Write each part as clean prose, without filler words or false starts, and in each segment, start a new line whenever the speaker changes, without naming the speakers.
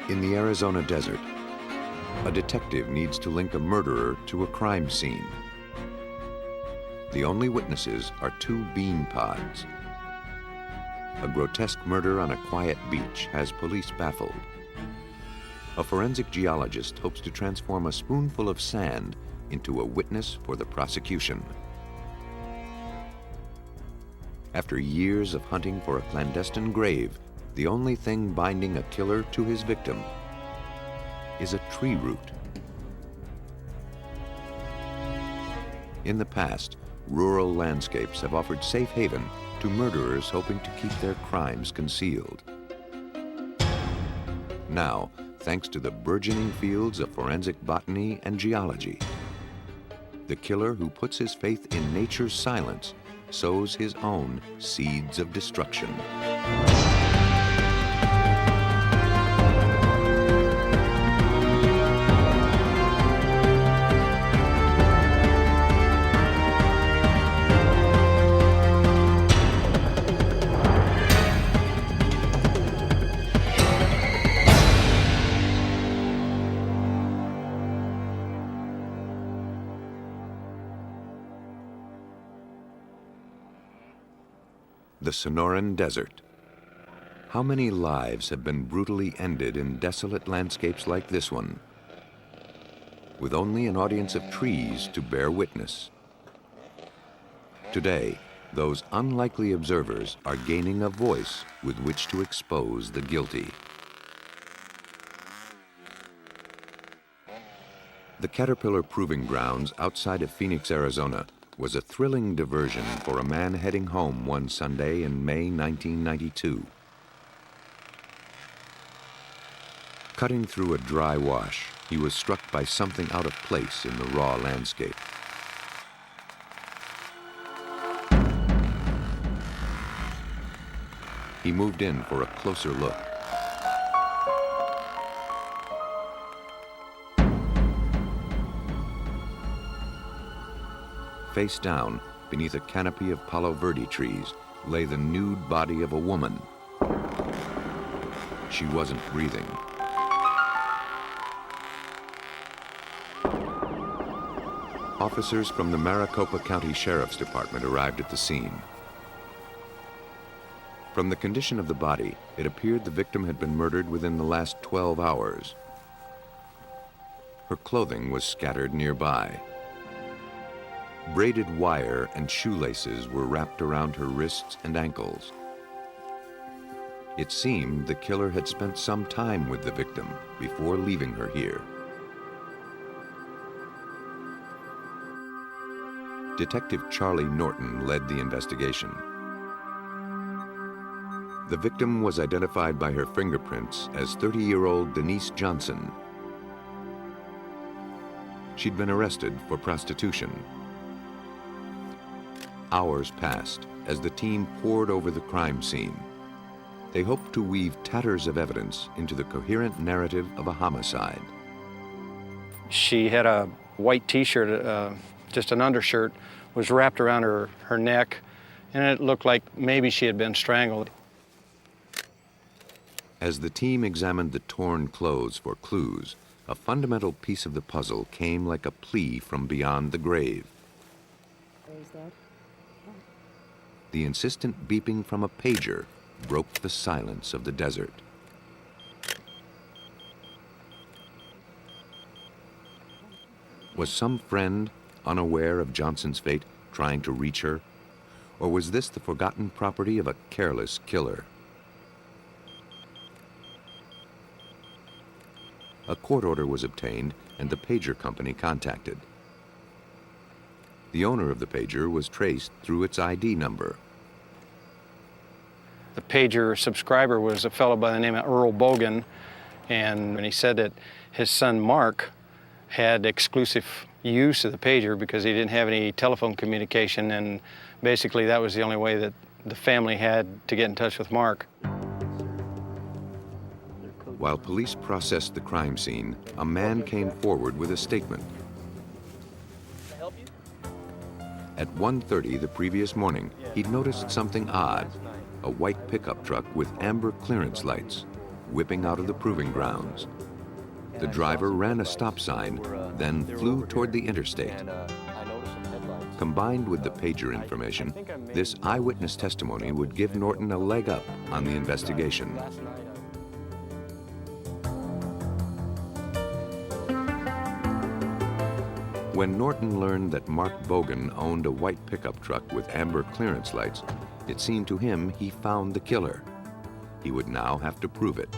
In the Arizona desert, a detective needs to link a murderer to a crime scene. The only witnesses are two bean pods. A grotesque murder on a quiet beach has police baffled. A forensic geologist hopes to transform a spoonful of sand into a witness for the prosecution. After years of hunting for a clandestine grave, the only thing binding a killer to his victim is a tree root. In the past, rural landscapes have offered safe haven to murderers hoping to keep their crimes concealed. Now, thanks to the burgeoning fields of forensic botany and geology, the killer who puts his faith in nature's silence sows his own seeds of destruction. The Sonoran Desert. How many lives have been brutally ended in desolate landscapes like this one, with only an audience of trees to bear witness? Today, those unlikely observers are gaining a voice with which to expose the guilty. The Caterpillar Proving Grounds outside of Phoenix, Arizona, was a thrilling diversion for a man heading home one Sunday in May 1992. Cutting through a dry wash, he was struck by something out of place in the raw landscape. He moved in for a closer look. Face down, beneath a canopy of Palo Verde trees, lay the nude body of a woman. She wasn't breathing. Officers from the Maricopa County Sheriff's Department arrived at the scene. From the condition of the body, it appeared the victim had been murdered within the last 12 hours. Her clothing was scattered nearby. Braided wire and shoelaces were wrapped around her wrists and ankles. It seemed the killer had spent some time with the victim before leaving her here. Detective Charlie Norton led the investigation. The victim was identified by her fingerprints as 30-year-old Denise Johnson. She'd been arrested for prostitution. Hours passed as the team pored over the crime scene. They hoped to weave tatters of evidence into the coherent narrative of a homicide.
She had a white t-shirt, just an undershirt, was wrapped around her neck, and it looked like maybe she had been strangled.
As the team examined the torn clothes for clues, a fundamental piece of the puzzle came like a plea from beyond the grave. The insistent beeping from a pager broke the silence of the desert. Was some friend, unaware of Johnson's fate, trying to reach her? Or was this the forgotten property of a careless killer? A court order was obtained and the pager company contacted. The owner of the pager was traced through its ID number.
The pager subscriber was a fellow by the name of Earl Bogan, and he said that his son Mark had exclusive use of the pager because he didn't have any telephone communication, and basically that was the only way that the family had to get in touch with Mark.
While police processed the crime scene, a man came forward with a statement. At 1:30 the previous morning, he'd noticed something odd, a white pickup truck with amber clearance lights, whipping out of the proving grounds. The driver ran a stop sign, then flew toward the interstate. Combined with the pager information, this eyewitness testimony would give Norton a leg up on the investigation. When Norton learned that Mark Bogan owned a white pickup truck with amber clearance lights, it seemed to him he found the killer. He would now have to prove it.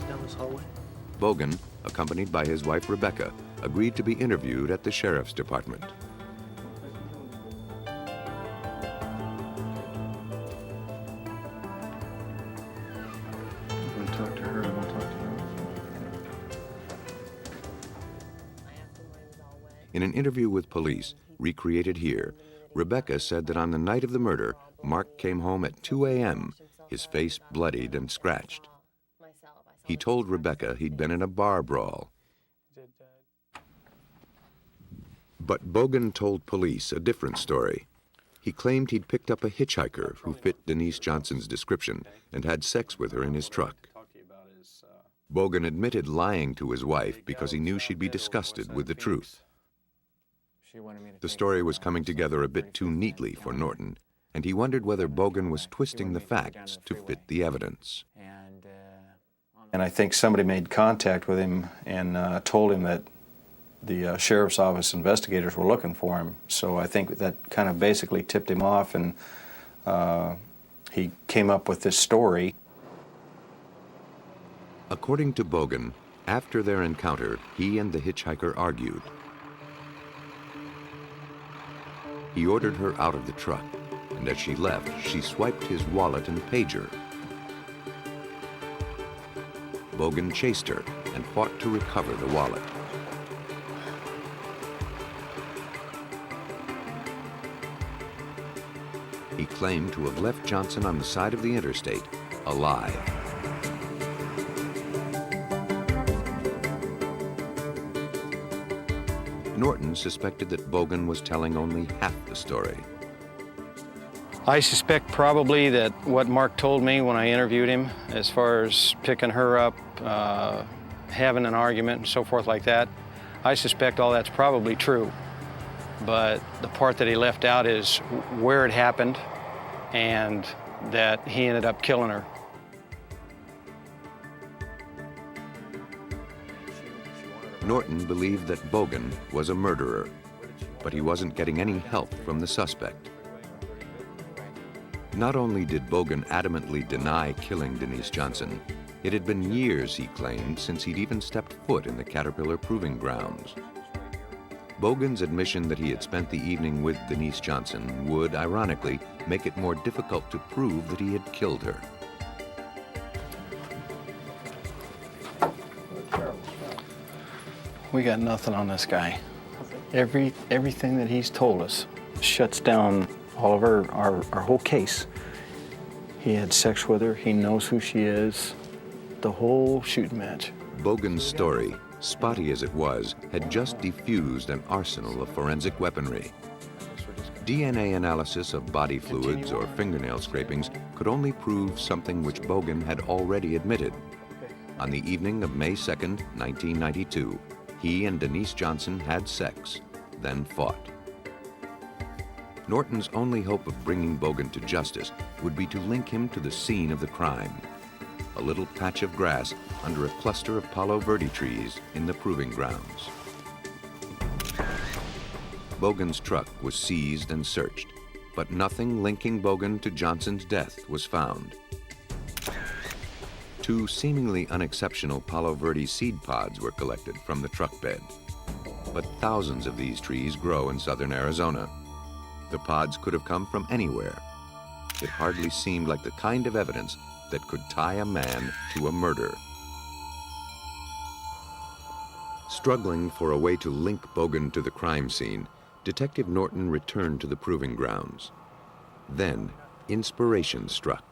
Down this hallway.
Bogan, accompanied by his wife Rebecca, agreed to be interviewed at the sheriff's department.
I'm going to talk to her, I'm going to talk to her.
In an interview with police, recreated here, Rebecca said that on the night of the murder, Mark came home at 2 a.m., his face bloodied and scratched. He told Rebecca he'd been in a bar brawl. But Bogan told police a different story. He claimed he'd picked up a hitchhiker who fit Denise Johnson's description and had sex with her in his truck. Bogan admitted lying to his wife because he knew she'd be disgusted with the truth. The story was coming together a bit too neatly for Norton, and he wondered whether Bogan was twisting the facts to fit the evidence.
And I think somebody made contact with him and told him that the sheriff's office investigators were looking for him. So I think that kind of basically tipped him off, and he came up with this story.
According to Bogan, after their encounter, he and the hitchhiker argued. He ordered her out of the truck, and as she left, she swiped his wallet and pager. Bogan chased her and fought to recover the wallet. He claimed to have left Johnson on the side of the interstate, alive. Norton suspected that Bogan was telling only half the story.
I suspect probably that what Mark told me when I interviewed him, as far as picking her up, having an argument and so forth like that, I suspect all that's probably true. But the part that he left out is where it happened and that he ended up killing her.
Norton believed that Bogan was a murderer, but he wasn't getting any help from the suspect. Not only did Bogan adamantly deny killing Denise Johnson, it had been years, he claimed, since he'd even stepped foot in the Caterpillar proving grounds. Bogan's admission that he had spent the evening with Denise Johnson would, ironically, make it more difficult to prove that he had killed her.
We got nothing on this guy. Everything that he's told us shuts down all of our whole case. He had sex with her, he knows who she is, the whole shooting match.
Bogan's story, spotty as it was, had just defused an arsenal of forensic weaponry. DNA analysis of body fluids or fingernail scrapings could only prove something which Bogan had already admitted. On the evening of May 2nd, 1992, he and Denise Johnson had sex, then fought. Norton's only hope of bringing Bogan to justice would be to link him to the scene of the crime, a little patch of grass under a cluster of Palo Verde trees in the proving grounds. Bogan's truck was seized and searched, but nothing linking Bogan to Johnson's death was found. Two seemingly unexceptional Palo Verde seed pods were collected from the truck bed. But thousands of these trees grow in southern Arizona. The pods could have come from anywhere. It hardly seemed like the kind of evidence that could tie a man to a murder. Struggling for a way to link Bogan to the crime scene, Detective Norton returned to the proving grounds. Then, inspiration struck.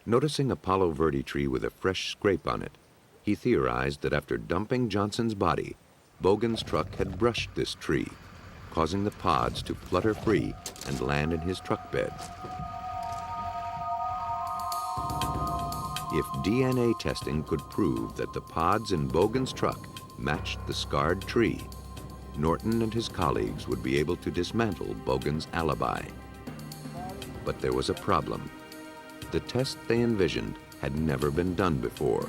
Noticing a Palo Verde tree with a fresh scrape on it, he theorized that after dumping Johnson's body, Bogan's truck had brushed this tree, causing the pods to flutter free and land in his truck bed. If DNA testing could prove that the pods in Bogan's truck matched the scarred tree, Norton and his colleagues would be able to dismantle Bogan's alibi. But there was a problem. The test they envisioned had never been done before.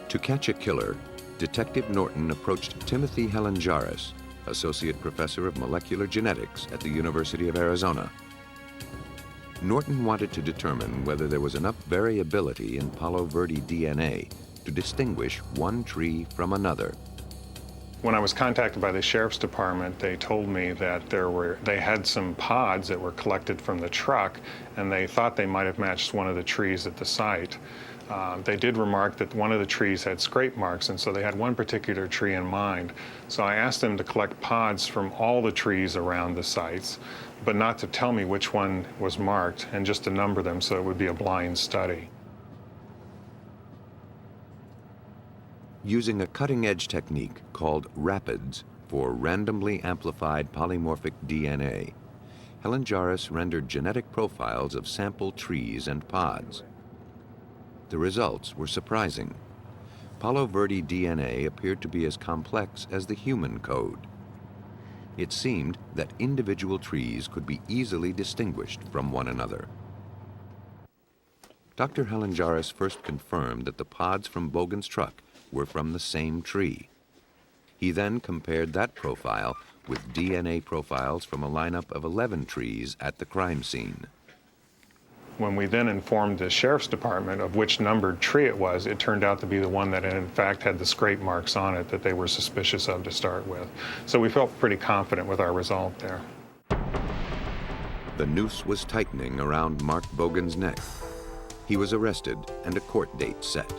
To catch a killer, Detective Norton approached Timothy Helenjaris, Associate Professor of Molecular Genetics at the University of Arizona. Norton wanted to determine whether there was enough variability in Palo Verde DNA to distinguish one tree from another.
When I was contacted by the Sheriff's Department, they told me that they had some pods that were collected from the truck, and they thought they might have matched one of the trees at the site. They did remark that one of the trees had scrape marks, and so they had one particular tree in mind. So I asked them to collect pods from all the trees around the sites, but not to tell me which one was marked, and just to number them so it would be a blind study.
Using a cutting-edge technique called rapids for randomly amplified polymorphic DNA, Helenjaris rendered genetic profiles of sample trees and pods. The results were surprising. Palo Verde DNA appeared to be as complex as the human code. It seemed that individual trees could be easily distinguished from one another. Dr. Helenjaris first confirmed that the pods from Bogan's truck were from the same tree. He then compared that profile with DNA profiles from a lineup of 11 trees at the crime scene.
When we then informed the Sheriff's Department of which numbered tree it was, it turned out to be the one that in fact had the scrape marks on it that they were suspicious of to start with. So we felt pretty confident with our result there.
The noose was tightening around Mark Bogan's neck. He was arrested and a court date set.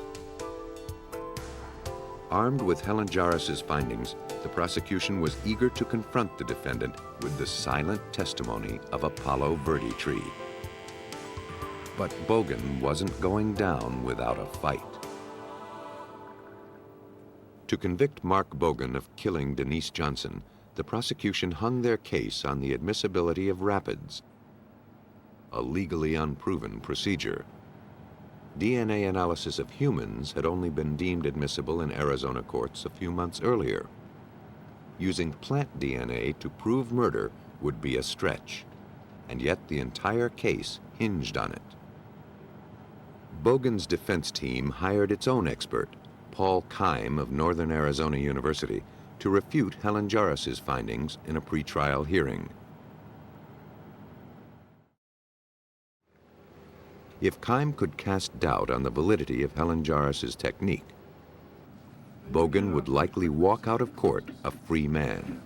Armed with Helenjaris' findings, the prosecution was eager to confront the defendant with the silent testimony of a Palo Verde tree. But Bogan wasn't going down without a fight. To convict Mark Bogan of killing Denise Johnson, the prosecution hung their case on the admissibility of rapids, a legally unproven procedure. DNA analysis of humans had only been deemed admissible in Arizona courts a few months earlier. Using plant DNA to prove murder would be a stretch, and yet the entire case hinged on it. Bogan's defense team hired its own expert, Paul Keim of Northern Arizona University, to refute Helenjaris' findings in a pretrial hearing. If Keim could cast doubt on the validity of Helenjaris' technique, Bogan would likely walk out of court a free man.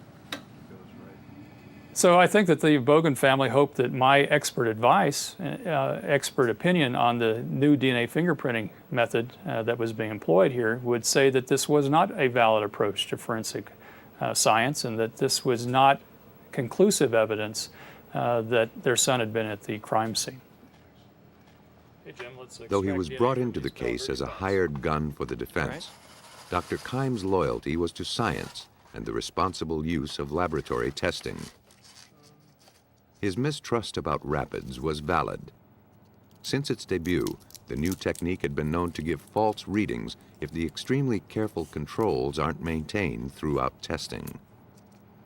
So I think that the Bogan family hoped that my expert advice, expert opinion on the new DNA fingerprinting method that was being employed here would say that this was not a valid approach to forensic science and that this was not conclusive evidence that their son had been at the crime scene. Hey, Jim,
though he was brought into the case as a hired gun for the defense, Dr. Keim's loyalty was to science and the responsible use of laboratory testing. His mistrust about rapids was valid. Since its debut, the new technique had been known to give false readings if the extremely careful controls aren't maintained throughout testing.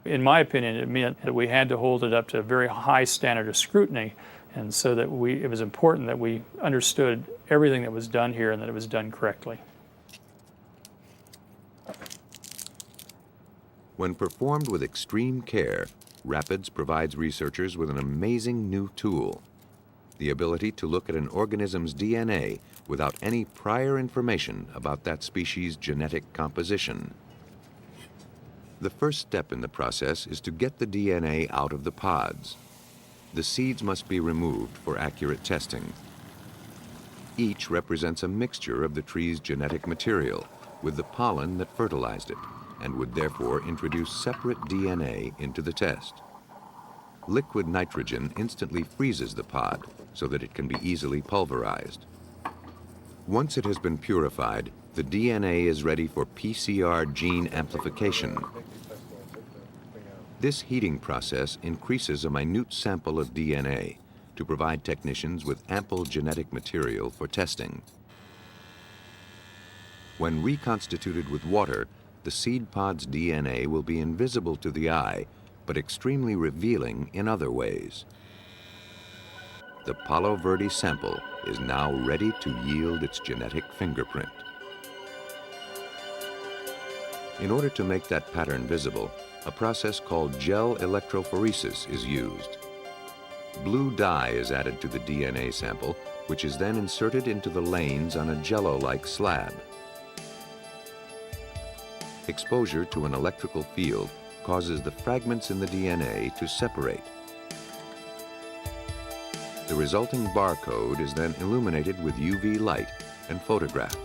In my opinion, it meant that we had to hold it up to a very high standard of scrutiny, and so that it was important that we understood everything that was done here and that it was done correctly.
When performed with extreme care, Rapids provides researchers with an amazing new tool, the ability to look at an organism's DNA without any prior information about that species' genetic composition. The first step in the process is to get the DNA out of the pods. The seeds must be removed for accurate testing. Each represents a mixture of the tree's genetic material with the pollen that fertilized it, and would therefore introduce separate DNA into the test. Liquid nitrogen instantly freezes the pod so that it can be easily pulverized. Once it has been purified, the DNA is ready for PCR gene amplification. This heating process increases a minute sample of DNA to provide technicians with ample genetic material for testing. When reconstituted with water, the seed pod's DNA will be invisible to the eye, but extremely revealing in other ways. The Palo Verde sample is now ready to yield its genetic fingerprint. In order to make that pattern visible, a process called gel electrophoresis is used. Blue dye is added to the DNA sample, which is then inserted into the lanes on a jello-like slab. Exposure to an electrical field causes the fragments in the DNA to separate. The resulting barcode is then illuminated with UV light and photographed.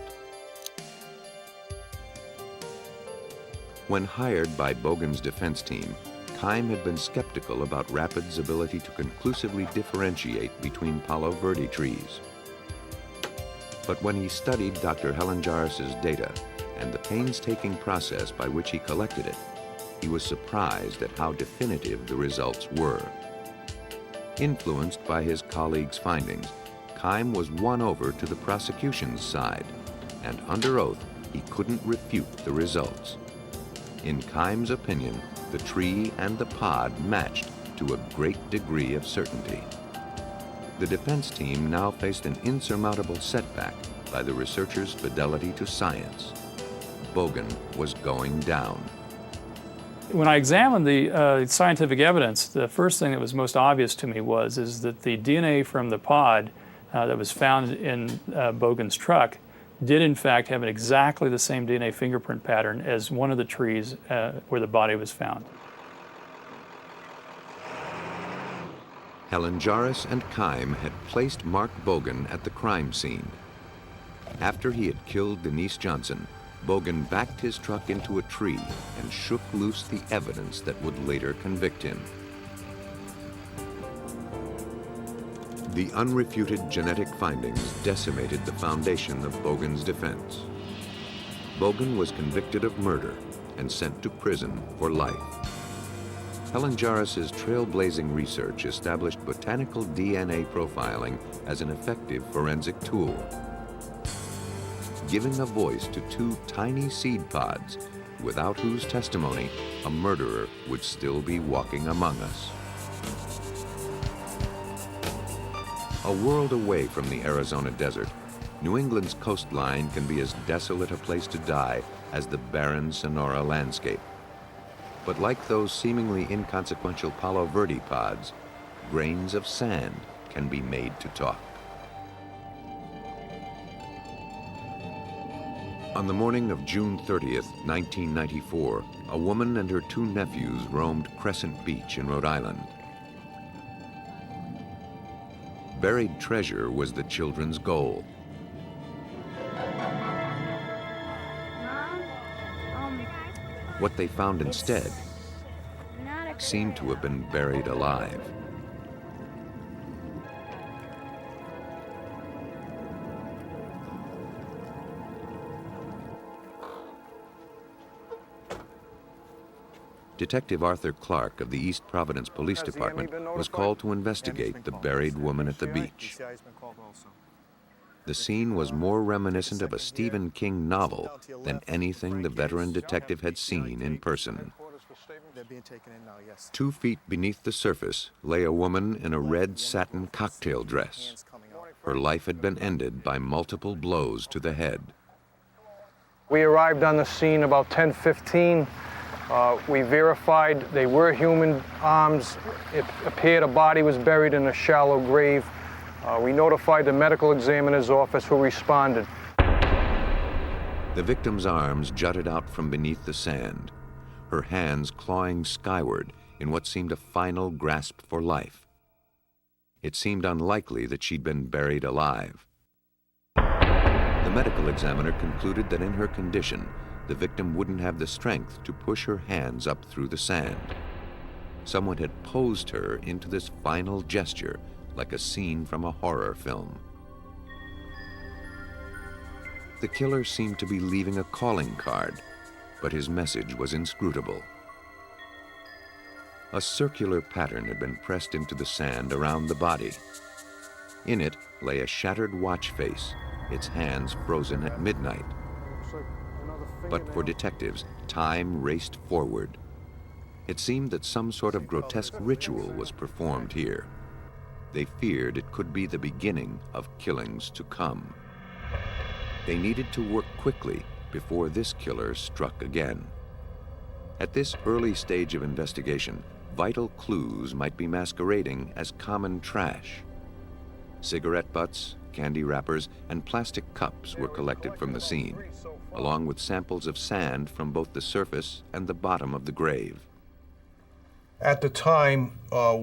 When hired by Bogan's defense team, Keim had been skeptical about Rapid's ability to conclusively differentiate between Palo Verde trees. But when he studied Dr. Helenjaris's data and the painstaking process by which he collected it, he was surprised at how definitive the results were. Influenced by his colleagues' findings, Keim was won over to the prosecution's side, and under oath, he couldn't refute the results. In Keim's opinion, the tree and the pod matched to a great degree of certainty. The defense team now faced an insurmountable setback by the researchers' fidelity to science. Bogan was going down.
When I examined the scientific evidence, the first thing that was most obvious to me is that the DNA from the pod that was found in Bogan's truck did in fact have exactly the same DNA fingerprint pattern as one of the trees where the body was found.
Helenjaris and Keim had placed Mark Bogan at the crime scene. After he had killed Denise Johnson, Bogan backed his truck into a tree and shook loose the evidence that would later convict him. The unrefuted genetic findings decimated the foundation of Bogan's defense. Bogan was convicted of murder and sent to prison for life. Helenjaris's trailblazing research established botanical DNA profiling as an effective forensic tool, giving a voice to two tiny seed pods without whose testimony a murderer would still be walking among us. A world away from the Arizona desert, New England's coastline can be as desolate a place to die as the barren Sonora landscape. But like those seemingly inconsequential Palo Verde pods, grains of sand can be made to talk. On the morning of June 30th, 1994, a woman and her two nephews roamed Crescent Beach in Rhode Island. Buried treasure was the children's goal. What they found instead seemed to have been buried alive. Detective Arthur Clark of the East Providence Police Department was called to investigate the buried woman at the beach. The scene was more reminiscent of a Stephen King novel than anything the veteran detective had seen in person. 2 feet beneath the surface lay a woman in a red satin cocktail dress. Her life had been ended by multiple blows to the head.
We arrived on the scene about 10:15. We verified they were human arms. It appeared a body was buried in a shallow grave. We notified the medical examiner's office, who responded.
The victim's arms jutted out from beneath the sand, her hands clawing skyward in what seemed a final grasp for life. It seemed unlikely that she'd been buried alive. The medical examiner concluded that in her condition, the victim wouldn't have the strength to push her hands up through the sand. Someone had posed her into this final gesture like a scene from a horror film. The killer seemed to be leaving a calling card, but his message was inscrutable. A circular pattern had been pressed into the sand around the body. In it lay a shattered watch face, its hands frozen at midnight. But for detectives, time raced forward. It seemed that some sort of grotesque ritual was performed here. They feared it could be the beginning of killings to come. They needed to work quickly before this killer struck again. At this early stage of investigation, vital clues might be masquerading as common trash. Cigarette butts, candy wrappers, and plastic cups were collected from the scene, along with samples of sand from both the surface and the bottom of the grave.
At the time,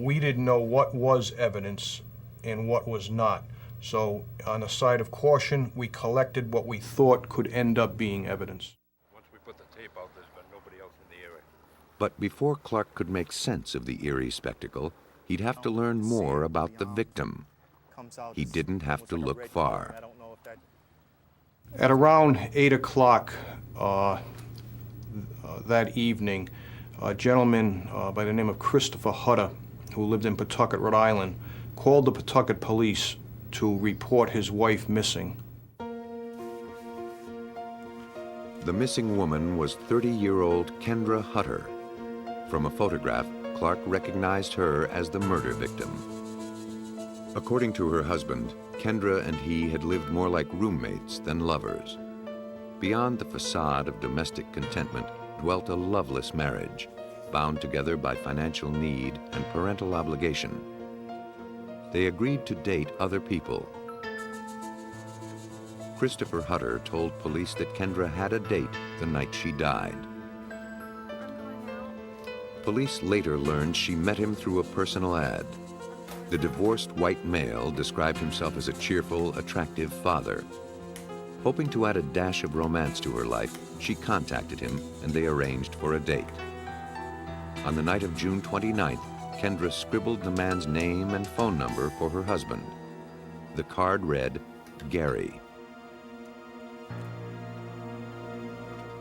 we didn't know what was evidence and what was not. So on the side of caution, we collected what we thought could end up being evidence.
Once we put the tape out, there's been nobody else in the area.
But before Clark could make sense of the eerie spectacle, he'd have to learn more about the victim. He didn't have to look far.
At around 8 o'clock that evening, a gentleman by the name of Christopher Hutter, who lived in Pawtucket, Rhode Island, called the Pawtucket police to report his wife missing.
The missing woman was 30-year-old Kendra Hutter. From a photograph, Clark recognized her as the murder victim. According to her husband, Kendra and he had lived more like roommates than lovers. Beyond the facade of domestic contentment dwelt a loveless marriage, bound together by financial need and parental obligation. They agreed to date other people. Christopher Hutter told police that Kendra had a date the night she died. Police later learned she met him through a personal ad. The divorced white male described himself as a cheerful, attractive father. Hoping to add a dash of romance to her life, she contacted him and they arranged for a date. On the night of June 29th, Kendra scribbled the man's name and phone number for her husband. The card read, Gary.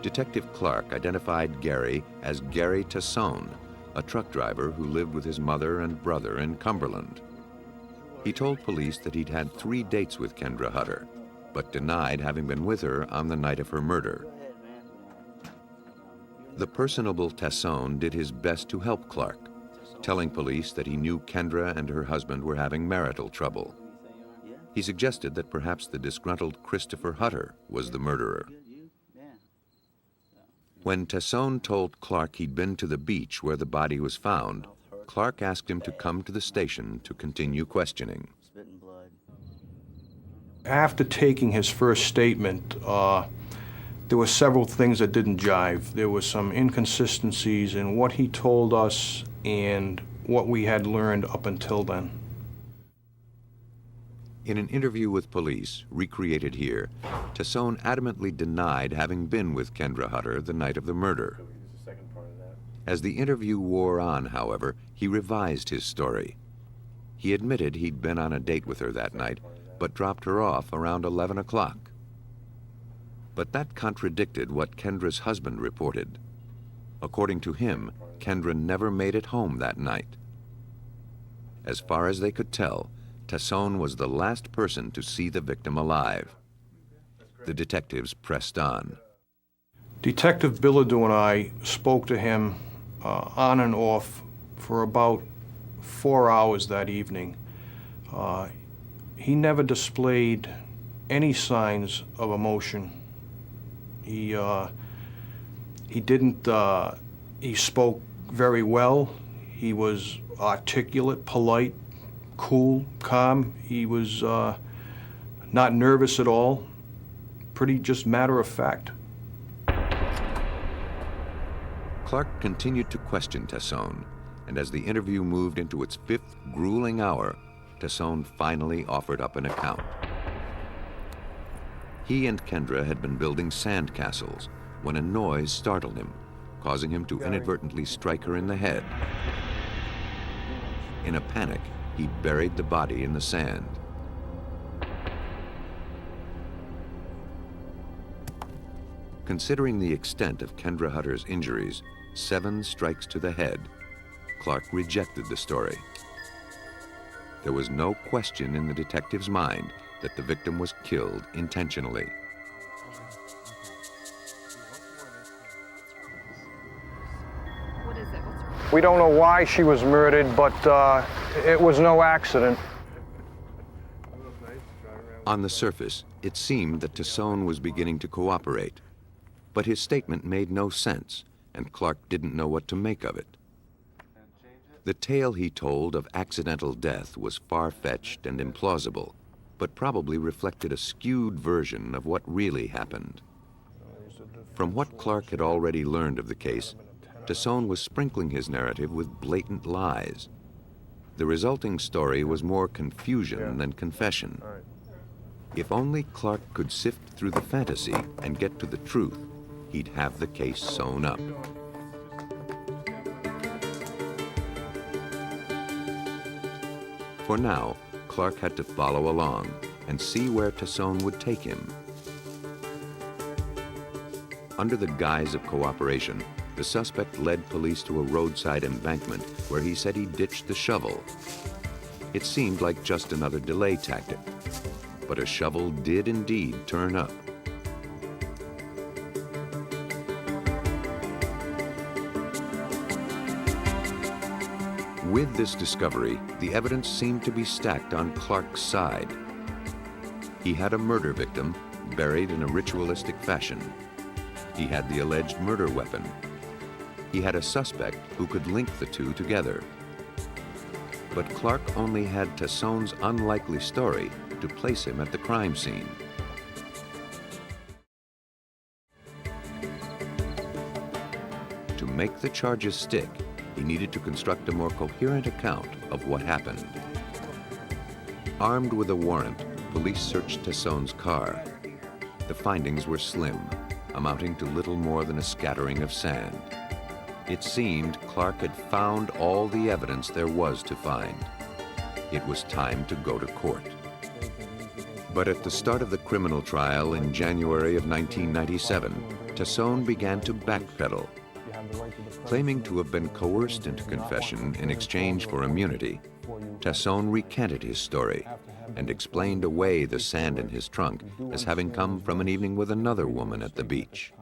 Detective Clark identified Gary as Gary Tassone, a truck driver who lived with his mother and brother in Cumberland. He told police that he'd had 3 dates with Kendra Hutter, but denied having been with her on the night of her murder. The personable Tassone did his best to help Clark, telling police that he knew Kendra and her husband were having marital trouble. He suggested that perhaps the disgruntled Christopher Hutter was the murderer. When Tassone told Clark he'd been to the beach where the body was found, Clark asked him to come to the station to continue questioning.
After taking his first statement, there were several things that didn't jive. There were some inconsistencies in what he told us and what we had learned up until then.
In an interview with police, recreated here, Tassone adamantly denied having been with Kendra Hutter the night of the murder. As the interview wore on, however, he revised his story. He admitted he'd been on a date with her that night, but dropped her off around 11 o'clock. But that contradicted what Kendra's husband reported. According to him, Kendra never made it home that night. As far as they could tell, Tassone was the last person to see the victim alive. The detectives pressed on.
Detective Bilodeau and I spoke to him on and off for about 4 hours that evening. He never displayed any signs of emotion. He spoke very well. He was articulate, polite, cool, calm. He was not nervous at all. Pretty just matter of fact.
Clark continued to question Tassone, and as the interview moved into its 5th grueling hour, Tassone finally offered up an account. He and Kendra had been building sand castles when a noise startled him, causing him to inadvertently strike her in the head. In a panic, he buried the body in the sand. Considering the extent of Kendra Hutter's injuries, 7 strikes to the head, Clark rejected the story. There was no question in the detective's mind that the victim was killed intentionally.
What is it? What's wrong?
We don't know why she was murdered, but it was no accident.
On the surface, it seemed that Tassone was beginning to cooperate, but his statement made no sense, and Clark didn't know what to make of it. The tale he told of accidental death was far-fetched and implausible, but probably reflected a skewed version of what really happened. From what Clark had already learned of the case, Tassone was sprinkling his narrative with blatant lies. The resulting story was more confusion than confession. If only Clark could sift through the fantasy and get to the truth, he'd have the case sewn up. For now, Clark had to follow along and see where Tassone would take him. Under the guise of cooperation, the suspect led police to a roadside embankment where he said he ditched the shovel. It seemed like just another delay tactic, but a shovel did indeed turn up. With this discovery, the evidence seemed to be stacked on Clark's side. He had a murder victim buried in a ritualistic fashion. He had the alleged murder weapon. He had a suspect who could link the two together. But Clark only had Tassone's unlikely story to place him at the crime scene. To make the charges stick, he needed to construct a more coherent account of what happened. Armed with a warrant, police searched Tassone's car. The findings were slim, amounting to little more than a scattering of sand. It seemed Clark had found all the evidence there was to find. It was time to go to court. But at the start of the criminal trial in January of 1997, Tassone began to backpedal. Claiming to have been coerced into confession in exchange for immunity, Tassone recanted his story and explained away the sand in his trunk as having come from an evening with another woman at the beach.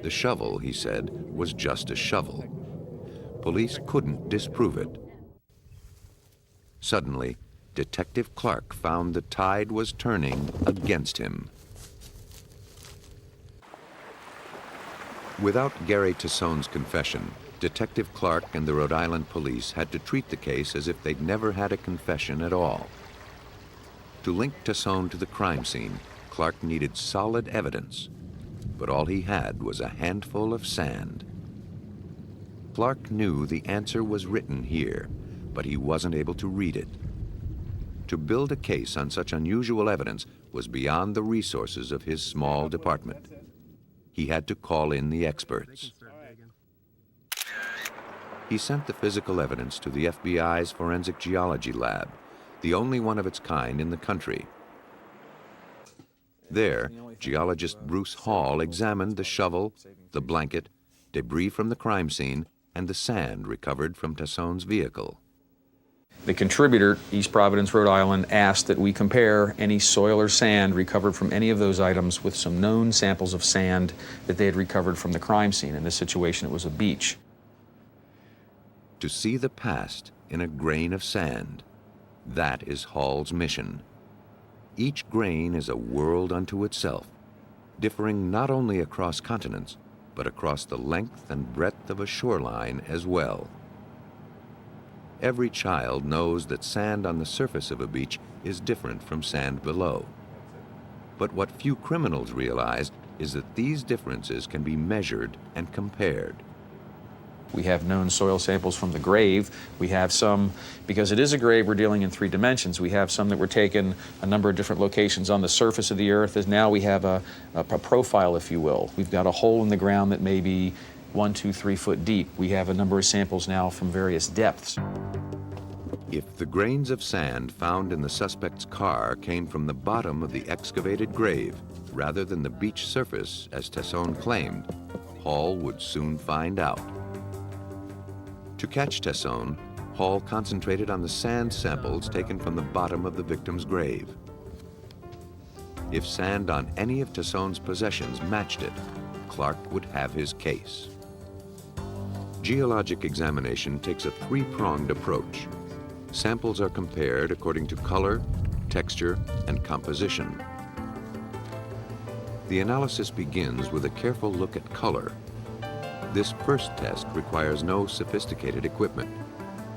The shovel, he said, was just a shovel. Police couldn't disprove it. Suddenly, Detective Clark found the tide was turning against him. Without Gary Tassone's confession, Detective Clark and the Rhode Island police had to treat the case as if they'd never had a confession at all. To link Tassone to the crime scene, Clark needed solid evidence, but all he had was a handful of sand. Clark knew the answer was written here, but he wasn't able to read it. To build a case on such unusual evidence was beyond the resources of his small department. He had to call in the experts. He sent the physical evidence to the FBI's Forensic Geology Lab, the only one of its kind in the country. There, geologist Bruce Hall examined the shovel, the blanket, debris from the crime scene, and the sand recovered from Tassone's vehicle.
The contributor, East Providence, Rhode Island, asked that we compare any soil or sand recovered from any of those items with some known samples of sand that they had recovered from the crime scene. In this situation, it was a beach.
To see the past in a grain of sand, that is Hall's mission. Each grain is a world unto itself, differing not only across continents, but across the length and breadth of a shoreline as well. Every child knows that sand on the surface of a beach is different from sand below. But what few criminals realize is that these differences can be measured and compared.
We have known soil samples from the grave. We have some, because it is a grave, we're dealing in 3 dimensions. We have some that were taken a number of different locations on the surface of the earth. As now we have a profile, if you will. We've got a hole in the ground that may be 1, 2, 3 foot deep. We have a number of samples now from various depths.
If the grains of sand found in the suspect's car came from the bottom of the excavated grave rather than the beach surface, as Tassone claimed, Hall would soon find out. To catch Tesson, Hall concentrated on the sand samples taken from the bottom of the victim's grave. If sand on any of Tesson's possessions matched it, Clark would have his case. Geologic examination takes a three-pronged approach. Samples are compared according to color, texture, and composition. The analysis begins with a careful look at color. This first test requires no sophisticated equipment,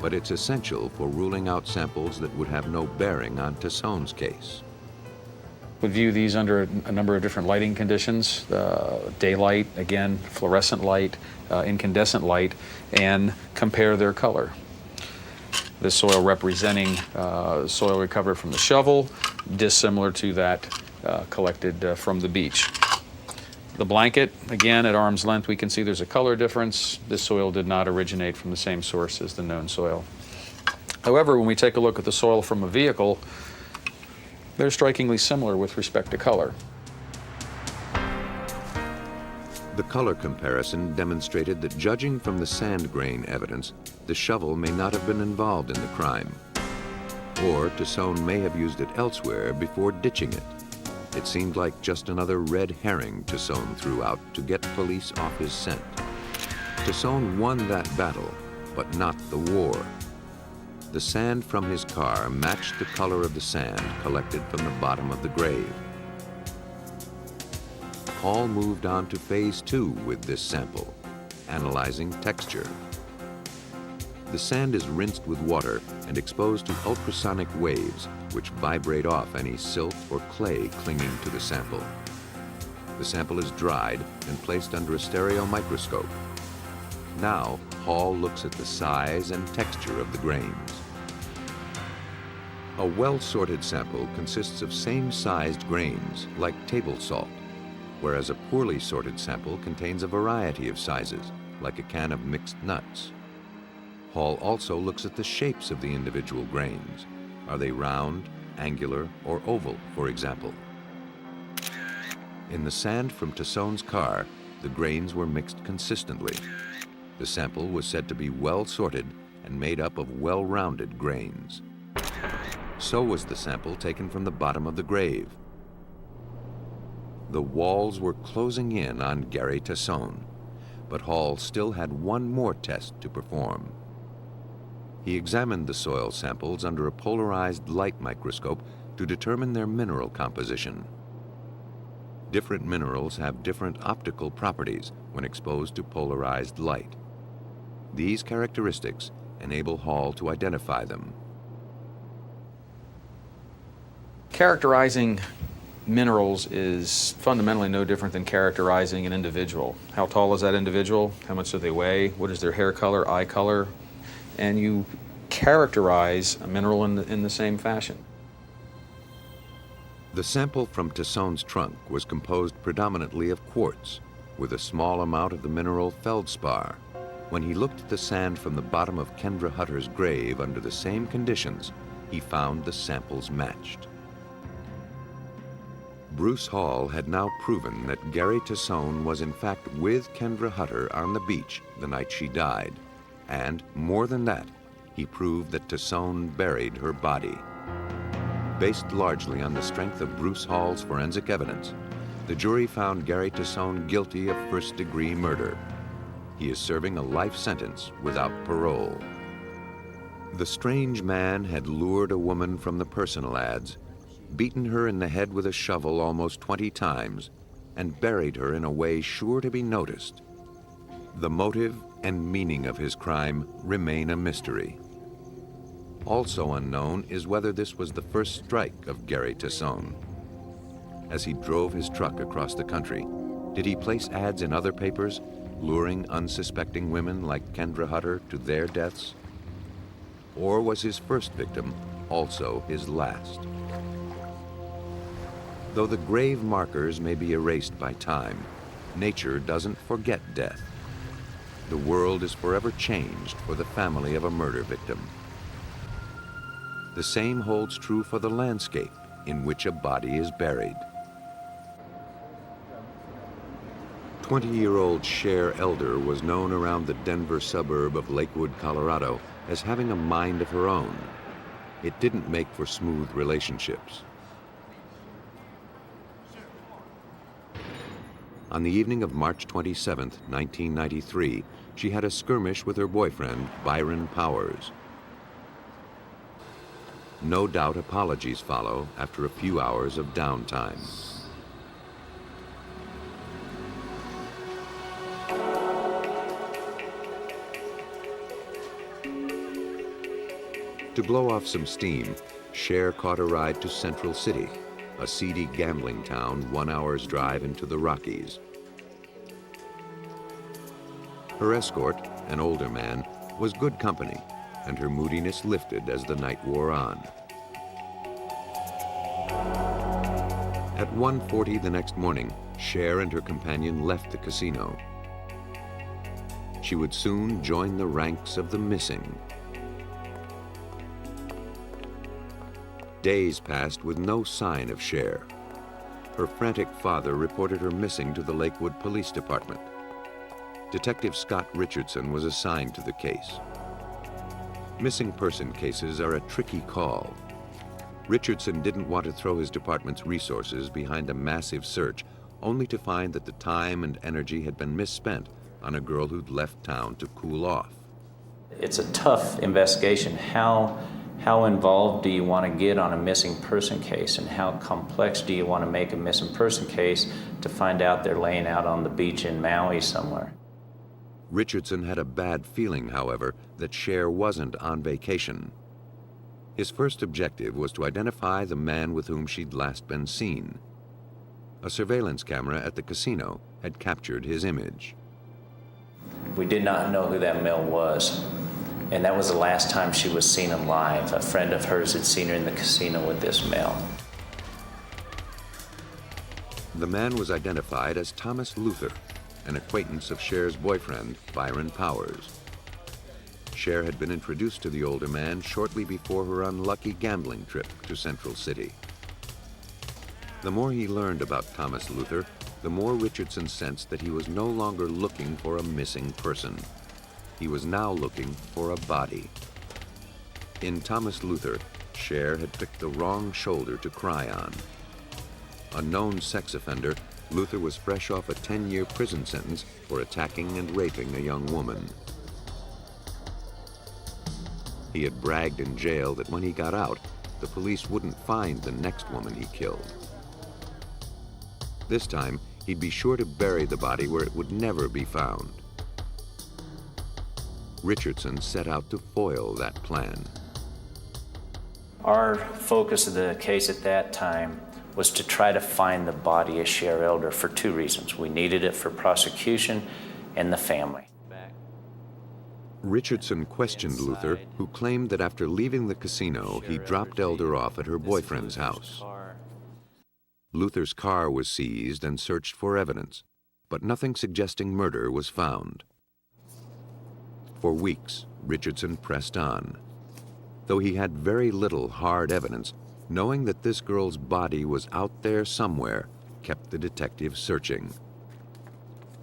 but it's essential for ruling out samples that would have no bearing on Tesson's case.
Would view these under a number of different lighting conditions, daylight, again, fluorescent light, incandescent light, and compare their color. This soil representing soil recovered from the shovel, dissimilar to that collected from the beach. The blanket, again, at arm's length, we can see there's a color difference. This soil did not originate from the same source as the known soil. However, when we take a look at the soil from a vehicle, they're strikingly similar with respect to color.
The color comparison demonstrated that, judging from the sand grain evidence, the shovel may not have been involved in the crime. Or Tesson may have used it elsewhere before ditching it. It seemed like just another red herring Tesson threw out to get police off his scent. Tesson won that battle, but not the war. The sand from his car matched the color of the sand collected from the bottom of the grave. Hall moved on to phase 2 with this sample, analyzing texture. The sand is rinsed with water and exposed to ultrasonic waves, which vibrate off any silt or clay clinging to the sample. The sample is dried and placed under a stereo microscope. Now, Hall looks at the size and texture of the grains. A well-sorted sample consists of same-sized grains, like table salt, whereas a poorly sorted sample contains a variety of sizes, like a can of mixed nuts. Hall also looks at the shapes of the individual grains. Are they round, angular, or oval, for example? In the sand from Tesson's car, the grains were mixed consistently. The sample was said to be well sorted and made up of well-rounded grains. So was the sample taken from the bottom of the grave. The walls were closing in on Gary Tesson, but Hall still had one more test to perform. He examined the soil samples under a polarized light microscope to determine their mineral composition. Different minerals have different optical properties when exposed to polarized light. These characteristics enable Hall to identify them.
Characterizing minerals is fundamentally no different than characterizing an individual. How tall is that individual? How much do they weigh? What is their hair color, eye color? And you characterize a mineral in the same fashion.
The sample from Tesson's trunk was composed predominantly of quartz, with a small amount of the mineral feldspar. When he looked at the sand from the bottom of Kendra Hutter's grave under the same conditions, he found the samples matched. Bruce Hall had now proven that Gary Tesson was in fact with Kendra Hutter on the beach the night she died. And, more than that, he proved that Tesson buried her body. Based largely on the strength of Bruce Hall's forensic evidence, the jury found Gary Tesson guilty of first-degree murder. He is serving a life sentence without parole. The strange man had lured a woman from the personal ads, beaten her in the head with a shovel almost 20 times, and buried her in a way sure to be noticed. The motive and meaning of his crime remain a mystery. Also unknown is whether this was the first strike of Gary Tesson. As he drove his truck across the country, did he place ads in other papers, luring unsuspecting women like Kendra Hutter to their deaths? Or was his first victim also his last? Though the grave markers may be erased by time, nature doesn't forget death. The world is forever changed for the family of a murder victim. The same holds true for the landscape in which a body is buried. 20-year-old Cher Elder was known around the Denver suburb of Lakewood, Colorado, as having a mind of her own. It didn't make for smooth relationships. On the evening of March 27, 1993, she had a skirmish with her boyfriend, Byron Powers. No doubt apologies follow after a few hours of downtime. To blow off some steam, Cher caught a ride to Central City, a seedy gambling town 1 hour's drive into the Rockies. Her escort, an older man, was good company, and her moodiness lifted as the night wore on. At 1:40 the next morning, Cher and her companion left the casino. She would soon join the ranks of the missing. Days passed with no sign of Cher. Her frantic father reported her missing to the Lakewood Police Department. Detective Scott Richardson was assigned to the case. Missing person cases are a tricky call. Richardson didn't want to throw his department's resources behind a massive search, only to find that the time and energy had been misspent on a girl who'd left town to cool off.
It's a tough investigation. How involved do you want to get on a missing person case, and how complex do you want to make a missing person case to find out they're laying out on the beach in Maui somewhere?
Richardson had a bad feeling, however, that Cher wasn't on vacation. His first objective was to identify the man with whom she'd last been seen. A surveillance camera at the casino had captured his image.
We did not know who that male was, and that was the last time she was seen alive. A friend of hers had seen her in the casino with this male.
The man was identified as Thomas Luther, an acquaintance of Cher's boyfriend, Byron Powers. Cher had been introduced to the older man shortly before her unlucky gambling trip to Central City. The more he learned about Thomas Luther, the more Richardson sensed that he was no longer looking for a missing person. He was now looking for a body. In Thomas Luther, Cher had picked the wrong shoulder to cry on. A known sex offender, Luther was fresh off a 10-year prison sentence for attacking and raping a young woman. He had bragged in jail that when he got out, the police wouldn't find the next woman he killed. This time, he'd be sure to bury the body where it would never be found. Richardson set out to foil that plan.
Our focus of the case at that time was to try to find the body of Cher Elder for two reasons. We needed it for prosecution and the family.
Richardson questioned Luther, who claimed that after leaving the casino, he dropped Elder off at her boyfriend's house. Luther's car was seized and searched for evidence, but nothing suggesting murder was found. For weeks, Richardson pressed on. Though he had very little hard evidence, knowing that this girl's body was out there somewhere kept the detective searching.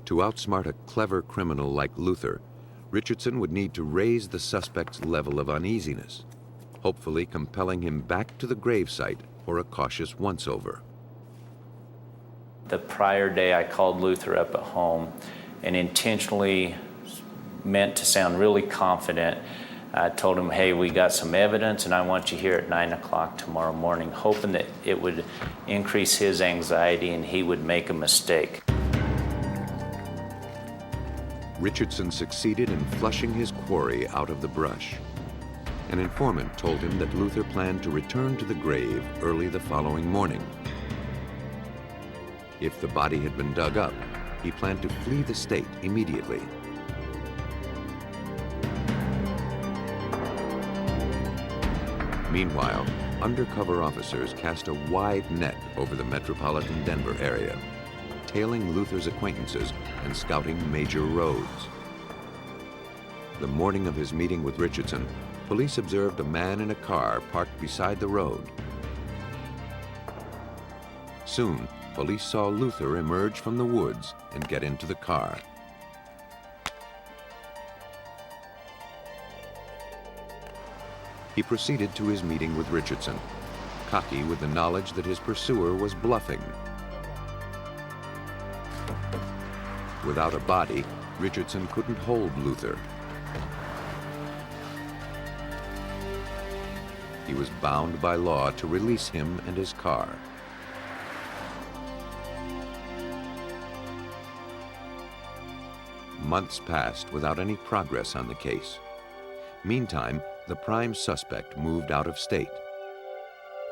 To outsmart a clever criminal like Luther, Richardson would need to raise the suspect's level of uneasiness, hopefully compelling him back to the gravesite for a cautious once-over.
The prior day, I called Luther up at home and intentionally meant to sound really confident. I told him, hey, we got some evidence and I want you here at 9 o'clock tomorrow morning, hoping that it would increase his anxiety and he would make a mistake.
Richardson succeeded in flushing his quarry out of the brush. An informant told him that Luther planned to return to the grave early the following morning. If the body had been dug up, he planned to flee the state immediately. Meanwhile, undercover officers cast a wide net over the metropolitan Denver area, tailing Luther's acquaintances and scouting major roads. The morning of his meeting with Richardson, police observed a man in a car parked beside the road. Soon, police saw Luther emerge from the woods and get into the car. He proceeded to his meeting with Richardson, cocky with the knowledge that his pursuer was bluffing. Without a body, Richardson couldn't hold Luther. He was bound by law to release him and his car. Months passed without any progress on the case. Meantime, the prime suspect moved out of state.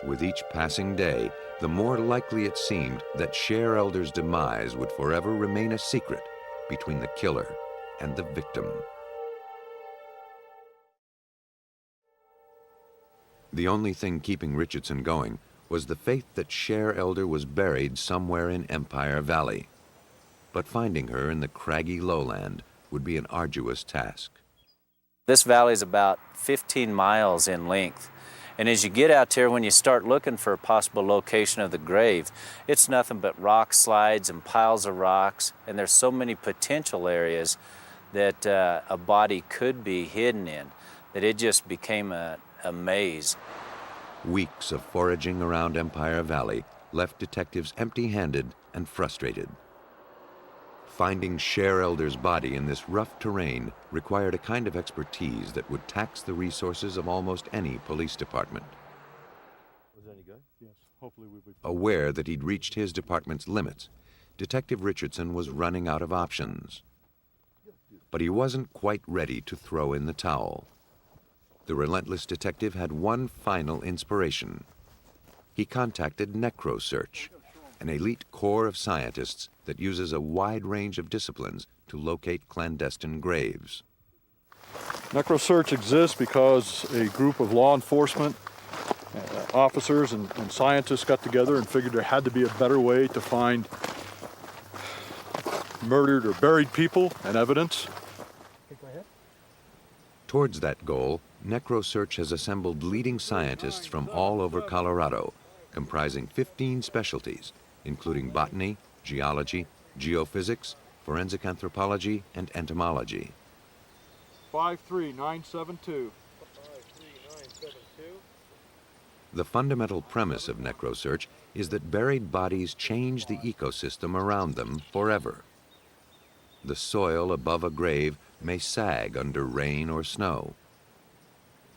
With each passing day, the more likely it seemed that Cher Elder's demise would forever remain a secret between the killer and the victim. The only thing keeping Richardson going was the faith that Cher Elder was buried somewhere in Empire Valley. But finding her in the craggy lowland would be an arduous task.
This valley is about 15 miles in length. And as you get out there, when you start looking for a possible location of the grave, it's nothing but rock slides and piles of rocks. And there's so many potential areas that a body could be hidden in that it just became a maze.
Weeks of foraging around Empire Valley left detectives empty-handed and frustrated. Finding Cher Elder's body in this rough terrain required a kind of expertise that would tax the resources of almost any police department.
Was that any good? Yes. Hopefully we would.
Aware that he'd reached his department's limits, Detective Richardson was running out of options. But he wasn't quite ready to throw in the towel. The relentless detective had one final inspiration. He contacted NecroSearch, an elite corps of scientists that uses a wide range of disciplines to locate clandestine graves.
NecroSearch exists because a group of law enforcement officers and scientists got together and figured there had to be a better way to find murdered or buried people and evidence.
Towards that goal, NecroSearch has assembled leading scientists from all over Colorado, comprising 15 specialties, including botany, geology, geophysics, forensic anthropology, and entomology.
53972.
The fundamental premise of NecroSearch is that buried bodies change the ecosystem around them forever. The soil above a grave may sag under rain or snow.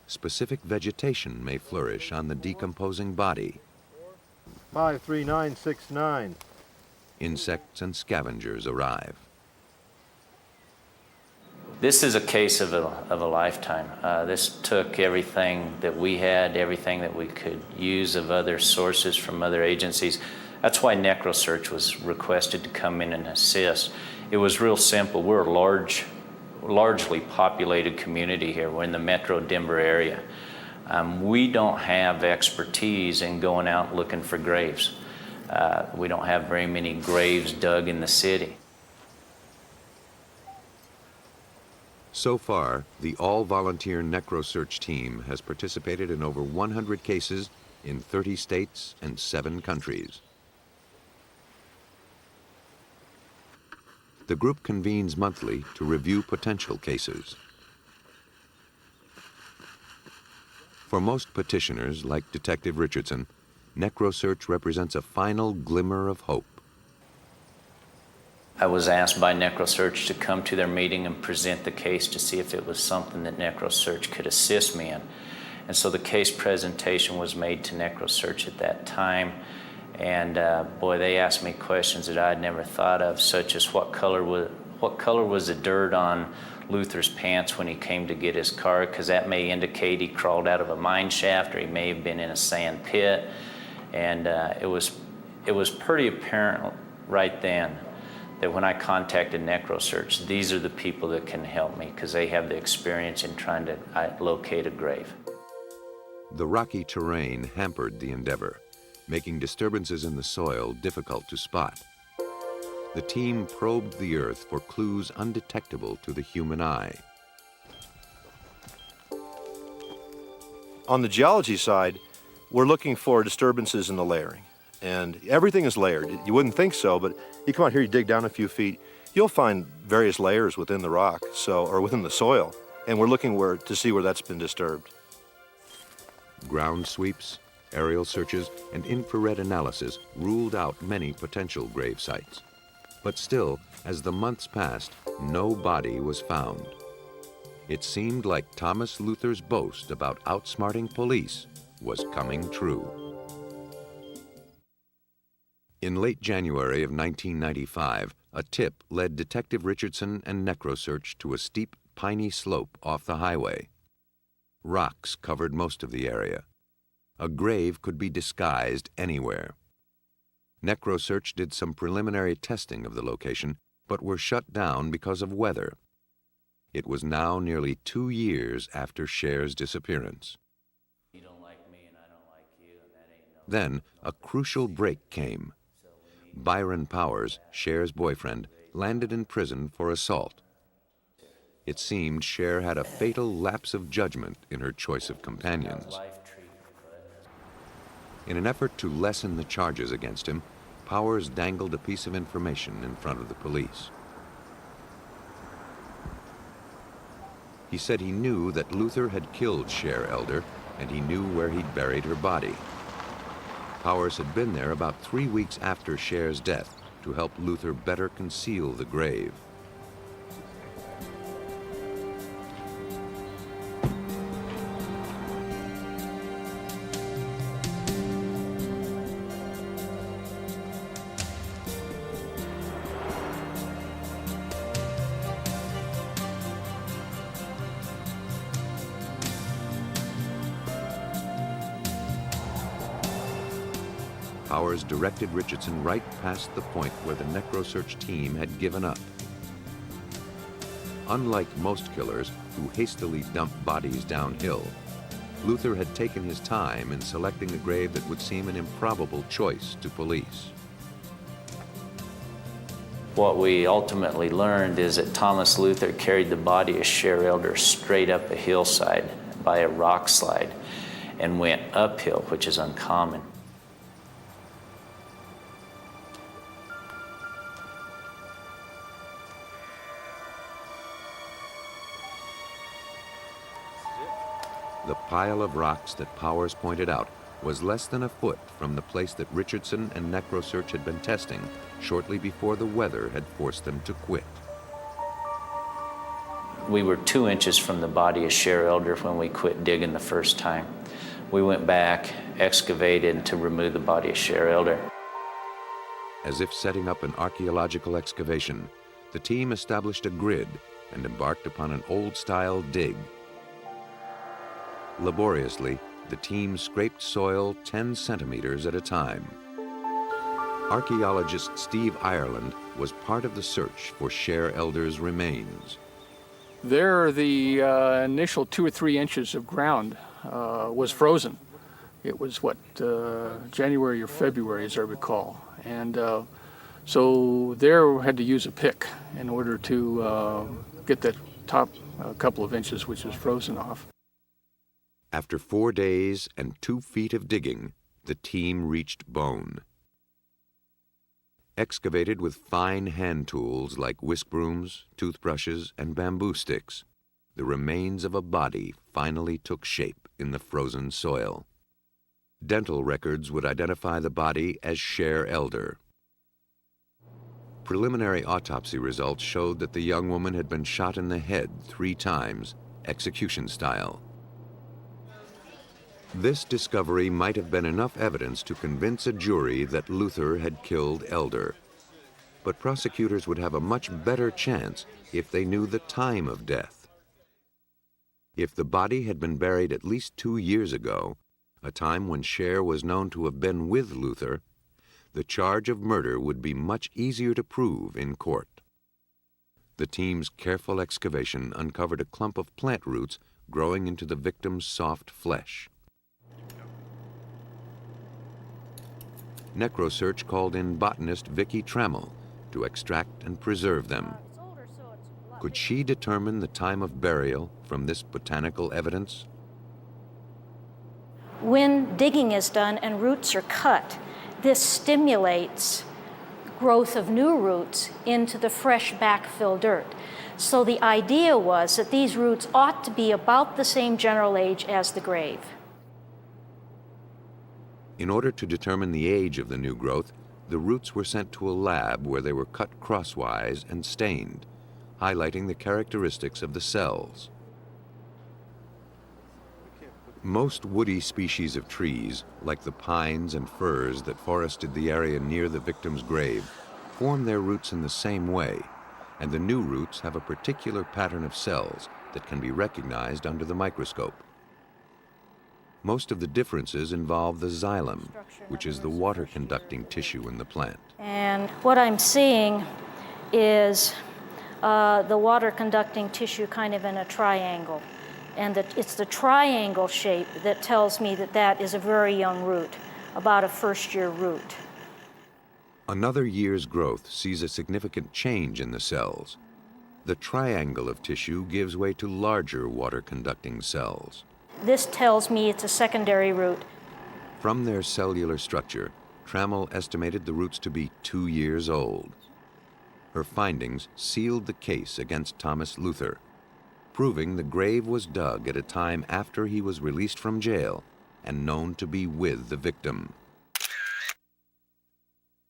Specific vegetation may flourish on the decomposing body.
53969.
Insects and scavengers arrive.
This is a case of a lifetime. This took everything that we had, everything that we could use of other sources from other agencies. That's why NecroSearch was requested to come in and assist. It was real simple. We're a largely populated community here. We're in the metro Denver area. We don't have expertise in going out looking for graves. We don't have very many graves dug in the city.
So far, the all-volunteer NecroSearch team has participated in over 100 cases in 30 states and 7 countries. The group convenes monthly to review potential cases. For most petitioners, like Detective Richardson, NecroSearch represents a final glimmer of hope.
I was asked by NecroSearch to come to their meeting and present the case to see if it was something that NecroSearch could assist me in. And so the case presentation was made to NecroSearch at that time. And boy, they asked me questions that I'd never thought of, such as what color was the dirt on Luther's pants when he came to get his car, because that may indicate he crawled out of a mine shaft or he may have been in a sand pit. And it was pretty apparent right then that when I contacted NecroSearch, these are the people that can help me because they have the experience in trying to locate a grave.
The rocky terrain hampered the endeavor, making disturbances in the soil difficult to spot. The team probed the earth for clues undetectable to the human eye.
On the geology side, we're looking for disturbances in the layering.
And everything is layered. You wouldn't think so, but you come out here, you dig down a few feet, you'll find various layers within the rock, or within the soil, and we're looking to see where that's been disturbed.
Ground sweeps, aerial searches, and infrared analysis ruled out many potential grave sites. But still, as the months passed, no body was found. It seemed like Thomas Luther's boast about outsmarting police was coming true. In late January of 1995, a tip led Detective Richardson and NecroSearch to a steep, piney slope off the highway. Rocks covered most of the area. A grave could be disguised anywhere. NecroSearch did some preliminary testing of the location, but were shut down because of weather. It was now nearly 2 years after Cher's disappearance.
You don't like me and I don't like you, and that ain't no...
Then a crucial break came. Byron Powers, Cher's boyfriend, landed in prison for assault. It seemed Cher had a fatal lapse of judgment in her choice of companions. In an effort to lessen the charges against him, Powers dangled a piece of information in front of the police. He said he knew that Luther had killed Cher Elder, and he knew where he'd buried her body. Powers had been there about 3 weeks after Cher's death to help Luther better conceal the grave. Powers directed Richardson right past the point where the NecroSearch team had given up. Unlike most killers who hastily dump bodies downhill, Luther had taken his time in selecting a grave that would seem an improbable choice to police.
What we ultimately learned is that Thomas Luther carried the body of Cher Elder straight up a hillside by a rock slide and went uphill, which is uncommon.
The pile of rocks that Powers pointed out was less than a foot from the place that Richardson and NecroSearch had been testing shortly before the weather had forced them to quit.
We were 2 inches from the body of Cher Elder when we quit digging the first time. We went back, excavated to remove the body of Cher Elder.
As if setting up an archaeological excavation, the team established a grid and embarked upon an old-style dig. Laboriously, the team scraped soil 10 centimeters at a time. Archaeologist Steve Ireland was part of the search for Cher Elder's remains.
There, the initial 2 or 3 inches of ground was frozen. It was, January or February, as I recall. And so there we had to use a pick in order to get that top couple of inches, which was frozen off.
After 4 days and 2 feet of digging, the team reached bone. Excavated with fine hand tools like whisk brooms, toothbrushes, and bamboo sticks, the remains of a body finally took shape in the frozen soil. Dental records would identify the body as Cher Elder. Preliminary autopsy results showed that the young woman had been shot in the head 3 times, execution style. This discovery might have been enough evidence to convince a jury that Luther had killed Elder. But prosecutors would have a much better chance if they knew the time of death. If the body had been buried at least 2 years ago, a time when Cher was known to have been with Luther, the charge of murder would be much easier to prove in court. The team's careful excavation uncovered a clump of plant roots growing into the victim's soft flesh. NecroSearch called in botanist Vicki Trammell to extract and preserve them. Could she determine the time of burial from this botanical evidence?
When digging is done and roots are cut, this stimulates growth of new roots into the fresh backfill dirt. So the idea was that these roots ought to be about the same general age as the grave.
In order to determine the age of the new growth, the roots were sent to a lab where they were cut crosswise and stained, highlighting the characteristics of the cells. Most woody species of trees, like the pines and firs that forested the area near the victim's grave, form their roots in the same way, and the new roots have a particular pattern of cells that can be recognized under the microscope. Most of the differences involve the xylem, which is the water-conducting tissue in the plant.
And what I'm seeing is the water-conducting tissue kind of in a triangle. And it's the triangle shape that tells me that that is a very young root, about a first-year root.
Another year's growth sees a significant change in the cells. The triangle of tissue gives way to larger water-conducting cells.
This tells me it's a secondary root.
From their cellular structure, Trammell estimated the roots to be 2 years old. Her findings sealed the case against Thomas Luther, proving the grave was dug at a time after he was released from jail and known to be with the victim.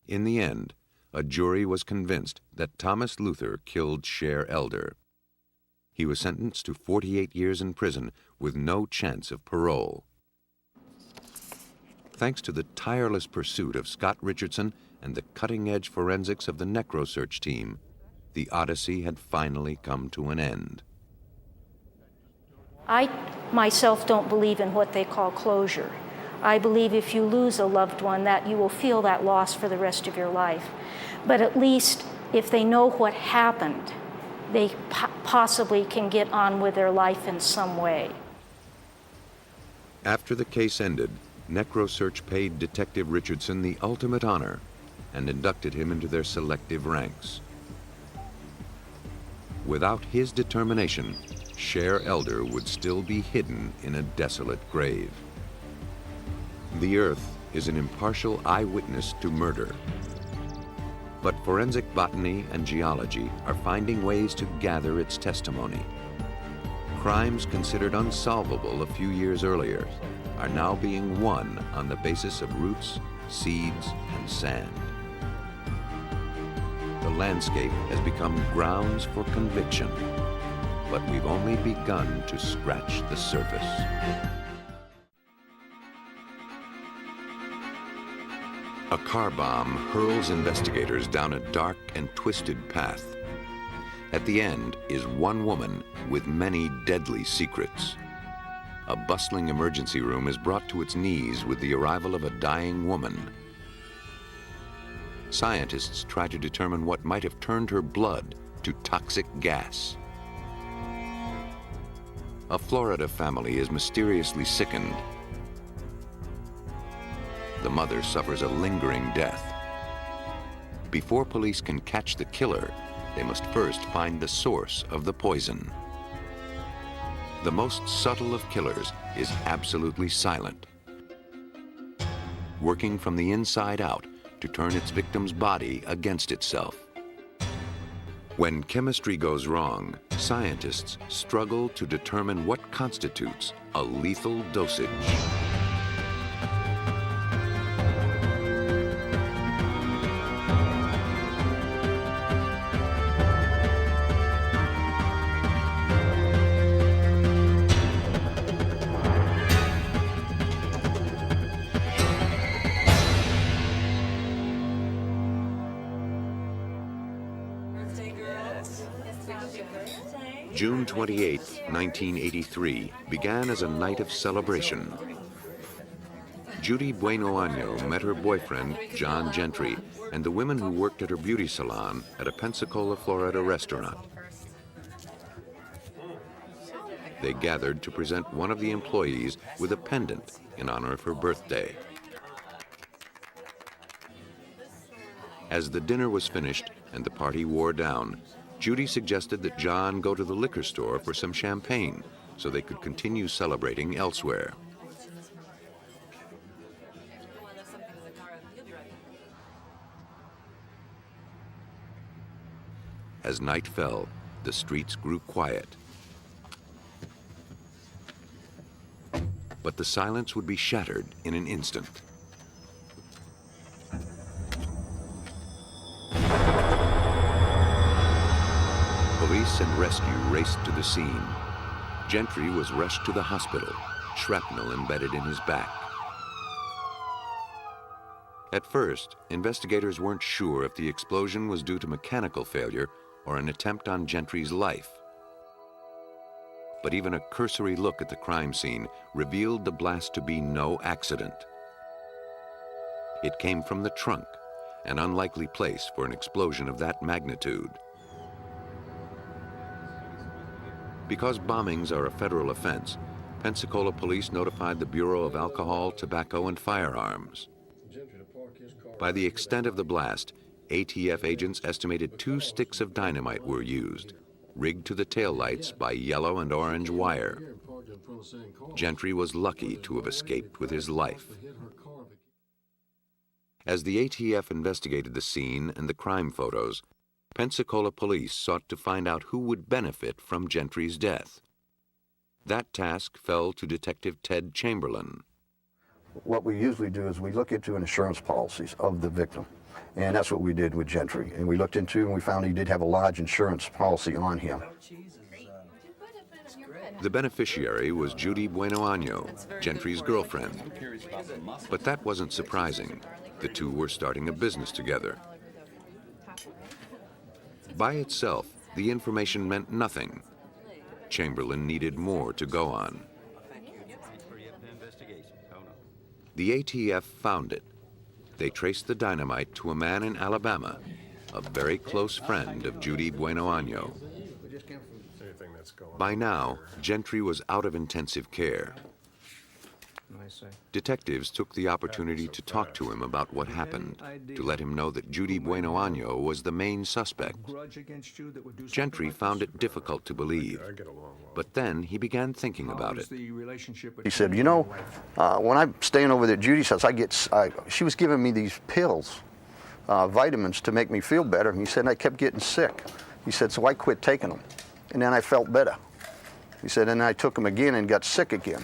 In the end, a jury was convinced that Thomas Luther killed Cher Elder. He was sentenced to 48 years in prison with no chance of parole. Thanks to the tireless pursuit of Scott Richardson and the cutting-edge forensics of the NecroSearch team, the odyssey had finally come to an end.
I myself don't believe in what they call closure. I believe if you lose a loved one, that you will feel that loss for the rest of your life. But at least if they know what happened, they possibly can get on with their life in some way.
After the case ended, NecroSearch paid Detective Richardson the ultimate honor and inducted him into their selective ranks. Without his determination, Cher Elder would still be hidden in a desolate grave. The Earth is an impartial eyewitness to murder. But forensic botany and geology are finding ways to gather its testimony. Crimes considered unsolvable a few years earlier are now being won on the basis of roots, seeds, and sand. The landscape has become grounds for conviction, but we've only begun to scratch the surface. A car bomb hurls investigators down a dark and twisted path. At the end is one woman with many deadly secrets. A bustling emergency room is brought to its knees with the arrival of a dying woman. Scientists try to determine what might have turned her blood to toxic gas. A Florida family is mysteriously sickened. The mother suffers a lingering death. Before police can catch the killer, they must first find the source of the poison. The most subtle of killers is absolutely silent, working from the inside out to turn its victim's body against itself. When chemistry goes wrong, scientists struggle to determine what constitutes a lethal dosage. June 28, 1983, began as a night of celebration. Judy Bueno Año met her boyfriend, John Gentry, and the women who worked at her beauty salon at a Pensacola, Florida restaurant. They gathered to present one of the employees with a pendant in honor of her birthday. As the dinner was finished and the party wore down, Judy suggested that John go to the liquor store for some champagne so they could continue celebrating elsewhere. As night fell, the streets grew quiet. But the silence would be shattered in an instant. Police and rescue raced to the scene. Gentry was rushed to the hospital, shrapnel embedded in his back. At first, investigators weren't sure if the explosion was due to mechanical failure or an attempt on Gentry's life. But even a cursory look at the crime scene revealed the blast to be no accident. It came from the trunk, an unlikely place for an explosion of that magnitude. Because bombings are a federal offense, Pensacola police notified the Bureau of Alcohol, Tobacco, and Firearms. By the extent of the blast, ATF agents estimated 2 sticks of dynamite were used, rigged to the taillights by yellow and orange wire. Gentry was lucky to have escaped with his life. As the ATF investigated the scene and the crime photos, Pensacola police sought to find out who would benefit from Gentry's death. That task fell to Detective Ted Chamberlain.
What we usually do is we look into insurance policies of the victim, and that's what we did with Gentry. And we looked into and we found he did have a large insurance policy on him.
The beneficiary was Judy Bueno Año, Gentry's girlfriend. But that wasn't surprising. The two were starting a business together. By itself, the information meant nothing. Chamberlain needed more to go on. The ATF found it. They traced the dynamite to a man in Alabama, a very close friend of Judy Bueno Año. By now, Gentry was out of intensive care. Detectives took the opportunity to talk to him about what happened, to let him know that Judy Bueno Año was the main suspect. Gentry found it difficult to believe, but then he began thinking about it.
He said, you know, when I'm staying over there at Judy's house, she was giving me these pills, vitamins to make me feel better. And he said, and I kept getting sick. He said, so I quit taking them. And then I felt better. He said, and I took them again and got sick again.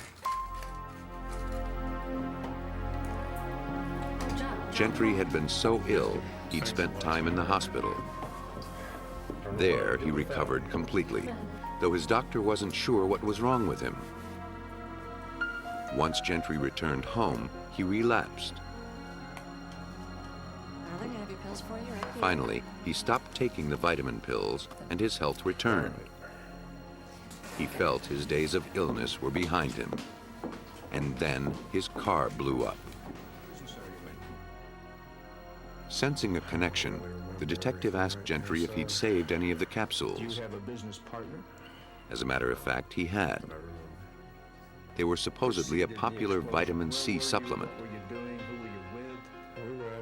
Gentry had been so ill, he'd spent time in the hospital. There, he recovered completely, though his doctor wasn't sure what was wrong with him. Once Gentry returned home, he relapsed. Finally, he stopped taking the vitamin pills, and his health returned. He felt his days of illness were behind him. And then his car blew up. Sensing a connection, the detective asked Gentry if he'd saved any of the capsules. As a matter of fact, he had. They were supposedly a popular vitamin C supplement.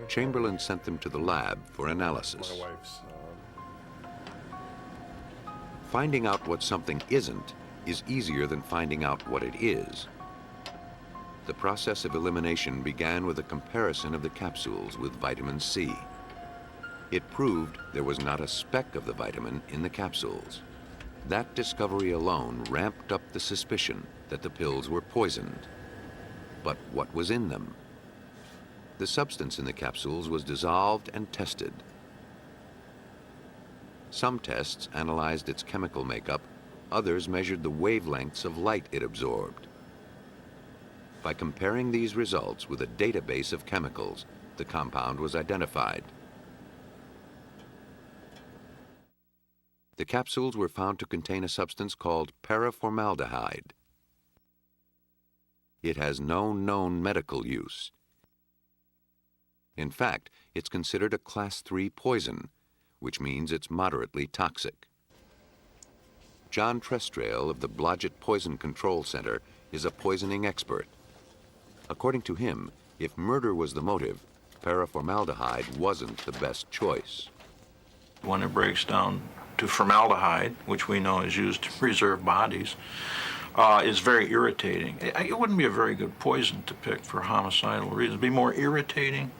Chamberlain sent them to the lab for analysis. Finding out what something isn't is easier than finding out what it is. The process of elimination began with a comparison of the capsules with vitamin C. It proved there was not a speck of the vitamin in the capsules. That discovery alone ramped up the suspicion that the pills were poisoned. But what was in them? The substance in the capsules was dissolved and tested. Some tests analyzed its chemical makeup, others measured the wavelengths of light it absorbed. By comparing these results with a database of chemicals, the compound was identified. The capsules were found to contain a substance called paraformaldehyde. It has no known medical use. In fact, it's considered a Class 3 poison, which means it's moderately toxic. John Trestrail of the Blodgett Poison Control Center is a poisoning expert. According to him, if murder was the motive, paraformaldehyde wasn't the best choice.
When it breaks down
to formaldehyde, which we know is used to preserve bodies, is very irritating. It wouldn't be a very good poison to pick for homicidal reasons. It'd be more irritating,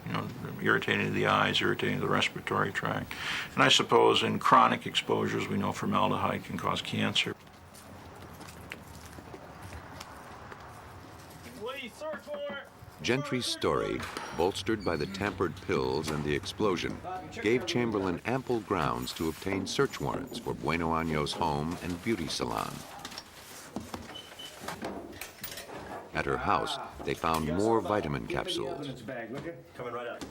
irritating to the eyes, irritating to the respiratory tract. And I suppose in chronic exposures, we know formaldehyde can cause cancer.
Gentry's story, bolstered by the tampered pills and the explosion, gave Chamberlain ample grounds to obtain search warrants for Bueno Año's home and beauty salon. At her house, they found more vitamin capsules.
Coming right up.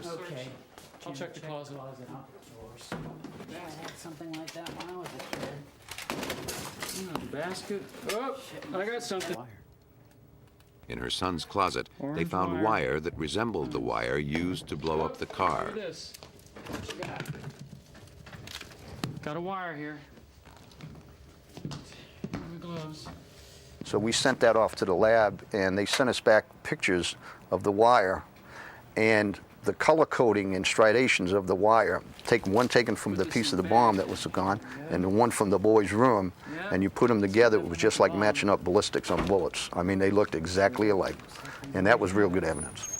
Okay.
I'll check the closet.
Yeah, I had something like that when I was a kid.
Basket. Oh, I got something.
In her son's closet, they found wire that resembled the wire used to blow up the car.
This. What you got? Got a wire here. My gloves.
So we sent that off to the lab, and they sent us back pictures of the wire and the color coding and striations of the wire. Take one taken from the piece of the bomb that was gone, and the one from the boy's room, and you put them together. It was just like matching up ballistics on bullets. I mean, they looked exactly alike, and that was real good evidence.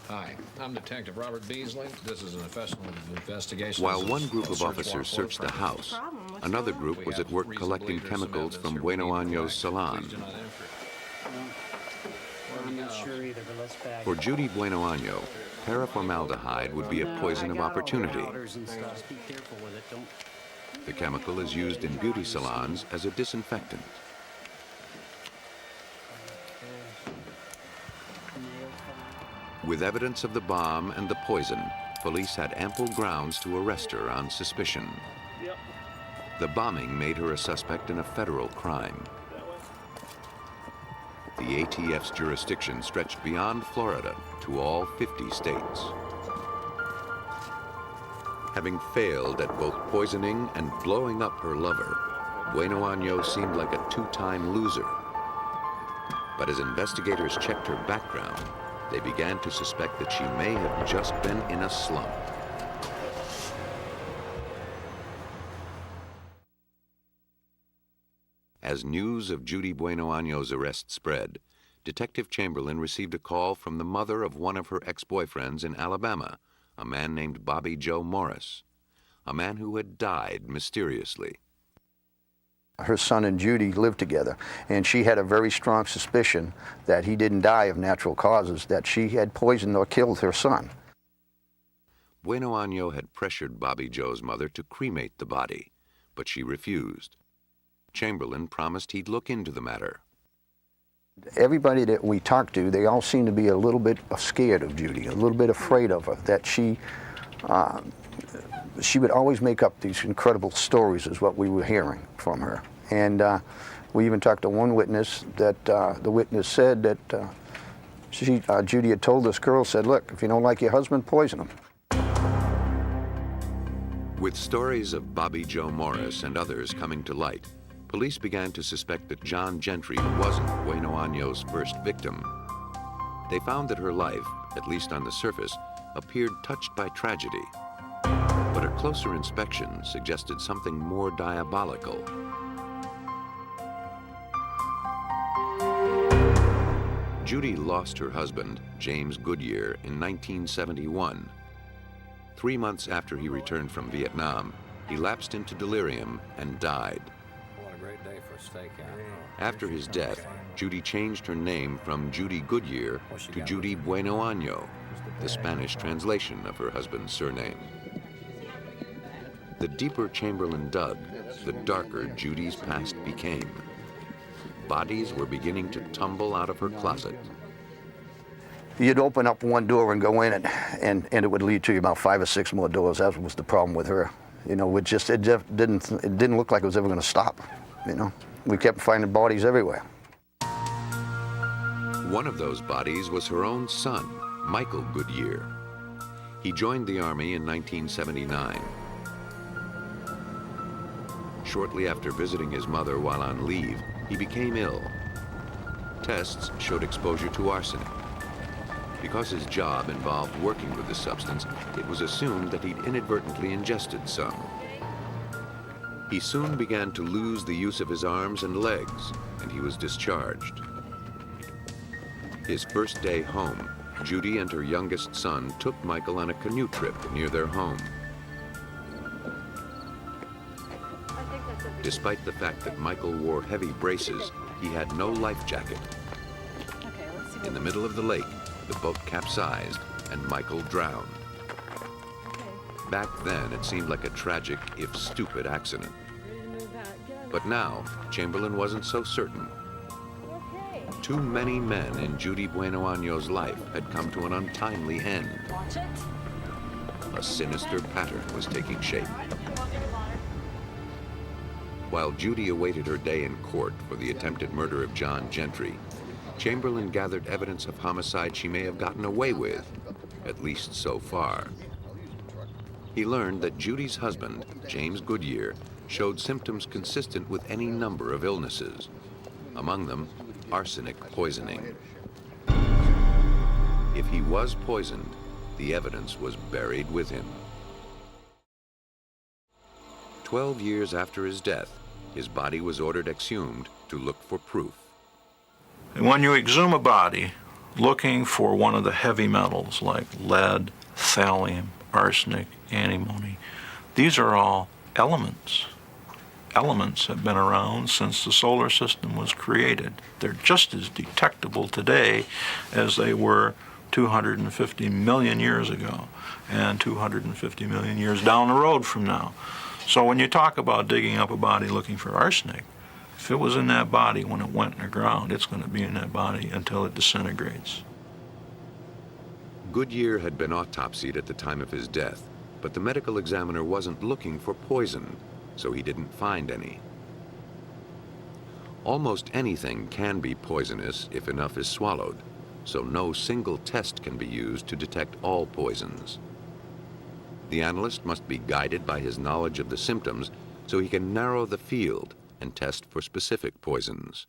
Hi, I'm Detective Robert Beasley. This is an official investigation.
While one group of officers searched the house, another group was at work collecting chemicals from Bueno Año's salon.
I'm not sure either, but let's bag
For Judy Bueno Año, paraformaldehyde would be a poison of opportunity.
Be careful with it. Don't.
The chemical is used in beauty salons as a disinfectant. With evidence of the bomb and the poison, police had ample grounds to arrest her on suspicion. The bombing made her a suspect in a federal crime. The ATF's jurisdiction stretched beyond Florida to all 50 states. Having failed at both poisoning and blowing up her lover, Bueno Año seemed like a two-time loser. But as investigators checked her background, they began to suspect that she may have just been in a slump. As news of Judy Bueno Año's arrest spread, Detective Chamberlain received a call from the mother of one of her ex-boyfriends in Alabama, a man named Bobby Joe Morris, a man who had died mysteriously.
Her son and Judy lived together, and she had a very strong suspicion that he didn't die of natural causes, that she had poisoned or killed her son.
Bueno Año had pressured Bobby Joe's mother to cremate the body, but she refused. Chamberlain promised he'd look into the matter.
Everybody that we talked to, they all seemed to be a little bit scared of Judy, a little bit afraid of her, that she would always make up these incredible stories is what we were hearing from her. And we even talked to one witness that the witness said that Judy had told this girl, said, look, if you don't like your husband, poison him.
With stories of Bobby Joe Morris and others coming to light, police began to suspect that John Gentry wasn't Bueno Año's first victim. They found that her life, at least on the surface, appeared touched by tragedy. But a closer inspection suggested something more diabolical. Judy lost her husband, James Goodyear, in 1971. 3 months after he returned from Vietnam, he lapsed into delirium and died.
What a great day for a stakeout.
After his death, Judy changed her name from Judy Goodyear to Judy Bueno Año, the Spanish translation of her husband's surname. The deeper Chamberlain dug, the darker Judy's past became. Bodies were beginning to tumble out of her closet.
You'd open up one door and go in, and it would lead to about 5 or 6 more doors. That was the problem with her. You know, it just didn't look like it was ever going to stop. You know, we kept finding bodies everywhere.
One of those bodies was her own son, Michael Goodyear. He joined the Army in 1979. Shortly after visiting his mother while on leave, he became ill. Tests showed exposure to arsenic. Because his job involved working with the substance, it was assumed that he'd inadvertently ingested some. He soon began to lose the use of his arms and legs, and he was discharged. His first day home, Judy and her youngest son took Michael on a canoe trip near their home. Despite the fact that Michael wore heavy braces, he had no life jacket. In the middle of the lake, the boat capsized and Michael drowned. Back then, it seemed like a tragic, if stupid, accident. But now, Chamberlain wasn't so certain. Too many men in Judy Bueno Año's life had come to an untimely end. A sinister pattern was taking shape. While Judy awaited her day in court for the attempted murder of John Gentry, Chamberlain gathered evidence of homicide she may have gotten away with, at least so far. He learned that Judy's husband, James Goodyear, showed symptoms consistent with any number of illnesses, among them arsenic poisoning. If he was poisoned, the evidence was buried with him. 12 years after his death, his body was ordered exhumed to look for proof.
When you exhume a body looking for one of the heavy metals like lead, thallium, arsenic, antimony, these are all elements. Elements have been around since the solar system was created. They're just as detectable today as they were 250 million years ago and 250 million years down the road from now. So when you talk about digging up a body looking for arsenic, if it was in that body when it went in the ground, it's going to be in that body until it disintegrates.
Goodyear had been autopsied at the time of his death, but the medical examiner wasn't looking for poison, so he didn't find any. Almost anything can be poisonous if enough is swallowed, so no single test can be used to detect all poisons. The analyst must be guided by his knowledge of the symptoms so he can narrow the field and test for specific poisons.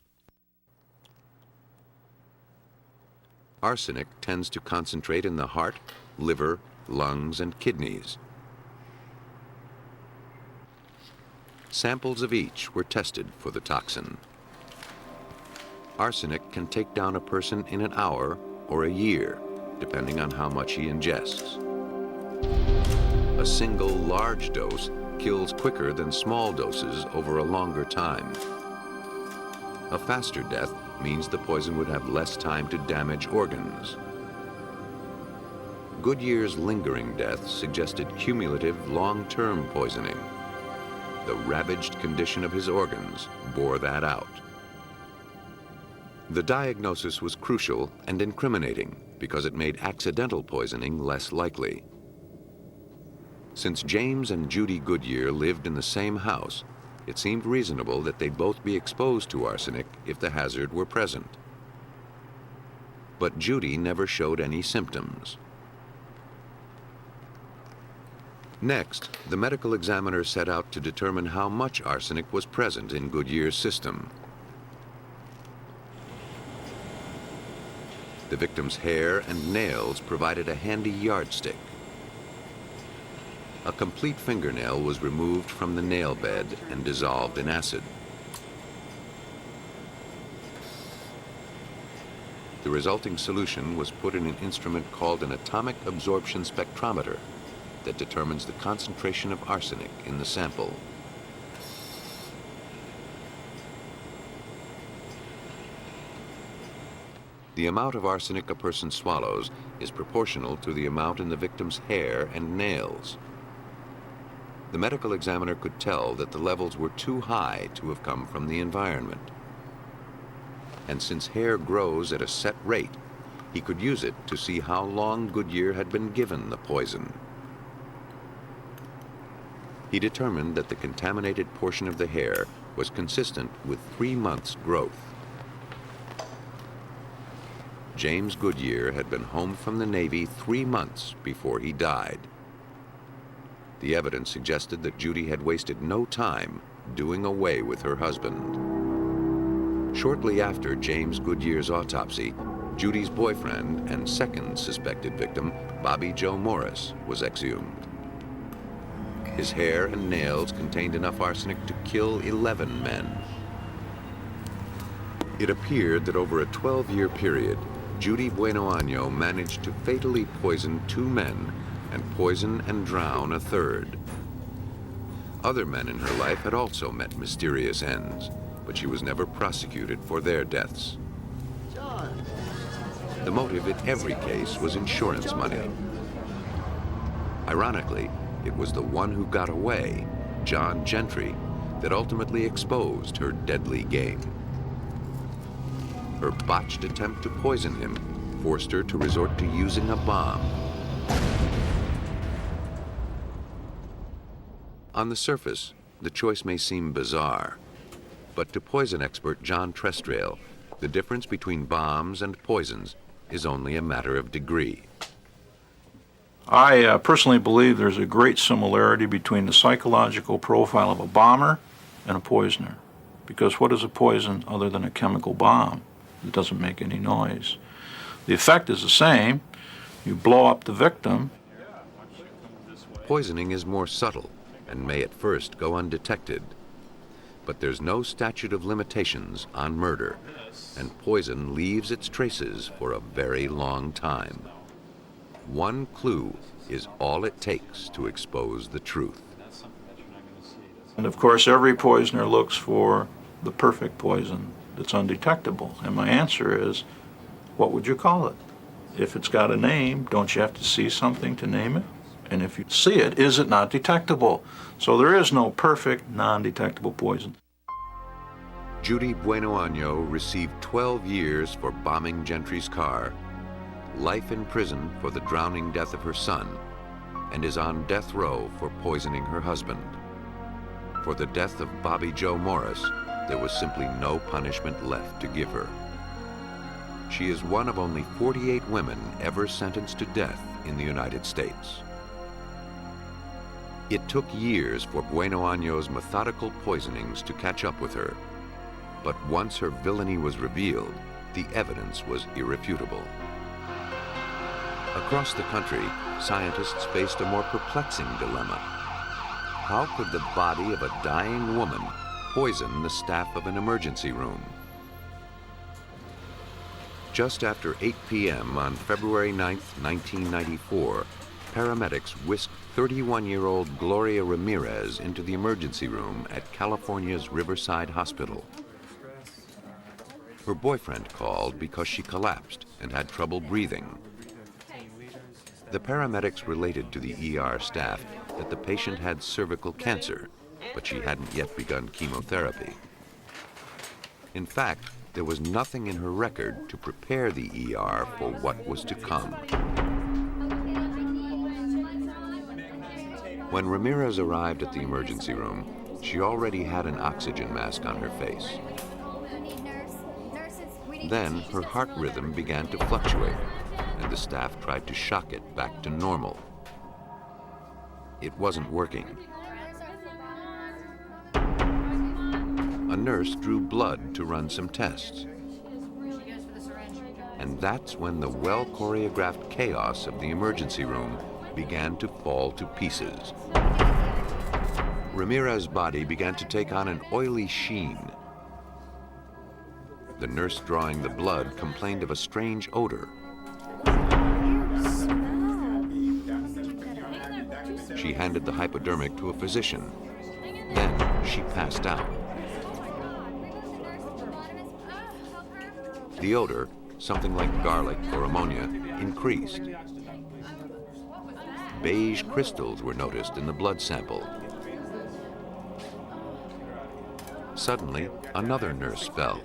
Arsenic tends to concentrate in the heart, liver, lungs, and kidneys. Samples of each were tested for the toxin. Arsenic can take down a person in an hour or a year, depending on how much he ingests. A single large dose kills quicker than small doses over a longer time. A faster death means the poison would have less time to damage organs. Goodyear's lingering death suggested cumulative long-term poisoning. The ravaged condition of his organs bore that out. The diagnosis was crucial and incriminating because it made accidental poisoning less likely. Since James and Judy Goodyear lived in the same house, it seemed reasonable that they'd both be exposed to arsenic if the hazard were present. But Judy never showed any symptoms. Next, the medical examiner set out to determine how much arsenic was present in Goodyear's system. The victim's hair and nails provided a handy yardstick. A complete fingernail was removed from the nail bed and dissolved in acid. The resulting solution was put in an instrument called an atomic absorption spectrometer that determines the concentration of arsenic in the sample. The amount of arsenic a person swallows is proportional to the amount in the victim's hair and nails. The medical examiner could tell that the levels were too high to have come from the environment. And since hair grows at a set rate, he could use it to see how long Goodyear had been given the poison. He determined that the contaminated portion of the hair was consistent with 3 months' growth. James Goodyear had been home from the Navy 3 months before he died. The evidence suggested that Judy had wasted no time doing away with her husband. Shortly after James Goodyear's autopsy, Judy's boyfriend and second suspected victim, Bobby Joe Morris, was exhumed. His hair and nails contained enough arsenic to kill 11 men. It appeared that over a 12-year period, Judy Bueno Año managed to fatally poison 2 men and poison and drown a third. Other men in her life had also met mysterious ends, but she was never prosecuted for their deaths. The motive in every case was insurance money. Ironically, it was the one who got away, John Gentry, that ultimately exposed her deadly game. Her botched attempt to poison him forced her to resort to using a bomb. On the surface, the choice may seem bizarre, but to poison expert John Trestrail, the difference between bombs and poisons is only a matter of degree.
I personally believe there's a great similarity between the psychological profile of a bomber and a poisoner. Because what is a poison other than a chemical bomb? It doesn't make any noise. The effect is the same. You blow up the victim.
Poisoning is more subtle and may at first go undetected. But there's no statute of limitations on murder, and poison leaves its traces for a very long time. One clue is all it takes to expose the truth.
And of course, every poisoner looks for the perfect poison that's undetectable. And my answer is, what would you call it? If it's got a name, don't you have to see something to name it? And if you see it, is it not detectable? So there is no perfect, non-detectable poison.
Judy Bueno Año received 12 years for bombing Gentry's car, life in prison for the drowning death of her son, and is on death row for poisoning her husband. For the death of Bobby Joe Morris, there was simply no punishment left to give her. She is one of only 48 women ever sentenced to death in the United States. It took years for Bueno Año's methodical poisonings to catch up with her, but once her villainy was revealed, the evidence was irrefutable. Across the country, scientists faced a more perplexing dilemma. How could the body of a dying woman poison the staff of an emergency room? Just after 8 p.m. on February 9, 1994, paramedics whisked 31-year-old Gloria Ramirez into the emergency room at California's Riverside Hospital. Her boyfriend called because she collapsed and had trouble breathing. The paramedics related to the ER staff that the patient had cervical cancer, but she hadn't yet begun chemotherapy. In fact, there was nothing in her record to prepare the ER for what was to come. When Ramirez arrived at the emergency room, she already had an oxygen mask on her face. Then her heart rhythm began to fluctuate, and the staff tried to shock it back to normal. It wasn't working. A nurse drew blood to run some tests. And that's when the well-choreographed chaos of the emergency room began to fall to pieces. Ramirez's body began to take on an oily sheen. The nurse drawing the blood complained of a strange odor. She handed the hypodermic to a physician. Then she passed out. The odor, something like garlic or ammonia, increased. Beige crystals were noticed in the blood sample. Suddenly, another nurse fell.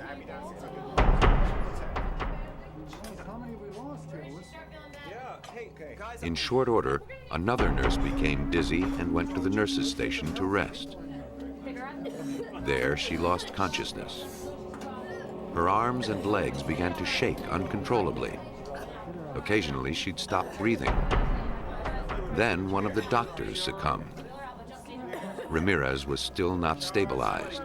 In short order, another nurse became dizzy and went to the nurses' station to rest. There, she lost consciousness. Her arms and legs began to shake uncontrollably. Occasionally, she'd stop breathing. Then one of the doctors succumbed. Ramirez was still not stabilized.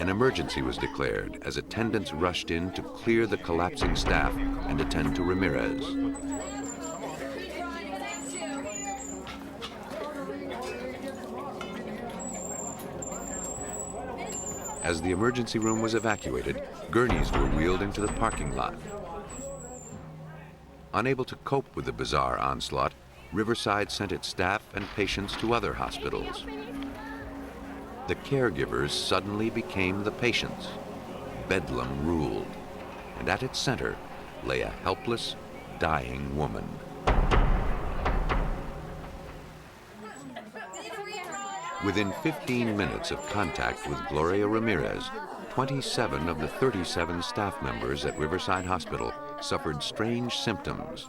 An emergency was declared as attendants rushed in to clear the collapsing staff and attend to Ramirez. As the emergency room was evacuated, gurneys were wheeled into the parking lot. Unable to cope with the bizarre onslaught, Riverside sent its staff and patients to other hospitals. The caregivers suddenly became the patients. Bedlam ruled, and at its center lay a helpless, dying woman. Within 15 minutes of contact with Gloria Ramirez, 27 of the 37 staff members at Riverside Hospital suffered strange symptoms.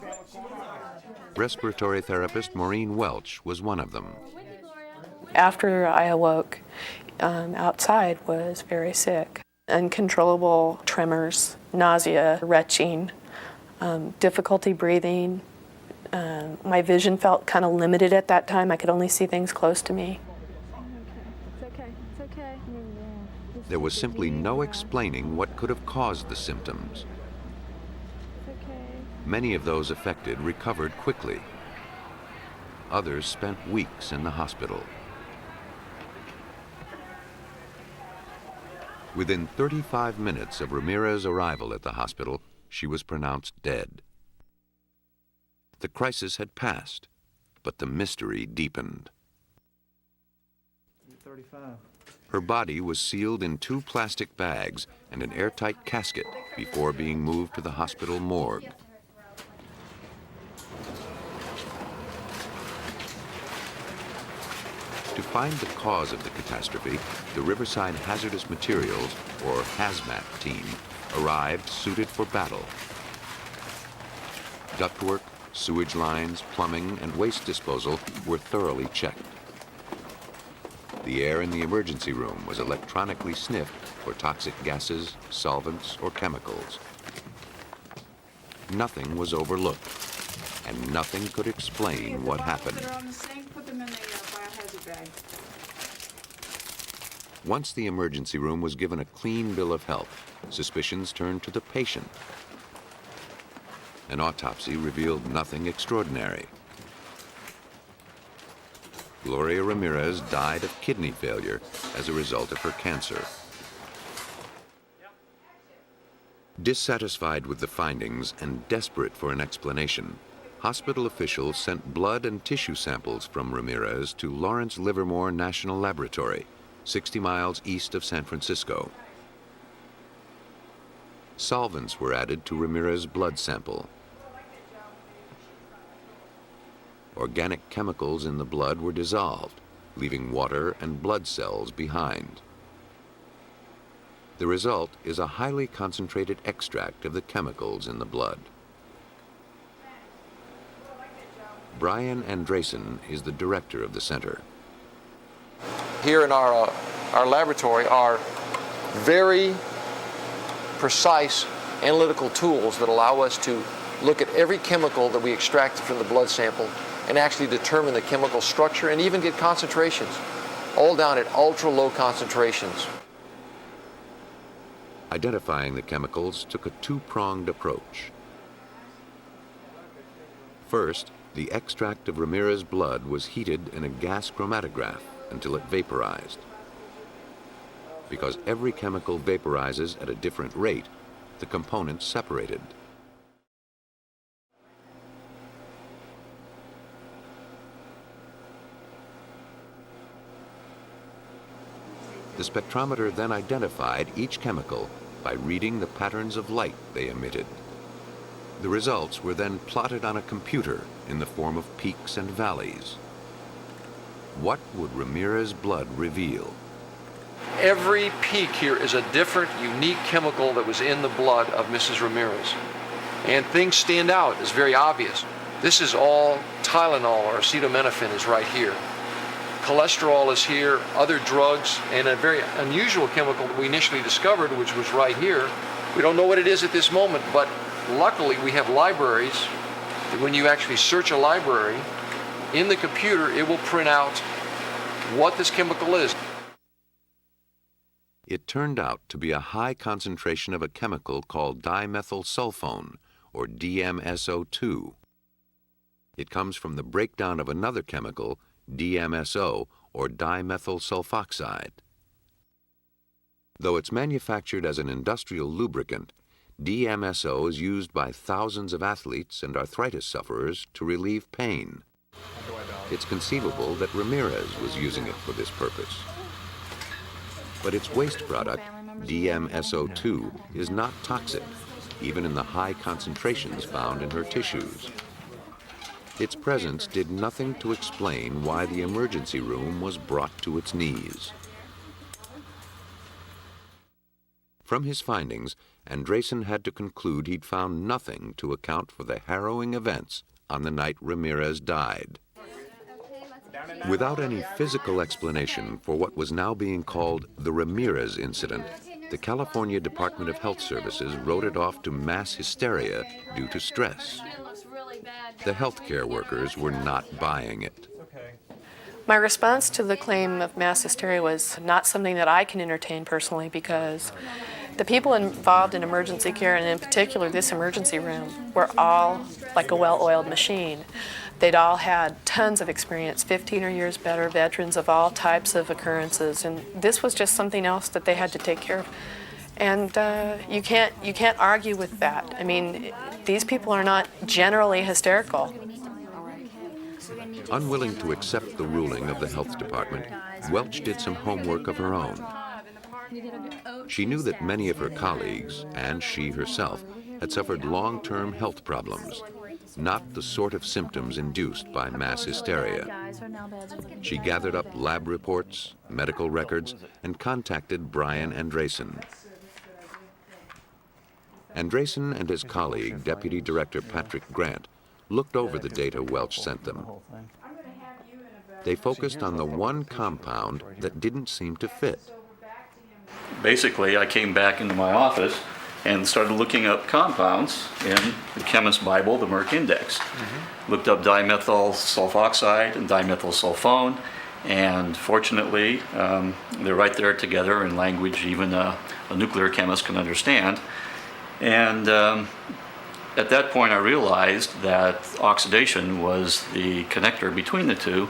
Respiratory therapist Maureen Welch was one of them.
After I awoke, outside was very sick. Uncontrollable tremors, nausea, retching, difficulty breathing. My vision felt kind of limited at that time. I could only see things close to me.
There was simply no explaining what could have caused the symptoms. Many of those affected recovered quickly. Others spent weeks in the hospital. Within 35 minutes of Ramirez's arrival at the hospital, she was pronounced dead. The crisis had passed, but the mystery deepened.
35.
Her body was sealed in 2 plastic bags and an airtight casket before being moved to the hospital morgue. To find the cause of the catastrophe, the Riverside Hazardous Materials, or HAZMAT team, arrived suited for battle. Ductwork, sewage lines, plumbing, and waste disposal were thoroughly checked. The air in the emergency room was electronically sniffed for toxic gases, solvents, or chemicals. Nothing was overlooked, and nothing could explain what happened. Once the emergency room was given a clean bill of health, suspicions turned to the patient. An autopsy revealed nothing extraordinary. Gloria Ramirez died of kidney failure as a result of her cancer. Dissatisfied with the findings and desperate for an explanation, hospital officials sent blood and tissue samples from Ramirez to Lawrence Livermore National Laboratory, 60 miles east of San Francisco. Solvents were added to Ramirez's blood sample. Organic chemicals in the blood were dissolved, leaving water and blood cells behind. The result is a highly concentrated extract of the chemicals in the blood. Brian Andresen is the director of the center.
Here in our laboratory are very precise analytical tools that allow us to look at every chemical that we extracted from the blood sample and actually determine the chemical structure and even get concentrations, all down at ultra low concentrations.
Identifying the chemicals took a 2-pronged approach. First, the extract of Ramirez's blood was heated in a gas chromatograph until it vaporized. Because every chemical vaporizes at a different rate, the components separated. The spectrometer then identified each chemical by reading the patterns of light they emitted. The results were then plotted on a computer in the form of peaks and valleys. What would Ramirez's blood reveal?
Every peak here is a different, unique chemical that was in the blood of Mrs. Ramirez. And things stand out, it's very obvious. This is all Tylenol or acetaminophen is right here. Cholesterol is here, other drugs, and a very unusual chemical that we initially discovered, which was right here. We don't know what it is at this moment, but luckily we have libraries that when you actually search a library, in the computer it will print out what this chemical is.
It turned out to be a high concentration of a chemical called dimethylsulfone, or DMSO2. It comes from the breakdown of another chemical, DMSO, or dimethyl sulfoxide. Though it's manufactured as an industrial lubricant, DMSO is used by thousands of athletes and arthritis sufferers to relieve pain. It's conceivable that Ramirez was using it for this purpose. But its waste product, DMSO2, is not toxic, even in the high concentrations found in her tissues. Its presence did nothing to explain why the emergency room was brought to its knees. From his findings, Andresen had to conclude he'd found nothing to account for the harrowing events on the night Ramirez died. Without any physical explanation for what was now being called the Ramirez incident, the California Department of Health Services wrote it off to mass hysteria due to stress. The healthcare workers were not buying it.
My response to the claim of mass hysteria was not something that I can entertain personally, because the people involved in emergency care, and in particular this emergency room, were all like a well-oiled machine. They'd all had tons of experience, 15 or years better, veterans of all types of occurrences, and this was just something else that they had to take care of. And you can't argue with that. I mean, these people are not generally hysterical.
Unwilling to accept the ruling of the health department, Welch did some homework of her own. She knew that many of her colleagues, and she herself, had suffered long-term health problems, not the sort of symptoms induced by mass hysteria. She gathered up lab reports, medical records, and contacted Brian Andresen. Andresen and his colleague, Deputy Director Patrick Grant, looked over the data Welch sent them. They focused on the one compound that didn't seem to fit.
Basically, I came back into my office and started looking up compounds in the Chemist's Bible, the Merck Index. Looked up dimethyl sulfoxide and dimethyl sulfone, and fortunately, they're right there together in language even a nuclear chemist can understand. And at that point, I realized that oxidation was the connector between the two.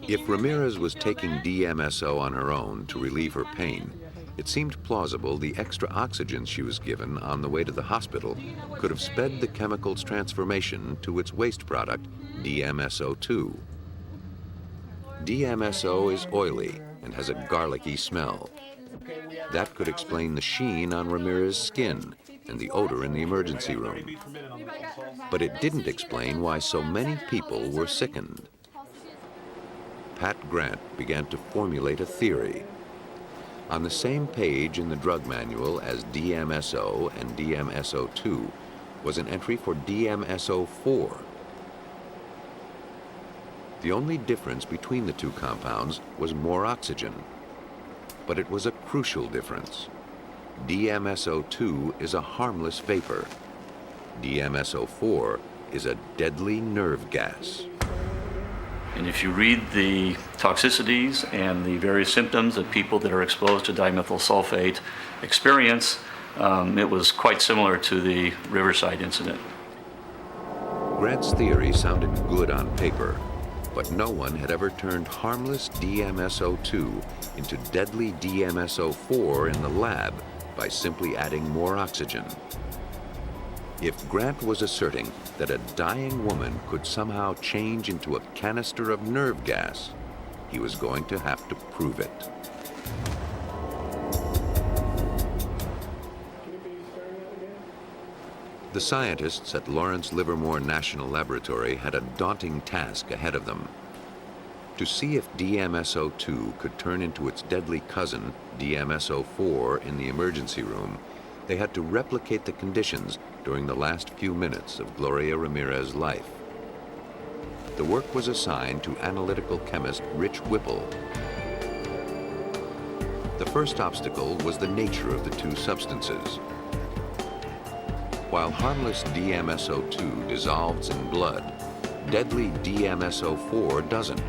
If Ramirez was taking DMSO on her own to relieve her pain, it seemed plausible the extra oxygen she was given on the way to the hospital could have sped the chemical's transformation to its waste product, DMSO2. DMSO is oily and has a garlicky smell. That could explain the sheen on Ramirez's skin and the odor in the emergency room. But it didn't explain why so many people were sickened. Pat Grant began to formulate a theory. On the same page in the drug manual as DMSO and DMSO2 was an entry for DMSO4. The only difference between the two compounds was more oxygen. But it was a crucial difference. DMSO2 is a harmless vapor. DMSO4 is a deadly nerve gas.
And if you read the toxicities and the various symptoms that people that are exposed to dimethyl sulfate experience, it was quite similar to the Riverside incident.
Grant's theory sounded good on paper, but no one had ever turned harmless DMSO2 into deadly DMSO4 in the lab by simply adding more oxygen. If Grant was asserting that a dying woman could somehow change into a canister of nerve gas, he was going to have to prove it. The scientists at Lawrence Livermore National Laboratory had a daunting task ahead of them. To see if DMSO2 could turn into its deadly cousin, DMSO4, in the emergency room, they had to replicate the conditions during the last few minutes of Gloria Ramirez's life. The work was assigned to analytical chemist Rich Whipple. The first obstacle was the nature of the two substances. While harmless DMSO2 dissolves in blood, deadly DMSO4 doesn't.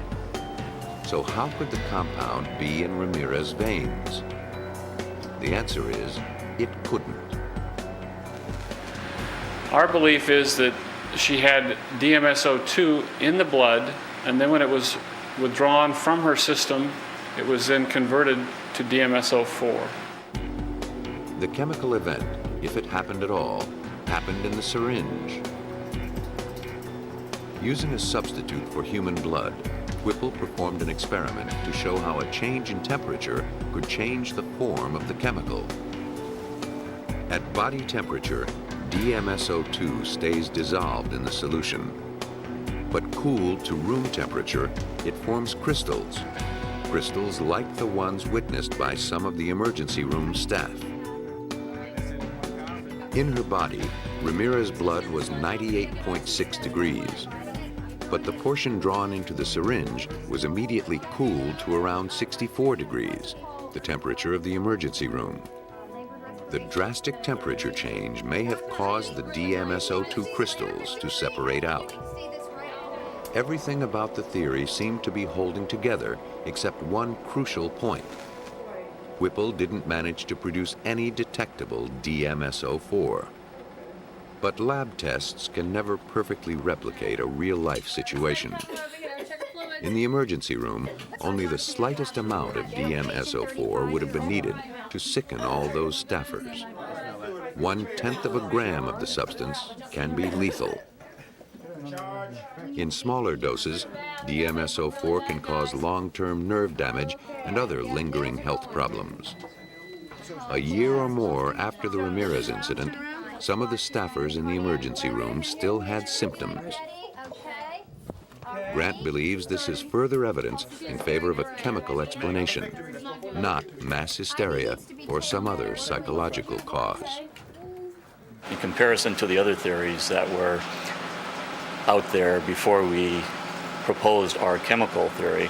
So how could the compound be in Ramirez's veins? The answer is, it couldn't.
Our belief is that she had DMSO2 in the blood, and then when it was withdrawn from her system, it was then converted to DMSO4.
The chemical event, if it happened at all, happened in the syringe. Using a substitute for human blood, Whipple performed an experiment to show how a change in temperature could change the form of the chemical. At body temperature, DMSO2 stays dissolved in the solution. But cooled to room temperature, it forms crystals. Crystals like the ones witnessed by some of the emergency room staff. In her body, Ramirez's blood was 98.6 degrees. But the portion drawn into the syringe was immediately cooled to around 64 degrees, the temperature of the emergency room. The drastic temperature change may have caused the DMSO2 crystals to separate out. Everything about the theory seemed to be holding together except one crucial point. Whipple didn't manage to produce any detectable DMSO4. But lab tests can never perfectly replicate a real-life situation. In the emergency room, only the slightest amount of DMSO4 would have been needed to sicken all those staffers. 1/10 of a gram of the substance can be lethal. In smaller doses, DMSO4 can cause long-term nerve damage and other lingering health problems. A year or more after the Ramirez incident, some of the staffers in the emergency room still had symptoms. Grant believes this is further evidence in favor of a chemical explanation, not mass hysteria or some other psychological cause.
In comparison to the other theories that were out there before we proposed our chemical theory,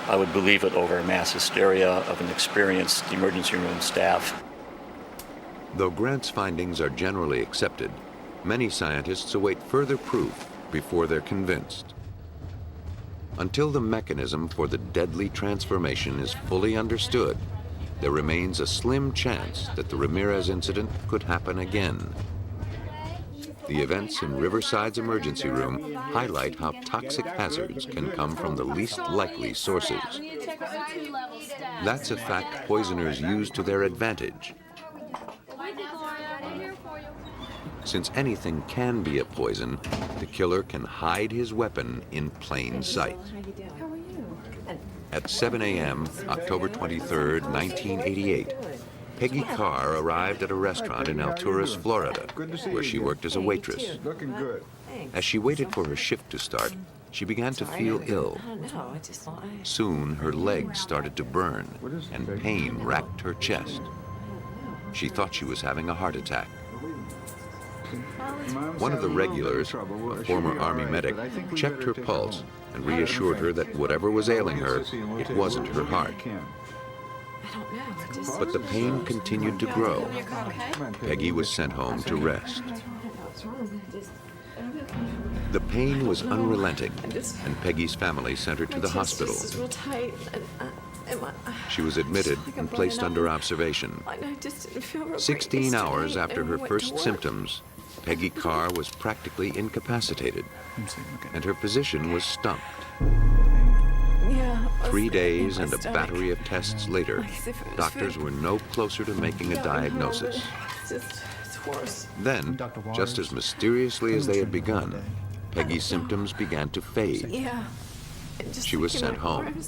I would believe it over mass hysteria of an experienced emergency room staff.
Though Grant's findings are generally accepted, many scientists await further proof before they're convinced. Until the mechanism for the deadly transformation is fully understood, there remains a slim chance that the Ramirez incident could happen again. The events in Riverside's emergency room highlight how toxic hazards can come from the least likely sources. That's a fact poisoners use to their advantage. Since anything can be a poison, the killer can hide his weapon in plain sight. At 7 a.m., October 23, 1988, Peggy Carr arrived at a restaurant in Alturas, Florida, where she worked as a waitress. As she waited for her shift to start, she began to feel ill. Soon, her legs started to burn, and pain racked her chest. She thought she was having a heart attack. One of the regulars, a former Army medic, checked her pulse and reassured her that whatever was ailing her, it wasn't her heart. But the pain continued to grow. Peggy was sent home to rest. The pain was unrelenting, and Peggy's family sent her to the hospital. She was admitted and placed under observation. 16 hours after her first symptoms, Peggy Carr was practically incapacitated, and her physician was stumped. 3 days and a battery of tests later, doctors were no closer to making a diagnosis. Then, just as mysteriously as they had begun, Peggy's symptoms began to fade. She was sent home.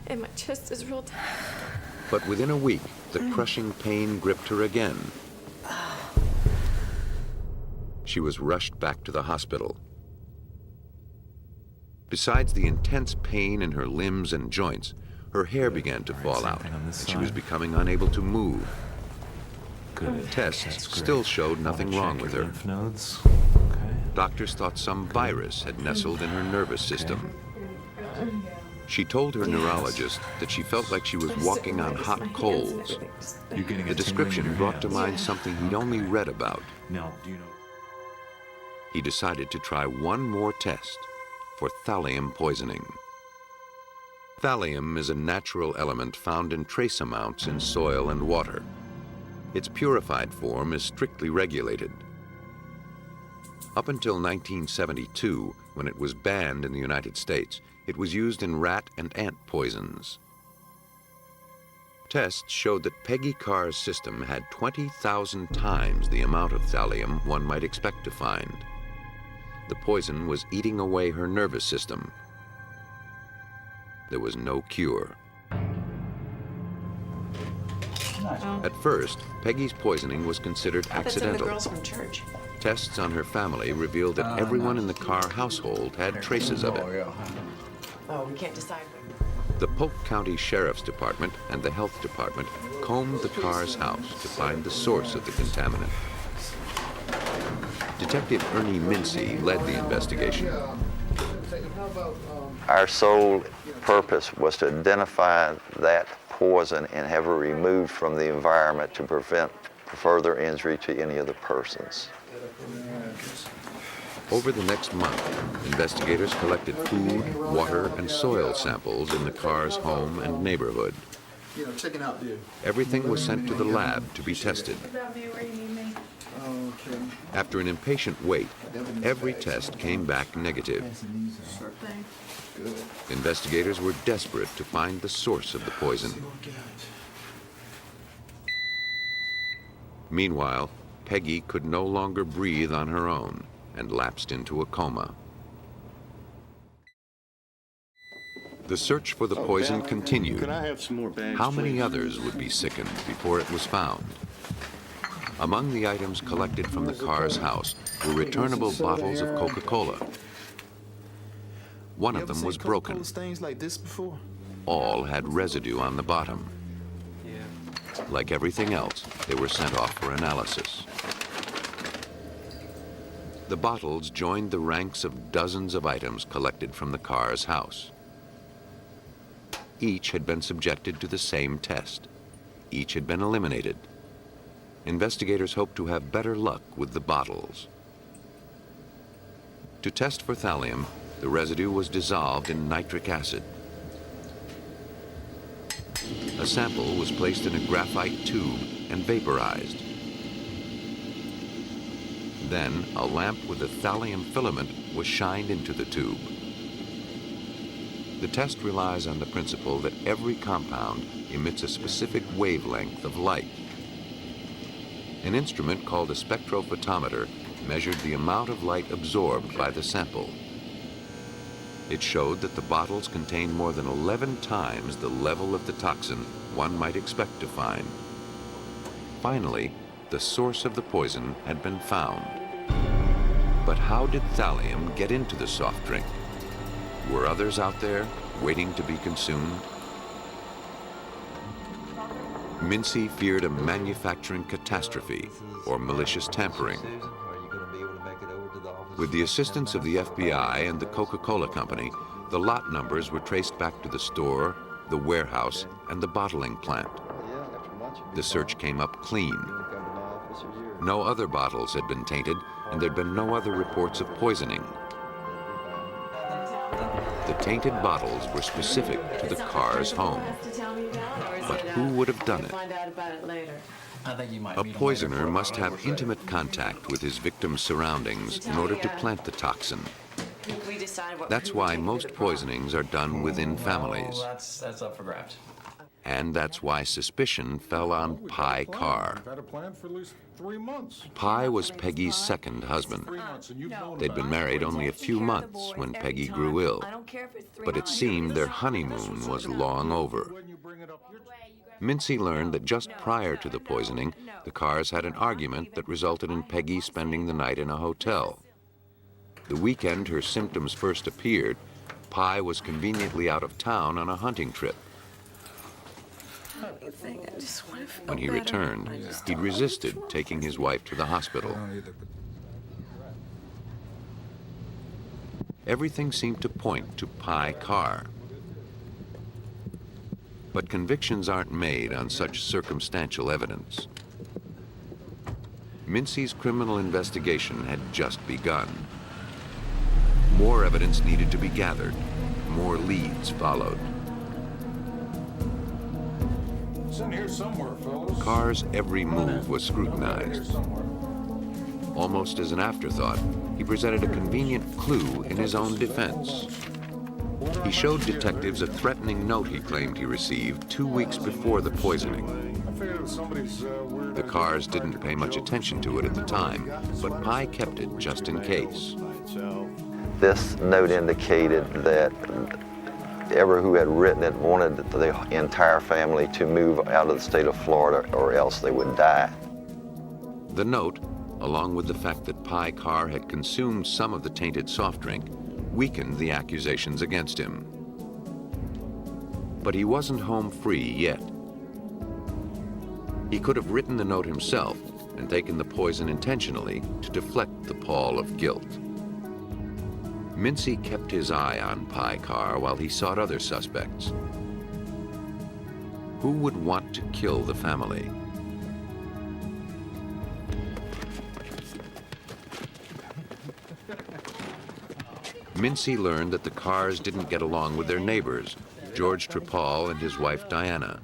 And my chest is real tight.
But within a week, the crushing pain gripped her again. She was rushed back to the hospital. Besides the intense pain in her limbs and joints, her hair began to fall out, and she was becoming unable to move. Tests still showed nothing wrong with her. Doctors thought some virus had nestled in her nervous system. She told her neurologist that she felt like she was walking on hot coals. The description brought to mind something he'd only read about. He decided to try one more test for thallium poisoning. Thallium is a natural element found in trace amounts in soil and water. Its purified form is strictly regulated. Up until 1972, when it was banned in the United States, it was used in rat and ant poisons. Tests showed that Peggy Carr's system had 20,000 times the amount of thallium one might expect to find. The poison was eating away her nervous system. There was no cure. At first, Peggy's poisoning was considered accidental.
The girls from church.
Tests on her family revealed that everyone in the Carr household had traces of it.
Oh, we can't decide.
The Polk County Sheriff's Department and the Health Department combed the Carr's house to find the source of the contaminant. Detective Ernie Mincy led the investigation.
Our sole purpose was to identify that poison and have it removed from the environment to prevent further injury to any of the persons.
Over the next month, investigators collected food, water, and soil samples in the Carr's home and neighborhood. Everything was sent to the lab to be tested. After an impatient wait, every test came back negative. Investigators were desperate to find the source of the poison. Meanwhile, Peggy could no longer breathe on her own and lapsed into a coma. The search for the poison continued. How many others would be sickened before it was found? Among the items collected from the Carr's house were returnable bottles of Coca-Cola. One of them was broken. All had residue on the bottom. Like everything else, they were sent off for analysis. The bottles joined the ranks of dozens of items collected from the Carr's house. Each had been subjected to the same test. Each had been eliminated. Investigators hoped to have better luck with the bottles. To test for thallium, the residue was dissolved in nitric acid. A sample was placed in a graphite tube and vaporized. Then, a lamp with a thallium filament was shined into the tube. The test relies on the principle that every compound emits a specific wavelength of light. An instrument called a spectrophotometer measured the amount of light absorbed by the sample. It showed that the bottles contained more than 11 times the level of the toxin one might expect to find. Finally, the source of the poison had been found. But how did thallium get into the soft drink? Were others out there waiting to be consumed? Mincy feared a manufacturing catastrophe or malicious tampering. With the assistance of the FBI and the Coca-Cola Company, the lot numbers were traced back to the store, the warehouse, and the bottling plant. The search came up clean. No other bottles had been tainted, and there'd been no other reports of poisoning. The tainted bottles were specific to the Carr's home. But who would have done it? A poisoner must have intimate contact with his victim's surroundings in order to plant the toxin. That's why most poisonings are done within families.
That's up for grabs.
And that's why suspicion fell on Pye Carr. Pye was Peggy's second husband. They'd been married only a few months when Peggy grew ill, but it seemed their honeymoon was long over. Mincy learned that just prior to the poisoning, the Carrs had an argument that resulted in Peggy spending the night in a hotel. The weekend her symptoms first appeared, Pye was conveniently out of town on a hunting trip. When he returned, he'd resisted taking his wife to the hospital. Everything seemed to point to Pye Carr. But convictions aren't made on such circumstantial evidence. Mincy's criminal investigation had just begun. More evidence needed to be gathered. More leads followed.
It's in here somewhere, fellas.
Carr's every move was scrutinized. Almost as an afterthought, he presented a convenient clue in his own defense. He showed detectives a threatening note he claimed he received 2 weeks before the poisoning. The Carrs didn't pay much attention to it at the time, but Pye kept it just in case.
This note indicated that whoever who had written it wanted the entire family to move out of the state of Florida or else they would die.
The note, along with the fact that Pye Carr had consumed some of the tainted soft drink, weakened the accusations against him. But he wasn't home free yet. He could have written the note himself and taken the poison intentionally to deflect the pall of guilt. Mincy kept his eye on Pye Carr while he sought other suspects. Who would want to kill the family? Mincy learned that the Carrs didn't get along with their neighbors, George Trepal and his wife Diana.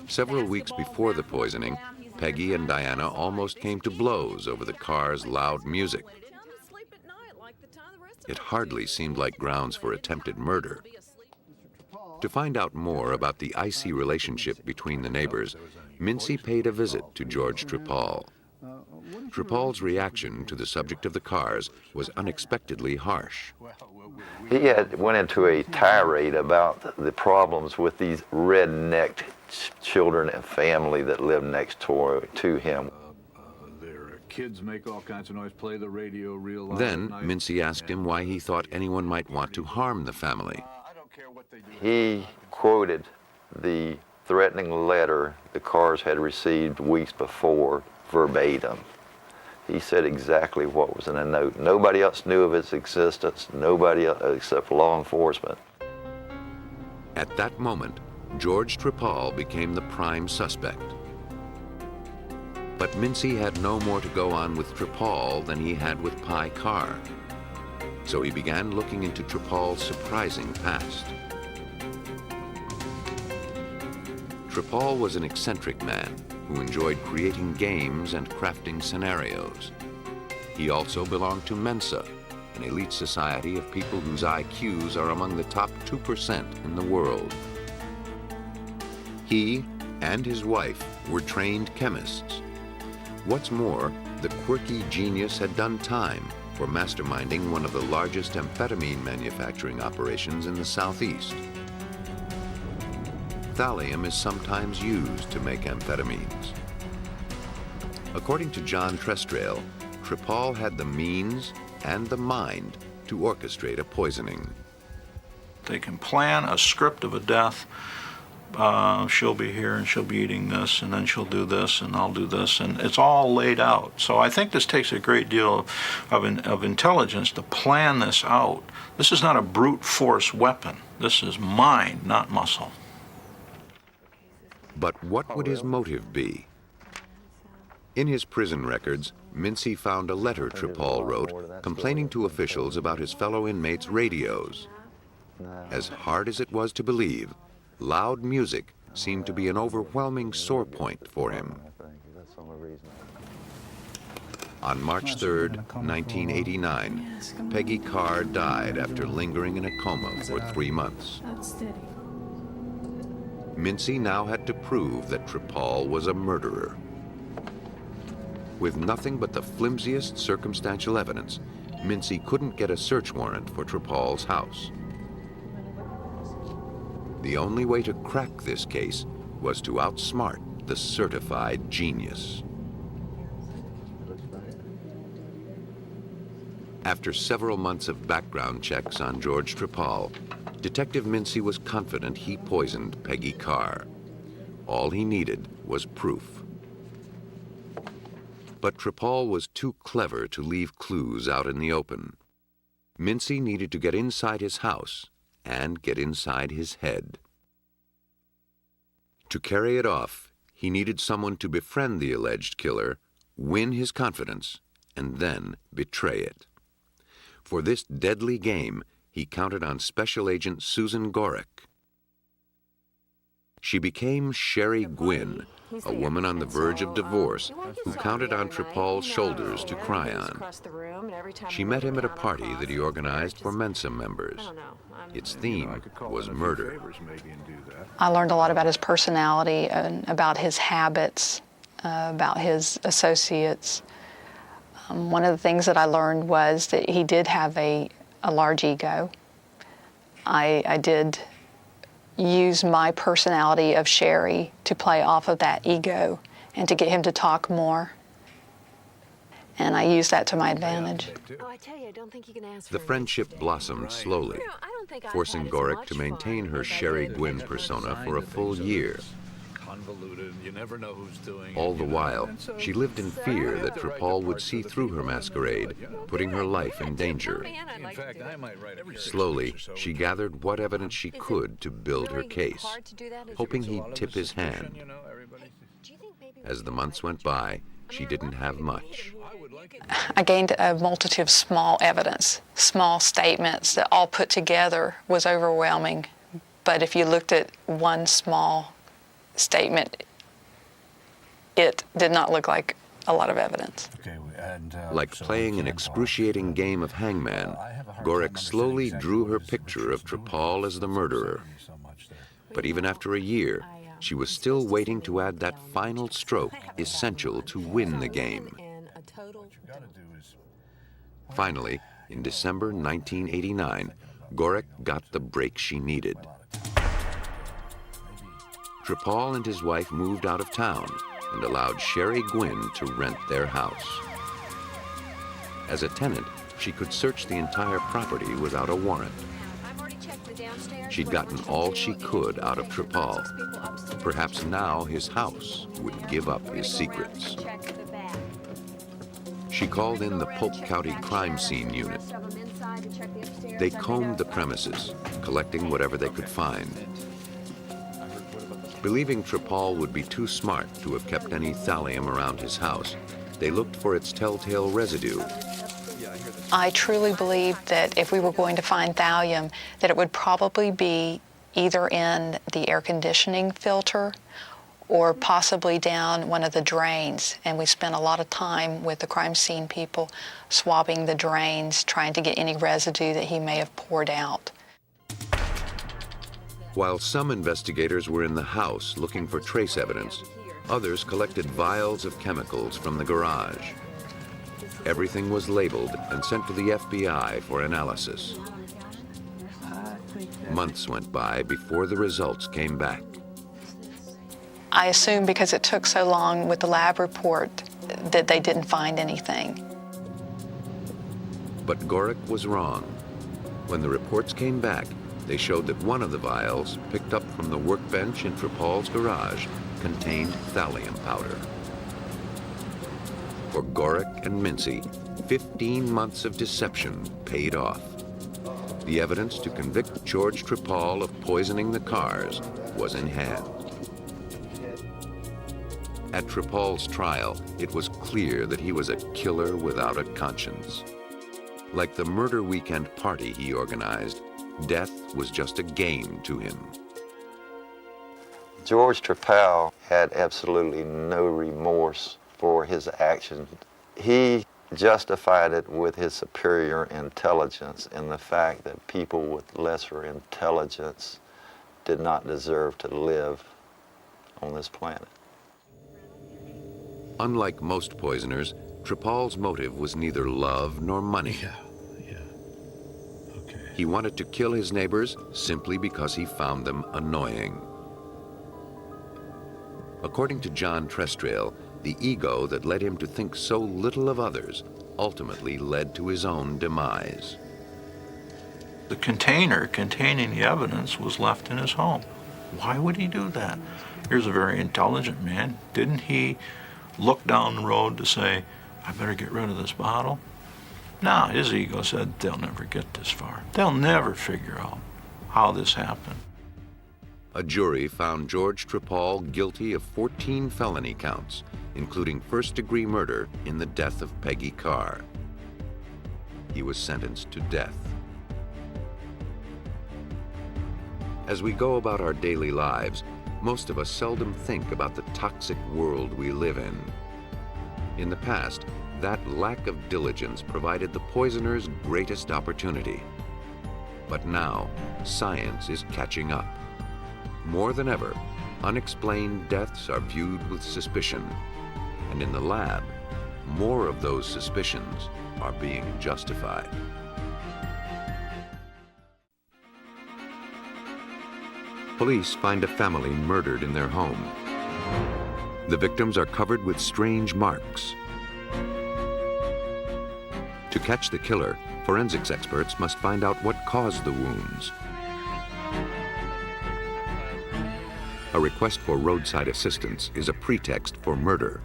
Several weeks before the poisoning, Peggy and Diana almost came to blows over the Carrs' loud music. It hardly seemed like grounds for attempted murder. To find out more about the icy relationship between the neighbors, Mincy paid a visit to George Trepal. Trepal's reaction to the subject of the Carrs was unexpectedly harsh.
He went into a tirade about the problems with these red-necked children and family that lived next door to him.
Their kids make all kinds of noise, play the radio real loud.
Then Mincy asked him why he thought anyone might want to harm the family.
He quoted the threatening letter the Carrs had received weeks before verbatim. He said exactly what was in the note. Nobody else knew of its existence, nobody else except law enforcement.
At that moment, George Trepal became the prime suspect. But Mincy had no more to go on with Trepal than he had with Pye Carr. So he began looking into Trepal's surprising past. Trepal was an eccentric man who enjoyed creating games and crafting scenarios. He also belonged to Mensa, an elite society of people whose IQs are among the top 2% in the world. He and his wife were trained chemists. What's more, the quirky genius had done time for masterminding one of the largest amphetamine manufacturing operations in the Southeast. Thallium is sometimes used to make amphetamines. According to John Trestrail, Trepal had the means and the mind to orchestrate a poisoning.
They can plan a script of a death. She'll be here and she'll be eating this, and then she'll do this, and I'll do this, and it's all laid out. So I think this takes a great deal of intelligence to plan this out. This is not a brute force weapon. This is mind, not muscle.
But what would his motive be? In his prison records, Mincy found a letter Trepal wrote complaining to officials about his fellow inmates' radios. As hard as it was to believe, loud music seemed to be an overwhelming sore point for him. On March 3rd, 1989, Peggy Carr died after lingering in a coma for 3 months. Mincy now had to prove that Trepal was a murderer. With nothing but the flimsiest circumstantial evidence, Mincy couldn't get a search warrant for Trepal's house. The only way to crack this case was to outsmart the certified genius. After several months of background checks on George Trepal, Detective Mincy was confident he poisoned Peggy Carr. All he needed was proof. But Trepal was too clever to leave clues out in the open. Mincy needed to get inside his house and get inside his head. To carry it off, he needed someone to befriend the alleged killer, win his confidence, and then betray it. For this deadly game, he counted on Special Agent Susan Gorick. She became Sherry Gwynn, a woman on the verge of divorce who counted on Tripal's shoulders to cry on. She met him at a party that he organized for Mensa members. Its theme was murder.
I learned a lot about his personality and about his habits, about his associates. One of the things that I learned was that he did have a large ego. I did use my personality of Sherry to play off of that ego and to get him to talk more. And I used that to my advantage.
The friendship blossomed slowly, forcing Gorick to maintain her Sherry Gwynn persona for a full year. All the while, she lived in fear that Tripal would see through her masquerade, putting her life in danger. Slowly, she gathered what evidence she could to build her case, hoping he'd tip his hand. As the months went by, she didn't have much.
I gained a multitude of small evidence, small statements that all put together was overwhelming. But if you looked at one small statement, it did not look like a lot of evidence.
Like playing an excruciating game of hangman, Gorick slowly drew her picture of Tripal as the murderer. But even after a year, she was still waiting to add that final stroke essential to win the game. Finally, in December 1989, Gorick got the break she needed. Tripal and his wife moved out of town and allowed Sherry Gwynn to rent their house. As a tenant, she could search the entire property without a warrant. She'd gotten all she could out of Tripal. Perhaps now his house would give up his secrets. She called in the Polk County Crime Scene Unit. They combed the premises, collecting whatever they could find. Believing Tripal would be too smart to have kept any thallium around his house, they looked for its telltale residue.
I truly believed that if we were going to find thallium, that it would probably be either in the air conditioning filter or possibly down one of the drains. And we spent a lot of time with the crime scene people swabbing the drains, trying to get any residue that he may have poured out.
While some investigators were in the house looking for trace evidence, others collected vials of chemicals from the garage. Everything was labeled and sent to the FBI for analysis. Months went by before the results came back.
I assumed because it took so long with the lab report that they didn't find anything.
But Gorick was wrong. When the reports came back, they showed that one of the vials, picked up from the workbench in Tripal's garage, contained thallium powder. For Gorick and Mincy, 15 months of deception paid off. The evidence to convict George Tripal of poisoning the cars was in hand. At Tripal's trial, it was clear that he was a killer without a conscience. Like the murder weekend party he organized, death was just a game to him.
George Tripal had absolutely no remorse for his actions. He justified it with his superior intelligence and the fact that people with lesser intelligence did not deserve to live on this planet.
Unlike most poisoners, Tripal's motive was neither love nor money. He wanted to kill his neighbors simply because he found them annoying. According to John Trestrail, the ego that led him to think so little of others ultimately led to his own demise.
The container containing the evidence was left in his home. Why would he do that? Here's a very intelligent man. Didn't he look down the road to say, I better get rid of this bottle? No, his ego said, they'll never get this far. They'll never figure out how this happened.
A jury found George Tripal guilty of 14 felony counts, including first-degree murder in the death of Peggy Carr. He was sentenced to death. As we go about our daily lives, Most of us seldom think about the toxic world we live in. In the past, that lack of diligence provided the poisoner's greatest opportunity. But now, science is catching up. More than ever, unexplained deaths are viewed with suspicion. And in the lab, more of those suspicions are being justified. Police find a family murdered in their home. The victims are covered with strange marks. To catch the killer, forensics experts must find out what caused the wounds. A request for roadside assistance is a pretext for murder.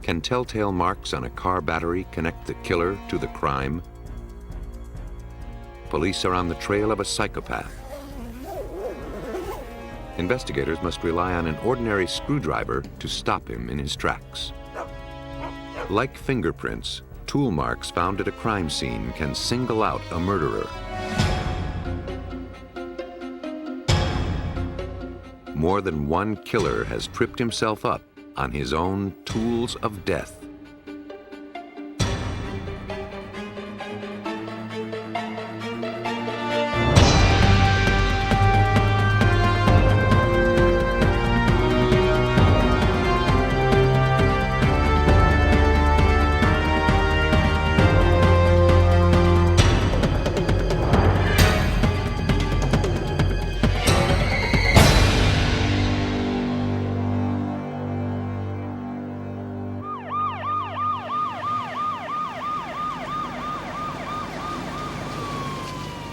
Can telltale marks on a car battery connect the killer to the crime? Police are on the trail of a psychopath. Investigators must rely on an ordinary screwdriver to stop him in his tracks. Like fingerprints, tool marks found at a crime scene can single out a murderer. More than one killer has tripped himself up on his own tools of death.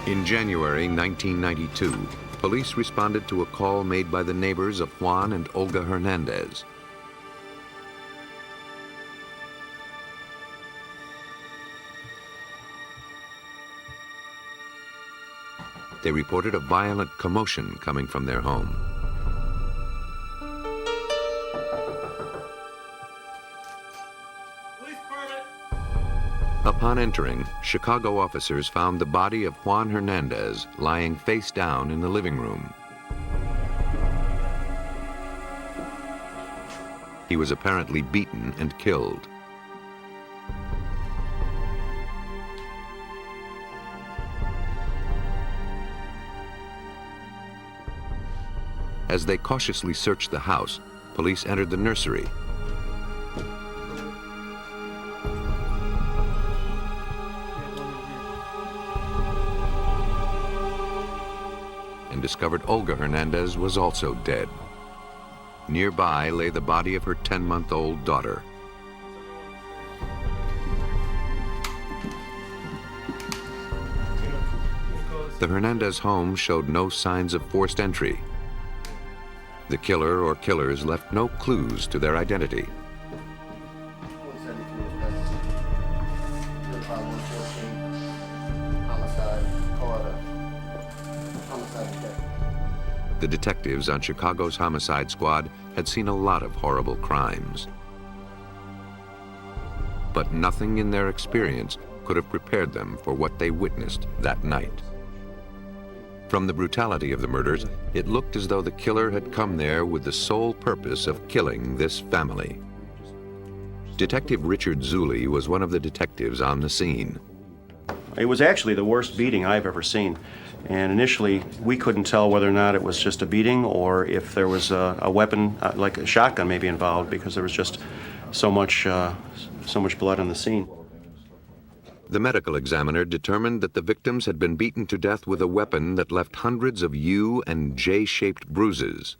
In January 1992, police responded to a call made by the neighbors of Juan and Olga Hernandez. They reported a violent commotion coming from their home. Upon entering, Chicago officers found the body of Juan Hernandez lying face down in the living room. He was apparently beaten and killed. As they cautiously searched the house, police entered the nursery. Discovered Olga Hernandez was also dead. Nearby lay the body of her 10-month-old daughter. The Hernandez home showed no signs of forced entry. The killer or killers left no clues to their identity. The detectives on Chicago's homicide squad had seen a lot of horrible crimes. But nothing in their experience could have prepared them for what they witnessed that night. From the brutality of the murders, it looked as though the killer had come there with the sole purpose of killing this family. Detective Richard Zuley was one of the detectives on the scene.
It was actually the worst beating I've ever seen. And initially, we couldn't tell whether or not it was just a beating or if there was a weapon, like a shotgun maybe involved, because there was just so much blood on the scene.
The medical examiner determined that the victims had been beaten to death with a weapon that left hundreds of U and J-shaped bruises.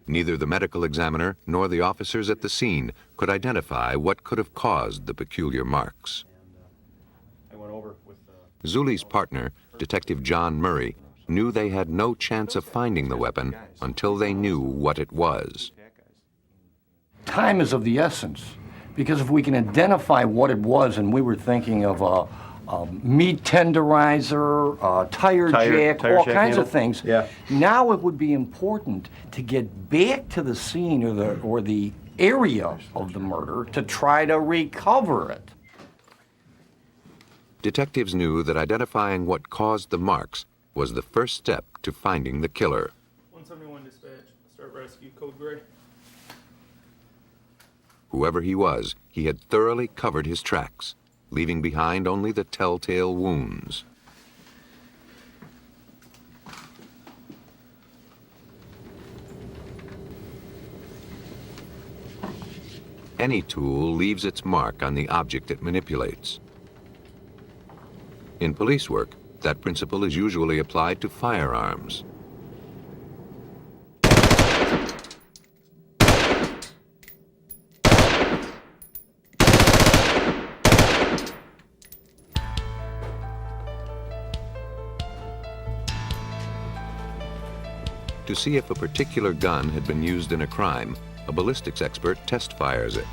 Neither the medical examiner nor the officers at the scene could identify what could have caused the peculiar marks. Zuley's partner, Detective John Murray, knew they had no chance of finding the weapon until they knew what it was.
Time is of the essence, because if we can identify what it was, and we were thinking of a meat tenderizer, a tire jack, all kinds of things.
Yeah.
Now it would be important to get back to the scene or the area of the murder to try to recover it.
Detectives knew that identifying what caused the marks was the first step to finding the killer.
171 dispatch, start right
Rescue Code Gray.
Whoever he was, he had thoroughly covered his tracks, leaving behind only the telltale wounds. Any tool leaves its mark on the object it manipulates. In police work, that principle is usually applied to firearms. To see if a particular gun had been used in a crime, a ballistics expert test fires it.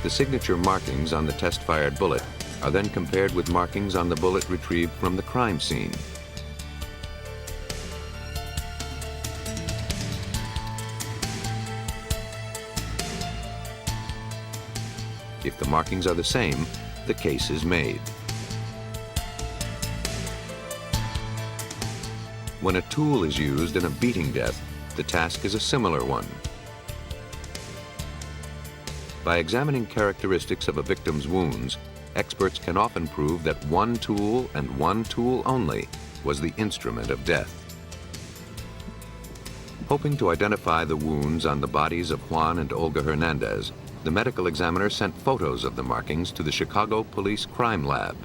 The signature markings on the test-fired bullet are then compared with markings on the bullet retrieved from the crime scene. If the markings are the same, the case is made. When a tool is used in a beating death, the task is a similar one. By examining characteristics of a victim's wounds, experts can often prove that one tool and one tool only was the instrument of death. Hoping to identify the wounds on the bodies of Juan and Olga Hernandez, the medical examiner sent photos of the markings to the Chicago Police Crime Lab.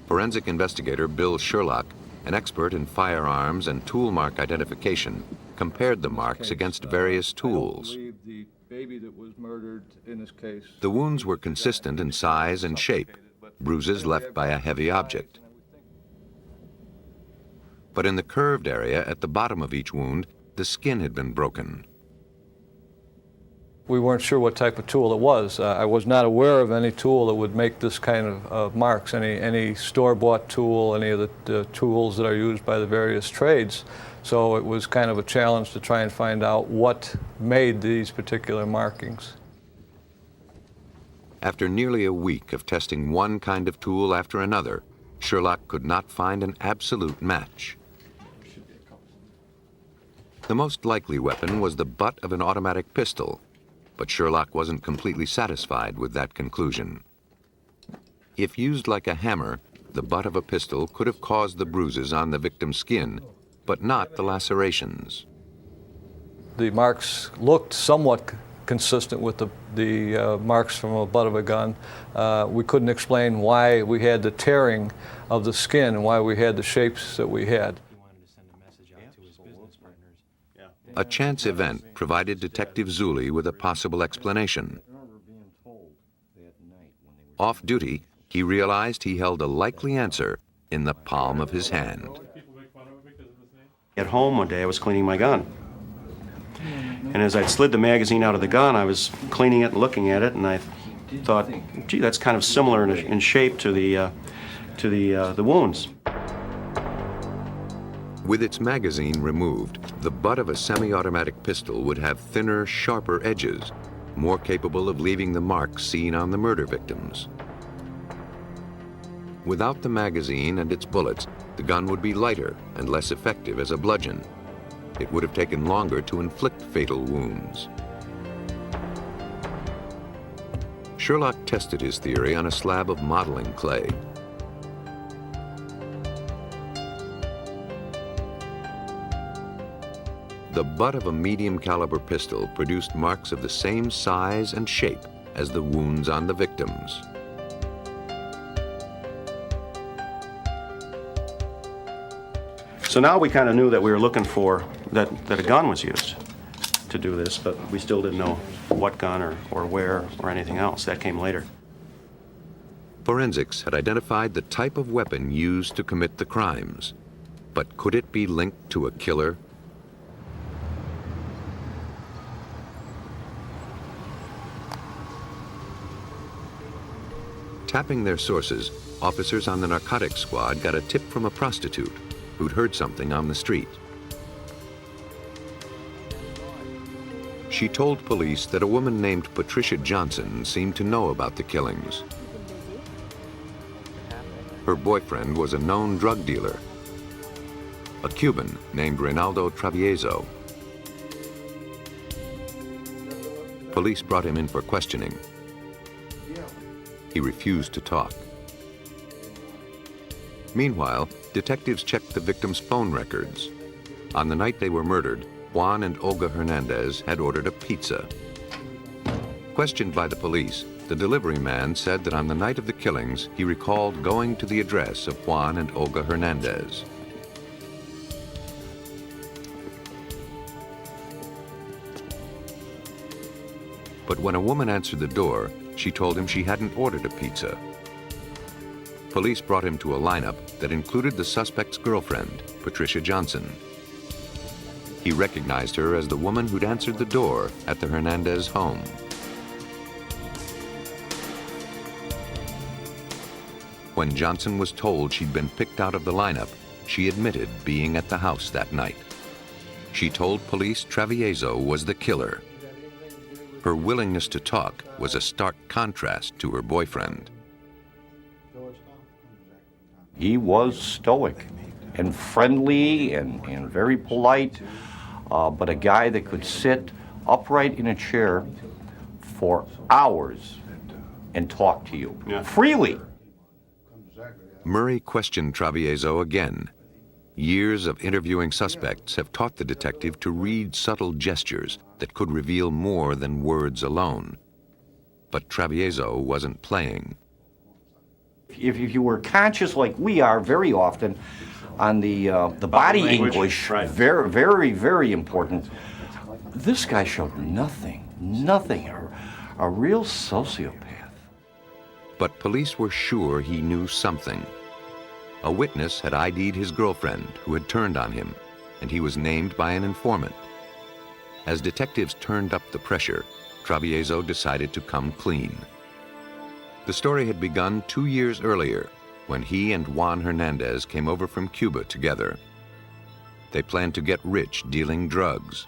Forensic investigator Bill Sherlock, an expert in firearms and tool mark identification, compared the marks against various tools.
The baby that was murdered in this case.
The wounds were consistent in size and shape, bruises left by a heavy object. But in the curved area at the bottom of each wound, the skin had been broken.
We weren't sure what type of tool it was. I was not aware of any tool that would make this kind of marks, any store-bought tool, any of the tools that are used by the various trades. So it was kind of a challenge to try and find out what made these particular markings.
After nearly a week of testing one kind of tool after another, Sherlock could not find an absolute match. The most likely weapon was the butt of an automatic pistol, but Sherlock wasn't completely satisfied with that conclusion. If used like a hammer, the butt of a pistol could have caused the bruises on the victim's skin, but not the lacerations.
The marks looked somewhat consistent with the marks from a butt of a gun. We couldn't explain why we had the tearing of the skin and why we had the shapes that we had.
A chance event provided Detective Zulli with a possible explanation. Off duty, he realized he held a likely answer in the palm of his hand.
At home one day, I was cleaning my gun. And as I'd slid the magazine out of the gun, I was cleaning it and looking at it, and I thought, gee, that's kind of similar in shape to the wounds.
With its magazine removed, the butt of a semi-automatic pistol would have thinner, sharper edges, more capable of leaving the marks seen on the murder victims. Without the magazine and its bullets, the gun would be lighter and less effective as a bludgeon. It would have taken longer to inflict fatal wounds. Sherlock tested his theory on a slab of modeling clay. The butt of a medium caliber pistol produced marks of the same size and shape as the wounds on the victims.
So now we kind of knew that we were looking for that a gun was used to do this, but we still didn't know what gun or where or anything else. That came later.
Forensics had identified the type of weapon used to commit the crimes, but could it be linked to a killer? Tapping their sources, officers on the narcotics squad got a tip from a prostitute who'd heard something on the street. She told police that a woman named Patricia Johnson seemed to know about the killings. Her boyfriend was a known drug dealer, a Cuban named Reynaldo Travieso. Police brought him in for questioning. He refused to talk. Meanwhile, detectives checked the victims' phone records. On the night they were murdered, Juan and Olga Hernandez had ordered a pizza. Questioned by the police, the delivery man said that on the night of the killings, he recalled going to the address of Juan and Olga Hernandez. But when a woman answered the door, she told him she hadn't ordered a pizza. Police brought him to a lineup that included the suspect's girlfriend, Patricia Johnson. He recognized her as the woman who'd answered the door at the Hernandez home. When Johnson was told she'd been picked out of the lineup, she admitted being at the house that night. She told police Travieso was the killer. Her willingness to talk was a stark contrast to her boyfriend.
He was stoic and friendly and very polite, but a guy that could sit upright in a chair for hours and talk to you freely.
Murray questioned Travieso again. Years of interviewing suspects have taught the detective to read subtle gestures that could reveal more than words alone. But Travieso wasn't playing.
If you were conscious like we are very often on the body
language,
English,
right.
very, very, very important. This guy showed nothing, a real sociopath.
But police were sure he knew something. A witness had ID'd his girlfriend who had turned on him, and he was named by an informant. As detectives turned up the pressure, Travieso decided to come clean. The story had begun 2 years earlier when he and Juan Hernandez came over from Cuba together. They planned to get rich dealing drugs.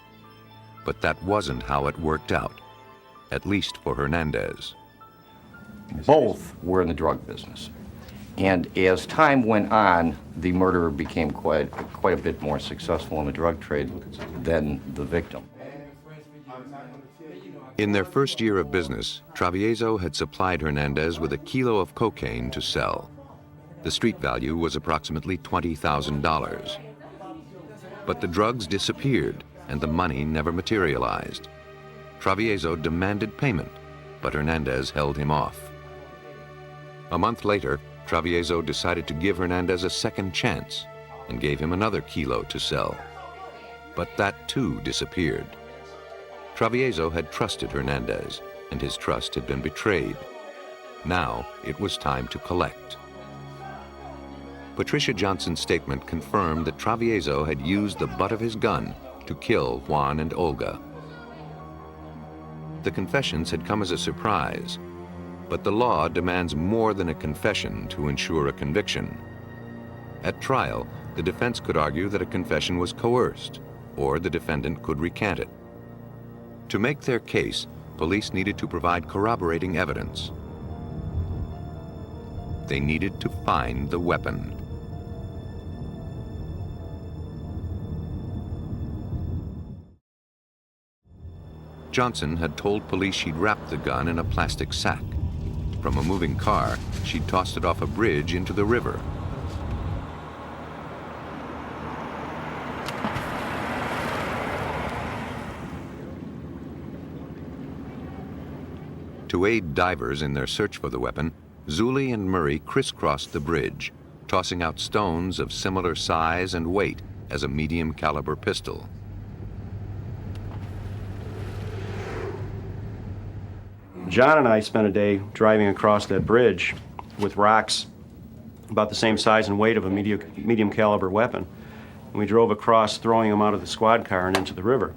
But that wasn't how it worked out, at least for Hernandez.
Both were in the drug business. And as time went on, the murderer became quite a bit more successful in the drug trade than the victim.
In their first year of business, Travieso had supplied Hernandez with 1 kilo of cocaine to sell. The street value was approximately $20,000. But the drugs disappeared and the money never materialized. Travieso demanded payment, but Hernandez held him off. A month later, Travieso decided to give Hernandez a second chance and gave him another kilo to sell. But that too disappeared. Travieso had trusted Hernandez, and his trust had been betrayed. Now it was time to collect. Patricia Johnson's statement confirmed that Travieso had used the butt of his gun to kill Juan and Olga. The confessions had come as a surprise, but the law demands more than a confession to ensure a conviction. At trial, the defense could argue that a confession was coerced, or the defendant could recant it. To make their case, police needed to provide corroborating evidence. They needed to find the weapon. Johnson had told police she'd wrapped the gun in a plastic sack. From a moving car, she'd tossed it off a bridge into the river. To aid divers in their search for the weapon, Zuli and Murray crisscrossed the bridge, tossing out stones of similar size and weight as a medium caliber pistol.
John and I spent a day driving across that bridge with rocks about the same size and weight of a medium caliber weapon. And we drove across, throwing them out of the squad car and into the river.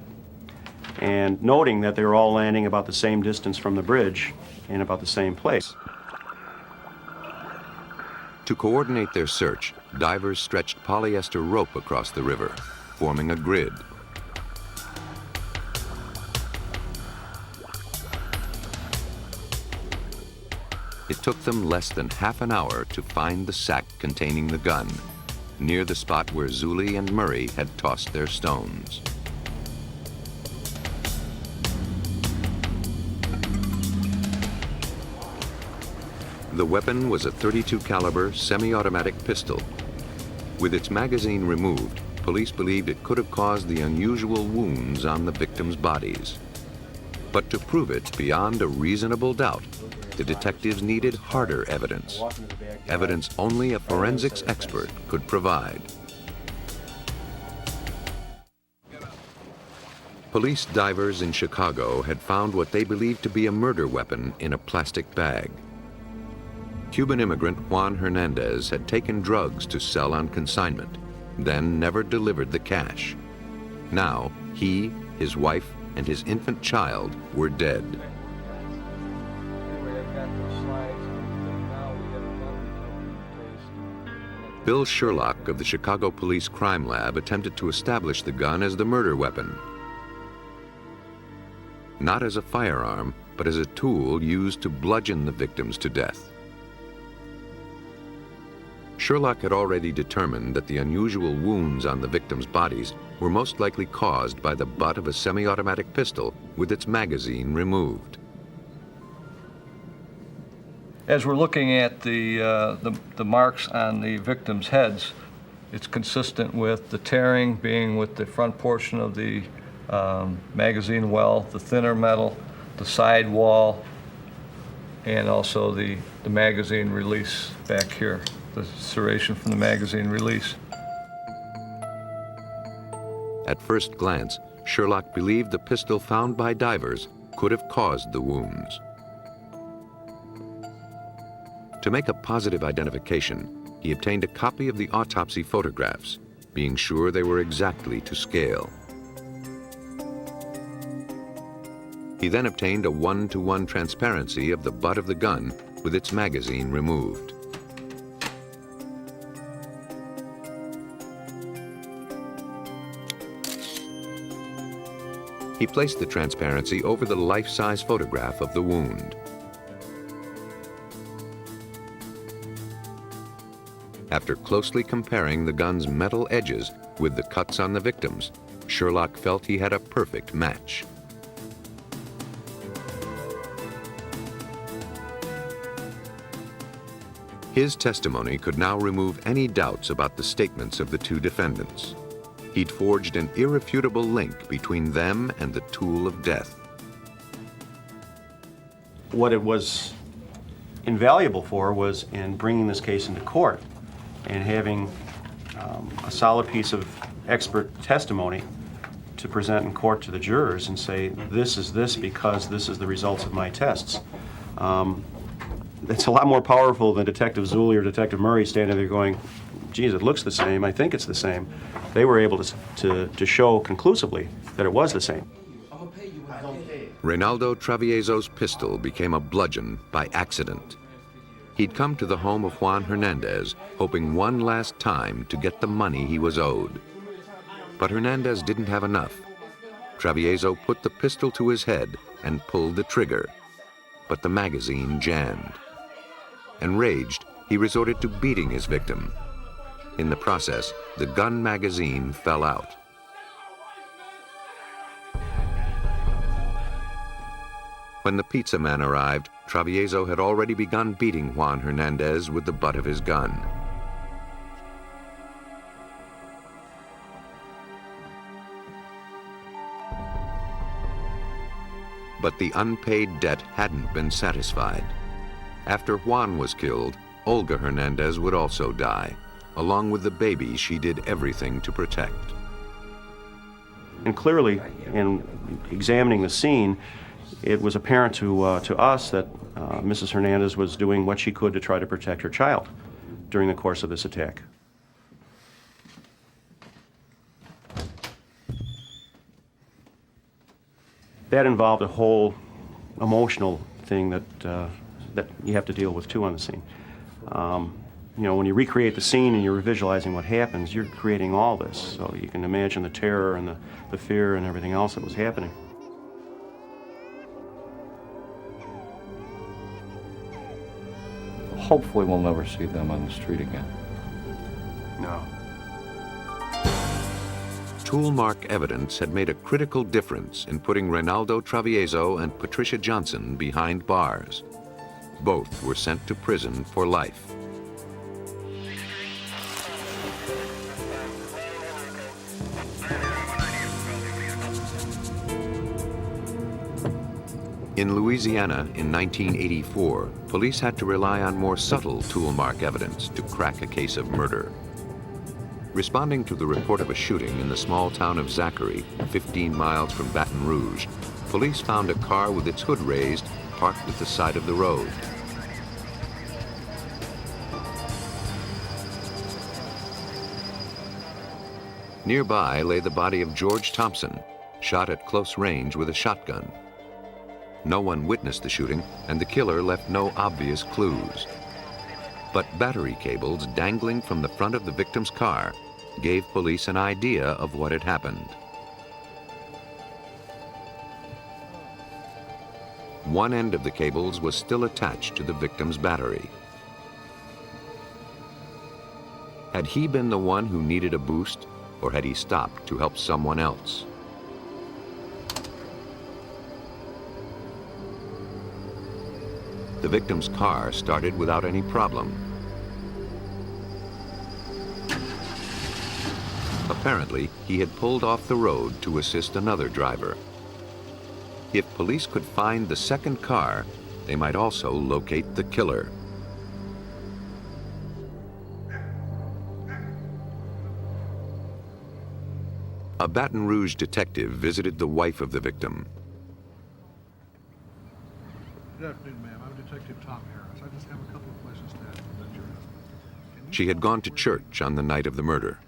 And noting that they were all landing about the same distance from the bridge in about the same place.
To coordinate their search, divers stretched polyester rope across the river, forming a grid. It took them less than half an hour to find the sack containing the gun, near the spot where Zuli and Murray had tossed their stones. The weapon was a .32 caliber semi-automatic pistol. With its magazine removed, police believed it could have caused the unusual wounds on the victims' bodies. But to prove it beyond a reasonable doubt, the detectives needed harder evidence, evidence only a forensics expert could provide. Police divers in Chicago had found what they believed to be a murder weapon in a plastic bag. Cuban immigrant Juan Hernandez had taken drugs to sell on consignment, then never delivered the cash. Now, he, his wife, and his infant child were dead. Bill Sherlock of the Chicago Police Crime Lab attempted to establish the gun as the murder weapon. Not as a firearm, but as a tool used to bludgeon the victims to death. Sherlock had already determined that the unusual wounds on the victims' bodies were most likely caused by the butt of a semi-automatic pistol with its magazine removed.
As we're looking at the marks on the victims' heads, it's consistent with the tearing being with the front portion of the magazine well, the thinner metal, the side wall, and also the magazine release back here, the serration from the magazine release.
At first glance, Sherlock believed the pistol found by divers could have caused the wounds. To make a positive identification, he obtained a copy of the autopsy photographs, being sure they were exactly to scale. He then obtained a 1-to-1 transparency of the butt of the gun with its magazine removed. He placed the transparency over the life-size photograph of the wound. After closely comparing the gun's metal edges with the cuts on the victims, Sherlock felt he had a perfect match. His testimony could now remove any doubts about the statements of the two defendants. He'd forged an irrefutable link between them and the tool of death.
What it was invaluable for was in bringing this case into court and having a solid piece of expert testimony to present in court to the jurors and say, this is this because this is the results of my tests. It's a lot more powerful than Detective Zuli or Detective Murray standing there going, geez, it looks the same, I think it's the same. They were able to show conclusively that it was the same.
Reynaldo Travieso's pistol became a bludgeon by accident. He'd come to the home of Juan Hernandez, hoping one last time to get the money he was owed. But Hernandez didn't have enough. Travieso put the pistol to his head and pulled the trigger, but the magazine jammed. Enraged, he resorted to beating his victim. In the process, the gun magazine fell out. When the pizza man arrived, Travieso had already begun beating Juan Hernandez with the butt of his gun. But the unpaid debt hadn't been satisfied. After Juan was killed, Olga Hernandez would also die, along with the baby she did everything to protect.
And clearly, in examining the scene, it was apparent to us that Mrs. Hernandez was doing what she could to try to protect her child during the course of this attack. That involved a whole emotional thing that you have to deal with too on the scene. You know, when you recreate the scene and you're visualizing what happens, you're creating all this. So you can imagine the terror and the fear and everything else that was happening.
Hopefully we'll never see them on the street again.
No.
Tool mark evidence had made a critical difference in putting Reynaldo Travieso and Patricia Johnson behind bars. Both were sent to prison for life. In Louisiana in 1984, police had to rely on more subtle tool mark evidence to crack a case of murder. Responding to the report of a shooting in the small town of Zachary, 15 miles from Baton Rouge, police found a car with its hood raised, parked at the side of the road. Nearby lay the body of George Thompson, shot at close range with a shotgun. No one witnessed the shooting, and the killer left no obvious clues. But battery cables dangling from the front of the victim's car gave police an idea of what had happened. One end of the cables was still attached to the victim's battery. Had he been the one who needed a boost, or had he stopped to help someone else? The victim's car started without any problem. Apparently, he had pulled off the road to assist another driver. If police could find the second car, they might also locate the killer. A Baton Rouge detective visited the wife of the victim.
Good afternoon, ma'am. I'm Detective Tom Harris. I just have a couple of questions to ask about your husband.
She had gone to church on the night of the murder.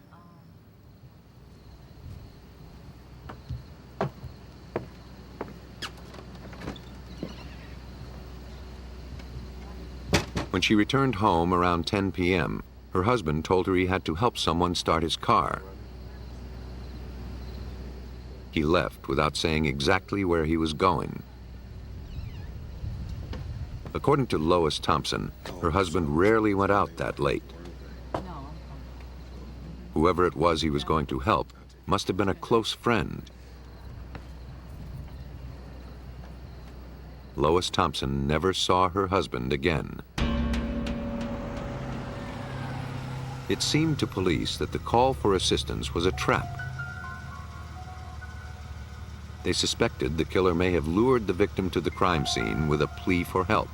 When she returned home around 10 p.m., her husband told her he had to help someone start his car. He left without saying exactly where he was going. According to Lois Thompson, her husband rarely went out that late. Whoever it was he was going to help must have been a close friend. Lois Thompson never saw her husband again. It seemed to police that the call for assistance was a trap. They suspected the killer may have lured the victim to the crime scene with a plea for help.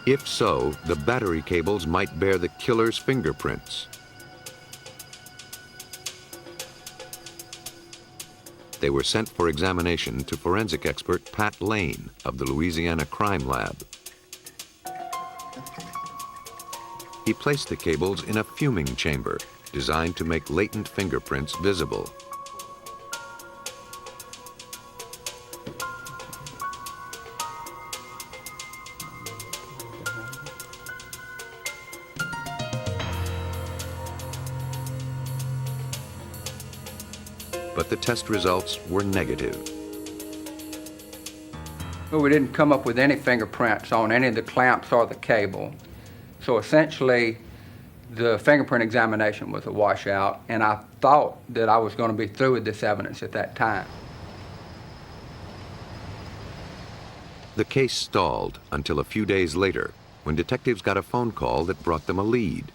If so, the battery cables might bear the killer's fingerprints. They were sent for examination to forensic expert Pat Lane of the Louisiana Crime Lab. He placed the cables in a fuming chamber designed to make latent fingerprints visible. But the test results were negative.
Well, we didn't come up with any fingerprints on any of the clamps or the cable. So essentially, the fingerprint examination was a washout, and I thought that I was going to be through with this evidence at that time.
The case stalled until a few days later, when detectives got a phone call that brought them a lead.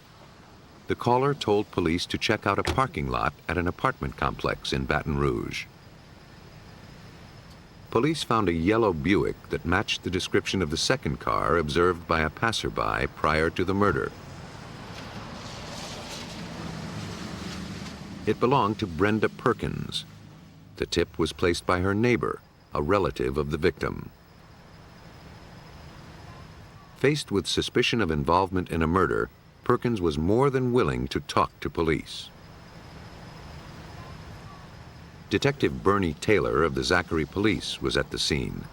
The caller told police to check out a parking lot at an apartment complex in Baton Rouge. Police found a yellow Buick that matched the description of the second car observed by a passerby prior to the murder. It belonged to Brenda Perkins. The tip was placed by her neighbor, a relative of the victim. Faced with suspicion of involvement in a murder, Perkins was more than willing to talk to police. Detective Bernie Taylor of the Zachary Police was at the scene.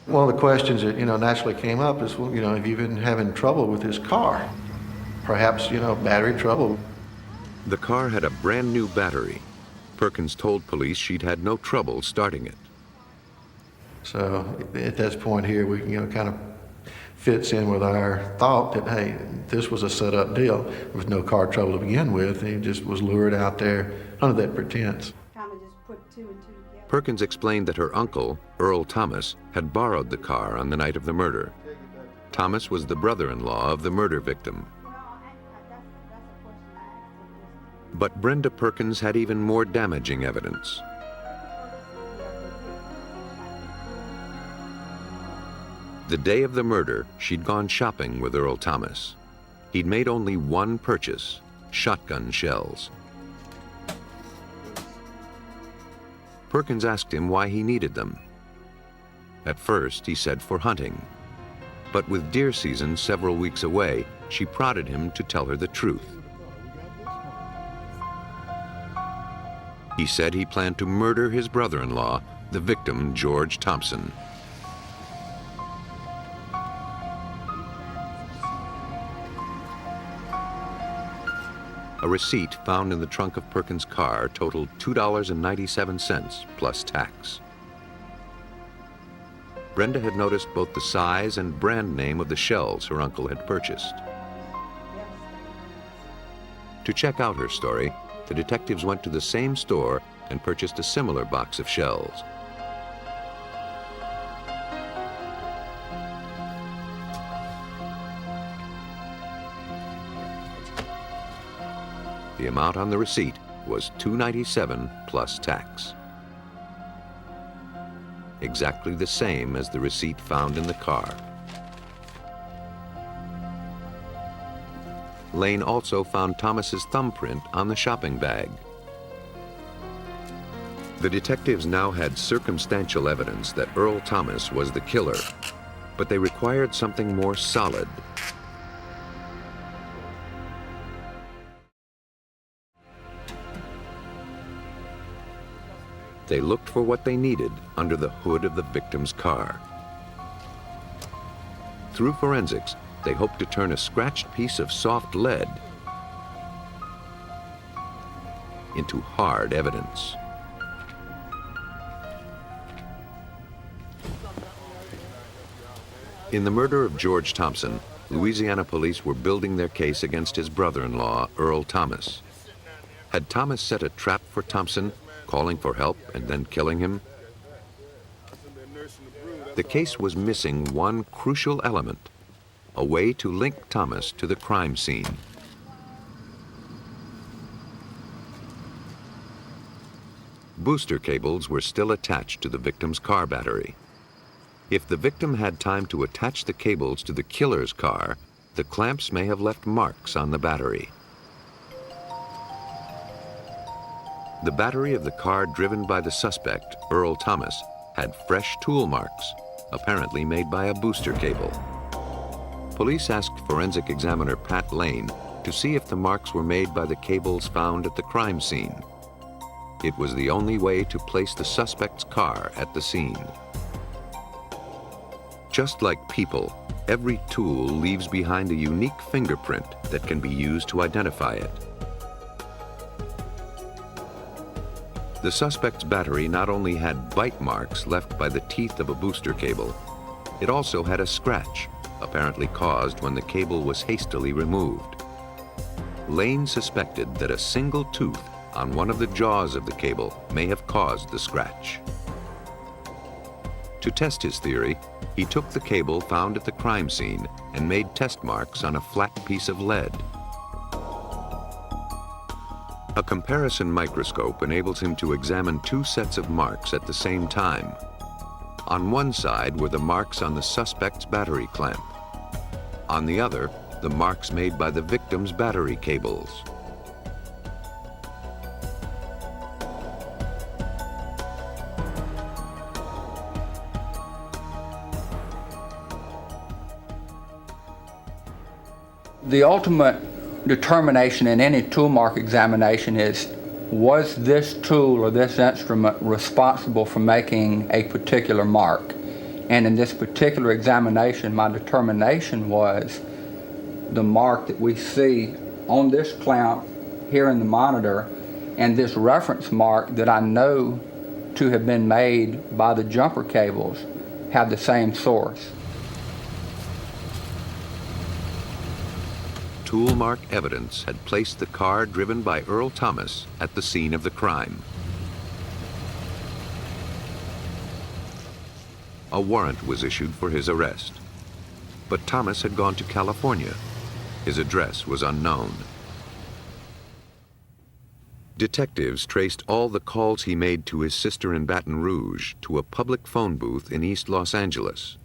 One of the questions that, naturally came up is, well, have you been having trouble with his car? Perhaps, battery trouble.
The car had a brand new battery. Perkins told police she'd had no trouble starting it.
So at this point here, we kind of fits in with our thought that, hey, this was a set-up deal. There was no car trouble to begin with. He just was lured out there under that pretense.
Perkins explained that her uncle, Earl Thomas, had borrowed the car on the night of the murder. Thomas was the brother-in-law of the murder victim. But Brenda Perkins had even more damaging evidence. The day of the murder, she'd gone shopping with Earl Thomas. He'd made only one purchase, shotgun shells. Perkins asked him why he needed them. At first, he said for hunting. But with deer season several weeks away, she prodded him to tell her the truth. He said he planned to murder his brother-in-law, the victim, George Thompson. A receipt found in the trunk of Perkins' car totaled $2.97 plus tax. Brenda had noticed both the size and brand name of the shells her uncle had purchased. To check out her story, the detectives went to the same store and purchased a similar box of shells. The amount on the receipt was $2.97 plus tax. Exactly the same as the receipt found in the car. Lane also found Thomas's thumbprint on the shopping bag. The detectives now had circumstantial evidence that Earl Thomas was the killer, but they required something more solid. They looked for what they needed under the hood of the victim's car. Through forensics, they hoped to turn a scratched piece of soft lead into hard evidence. In the murder of George Thompson, Louisiana police were building their case against his brother-in-law, Earl Thomas. Had Thomas set a trap for Thompson, calling for help and then killing him? The case was missing one crucial element, a way to link Thomas to the crime scene. Booster cables were still attached to the victim's car battery. If the victim had time to attach the cables to the killer's car, the clamps may have left marks on the battery. The battery of the car driven by the suspect, Earl Thomas, had fresh tool marks, apparently made by a booster cable. Police asked forensic examiner Pat Lane to see if the marks were made by the cables found at the crime scene. It was the only way to place the suspect's car at the scene. Just like people, every tool leaves behind a unique fingerprint that can be used to identify it. The suspect's battery not only had bite marks left by the teeth of a booster cable, it also had a scratch, apparently caused when the cable was hastily removed. Lane suspected that a single tooth on one of the jaws of the cable may have caused the scratch. To test his theory, he took the cable found at the crime scene and made test marks on a flat piece of lead. A comparison microscope enables him to examine two sets of marks at the same time. On one side were the marks on the suspect's battery clamp. On the other, the marks made by the victim's battery cables.
The ultimate determination in any tool mark examination is was this tool or this instrument responsible for making a particular mark? And in this particular examination, my determination was the mark that we see on this clamp here in the monitor and this reference mark that I know to have been made by the jumper cables have the same source.
Tool mark evidence had placed the car driven by Earl Thomas at the scene of the crime. A warrant was issued for his arrest. But Thomas had gone to California. His address was unknown. Detectives traced all the calls he made to his sister in Baton Rouge to a public phone booth in East Los Angeles.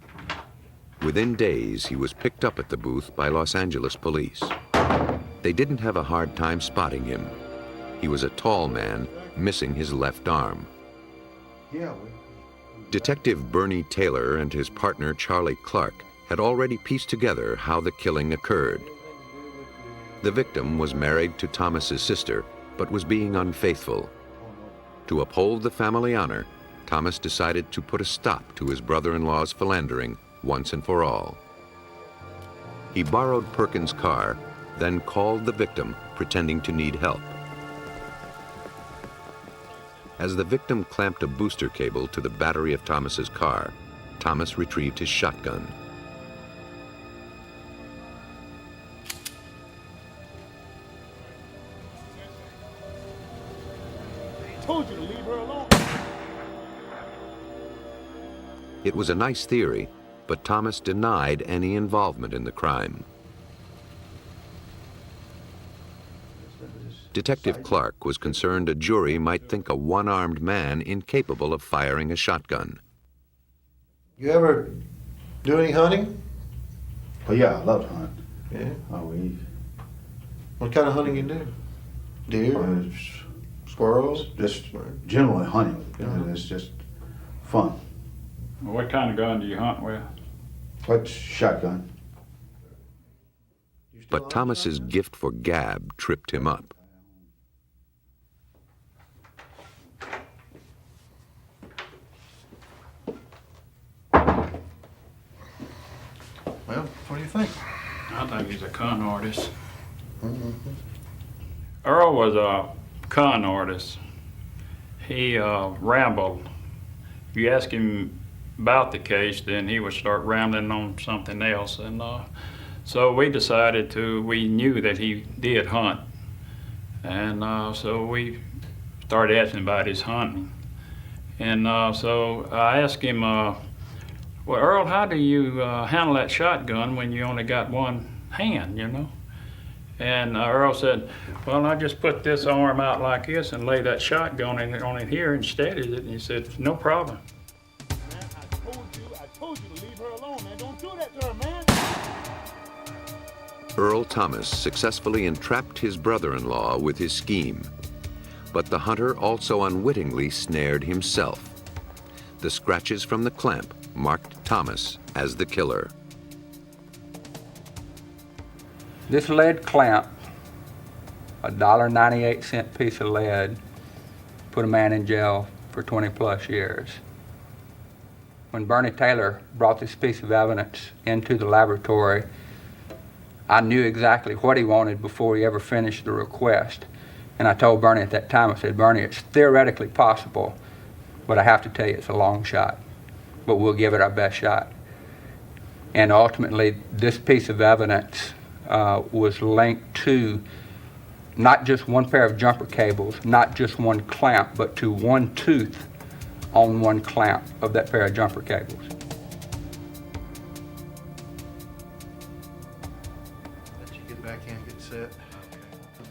Within days, he was picked up at the booth by Los Angeles police. They didn't have a hard time spotting him. He was a tall man, missing his left arm. Detective Bernie Taylor and his partner Charlie Clark had already pieced together how the killing occurred. The victim was married to Thomas's sister, but was being unfaithful. To uphold the family honor, Thomas decided to put a stop to his brother-in-law's philandering once and for all. He borrowed Perkins' car, then called the victim, pretending to need help. As the victim clamped a booster cable to the battery of Thomas's car, Thomas retrieved his shotgun.
I told you to leave her alone.
It was a nice theory, but Thomas denied any involvement in the crime. Detective Clark was concerned a jury might think a one-armed man incapable of firing a shotgun.
You ever do any hunting?
Oh yeah, I love to hunt.
Yeah.
Oh,
What kind of hunting you do? Deer? Squirrels?
Just generally hunting.
Yeah.
It's just fun.
Well, what kind of gun do you hunt with?
What shotgun?
But Thomas's gift for gab tripped him up.
Well, what do you think?
I think he's a con artist. Earl was a con artist. He rambled. If you ask him about the case, then he would start rambling on something else. And so we decided we knew that he did hunt. And so we started asking about his hunting. And so I asked him, well, Earl, how do you handle that shotgun when you only got one hand, you know? And Earl said, well, I just put this arm out like this and lay that shotgun on it here and steady it. And he said, no problem.
Man, I told you to leave her alone, man. Don't do that to her, man.
Earl Thomas successfully entrapped his brother-in-law with his scheme. But the hunter also unwittingly snared himself. The scratches from the clamp marked Thomas as the killer.
This lead clamp, a $1.98 piece of lead, put a man in jail for 20 plus years. When Bernie Taylor brought this piece of evidence into the laboratory, I knew exactly what he wanted before he ever finished the request. And I told Bernie at that time, I said, Bernie, it's theoretically possible, but I have to tell you it's a long shot, but we'll give it our best shot. And ultimately, this piece of evidence was linked to not just one pair of jumper cables, not just one clamp, but to one tooth on one clamp of that pair of jumper cables.
Let you get back in, get set.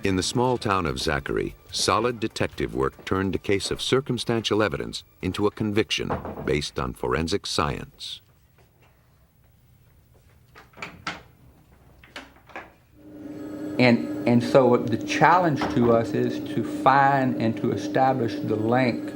In the small town of Zachary, solid detective work turned a case of circumstantial evidence into a conviction based on forensic science.
And so the challenge to us is to find and to establish the link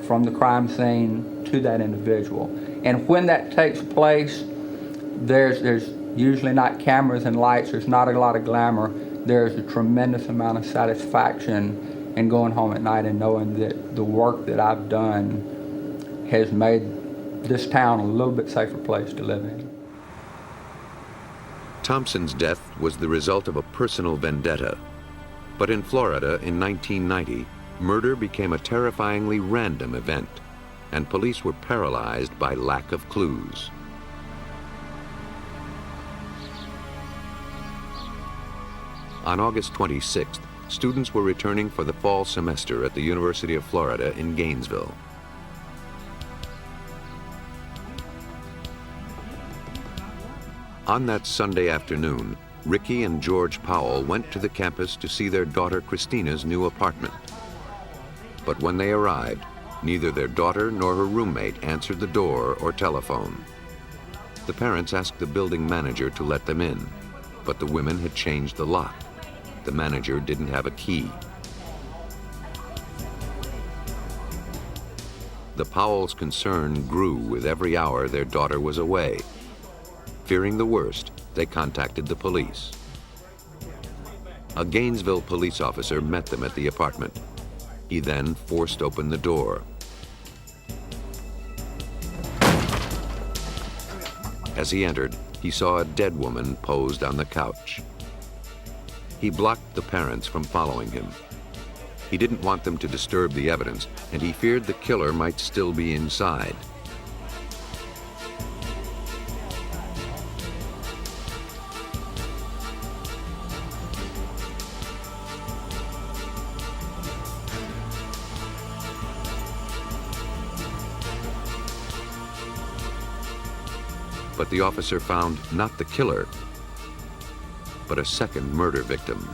from the crime scene to that individual. And when that takes place, there's usually not cameras and lights, there's not a lot of glamour, there's a tremendous amount of satisfaction and going home at night and knowing that the work that I've done has made this town a little bit safer place to live in.
Thompson's death was the result of a personal vendetta. But in Florida in 1990, murder became a terrifyingly random event, and police were paralyzed by lack of clues. On August 26th, students were returning for the fall semester at the University of Florida in Gainesville. On that Sunday afternoon, Ricky and George Powell went to the campus to see their daughter Christina's new apartment. But when they arrived, neither their daughter nor her roommate answered the door or telephone. The parents asked the building manager to let them in, but the women had changed the lock. The manager didn't have a key. The Powells' concern grew with every hour their daughter was away. Fearing the worst, they contacted the police. A Gainesville police officer met them at the apartment. He then forced open the door. As he entered, he saw a dead woman posed on the couch. He blocked the parents from following him. He didn't want them to disturb the evidence, and he feared the killer might still be inside. But the officer found not the killer, but a second murder victim.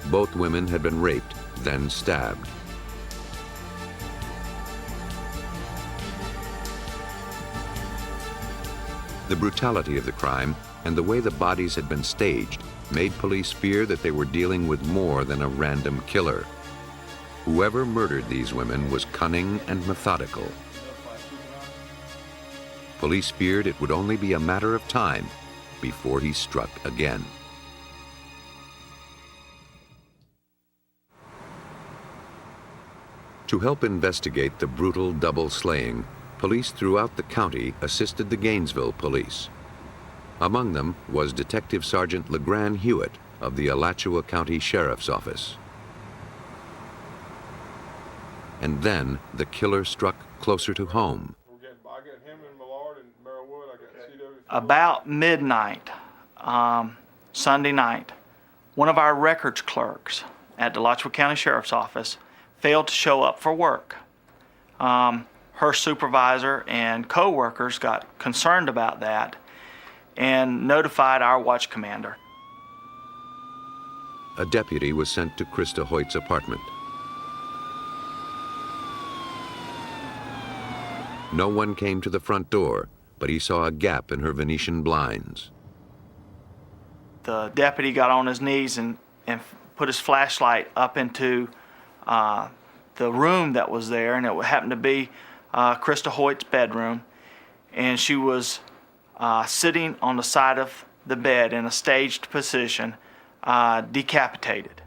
Both women had been raped, then stabbed. The brutality of the crime and the way the bodies had been staged made police fear that they were dealing with more than a random killer. Whoever murdered these women was cunning and methodical. Police feared it would only be a matter of time before he struck again. To help investigate the brutal double slaying, police throughout the county assisted the Gainesville police. Among them was Detective Sergeant LeGrand Hewitt of the Alachua County Sheriff's Office. And then the killer struck closer to home.
About midnight, Sunday night, one of our records clerks at the Alachua County Sheriff's Office failed to show up for work. Her supervisor and co-workers got concerned about that and notified our watch commander.
A deputy was sent to Krista Hoyt's apartment. No one came to the front door, but he saw a gap in her Venetian blinds.
The deputy got on his knees and put his flashlight up into the room that was there, and it happened to be Krista Hoyt's bedroom, and she was sitting on the side of the bed in a staged position, decapitated.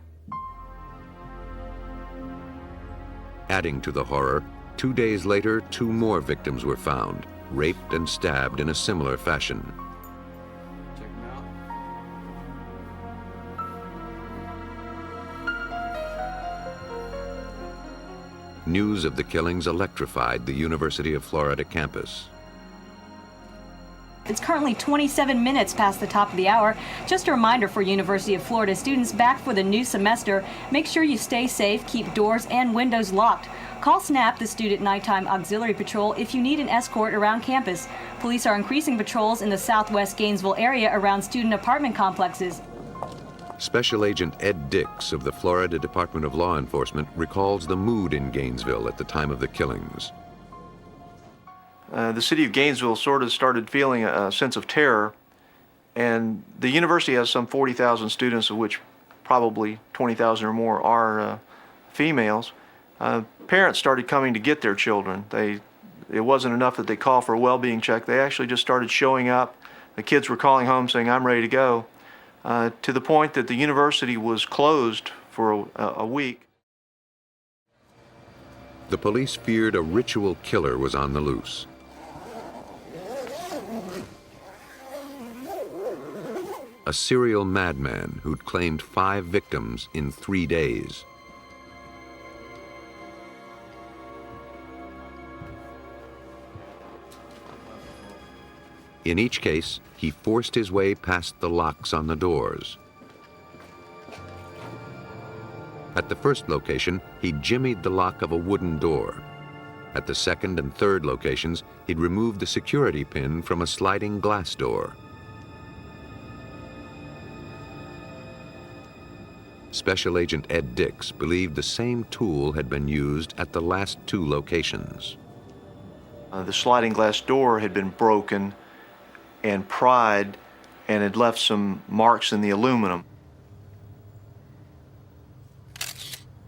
Adding to the horror, 2 days later, 2 more victims were found, raped and stabbed in a similar fashion. News of the killings electrified the University of Florida campus.
It's currently 27 minutes past the top of the hour. Just a reminder for University of Florida students back for the new semester, make sure you stay safe, keep doors and windows locked. Call SNAP, the Student Nighttime Auxiliary Patrol, if you need an escort around campus. Police are increasing patrols in the southwest Gainesville area around student apartment complexes.
Special Agent Ed Dix of the Florida Department of Law Enforcement recalls the mood in Gainesville at the time of the killings.
The city of Gainesville sort of started feeling a sense of terror, and the university has some 40,000 students, of which probably 20,000 or more are females. Parents started coming to get their children. It wasn't enough that they call for a well-being check. They actually just started showing up. The kids were calling home saying, "I'm ready to go." to the point that the university was closed for a week.
The police feared a ritual killer was on the loose. A serial madman who'd claimed 5 victims in 3 days. In each case, he forced his way past the locks on the doors. At the first location, he jimmied the lock of a wooden door. At the second and third locations, he'd removed the security pin from a sliding glass door. Special Agent Ed Dix believed the same tool had been used at the last 2 locations.
The sliding glass door had been broken and pried and had left some marks in the aluminum.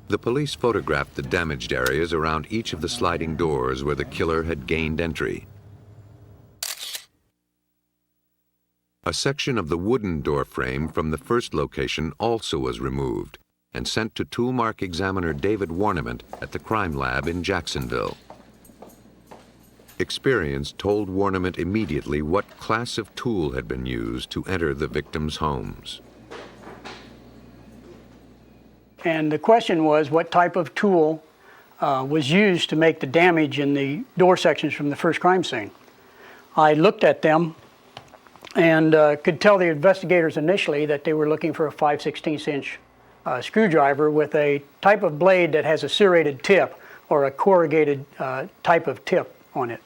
The police photographed the damaged areas around each of the sliding doors where the killer had gained entry. A section of the wooden door frame from the first location also was removed and sent to toolmark examiner David Warniment at the crime lab in Jacksonville. Experience told Warniment immediately what class of tool had been used to enter the victims' homes.
And the question was what type of tool was used to make the damage in the door sections from the first crime scene. I looked at them and could tell the investigators initially that they were looking for a 5/16 inch screwdriver with a type of blade that has a serrated tip or a corrugated type of tip on it.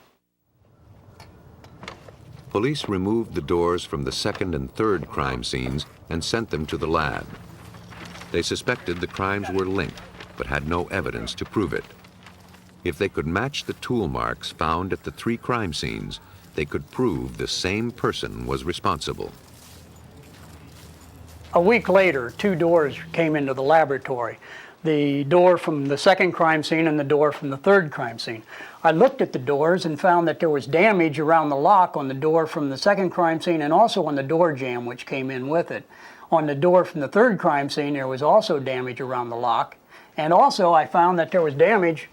Police removed the doors from the second and third crime scenes and sent them to the lab. They suspected the crimes were linked, but had no evidence to prove it. If they could match the tool marks found at the 3 crime scenes, they could prove the same person was responsible.
A week later, 2 doors came into the laboratory. The door from the second crime scene and the door from the third crime scene. I looked at the doors and found that there was damage around the lock on the door from the second crime scene and also on the door jamb which came in with it. On the door from the third crime scene, there was also damage around the lock. And also I found that there was damage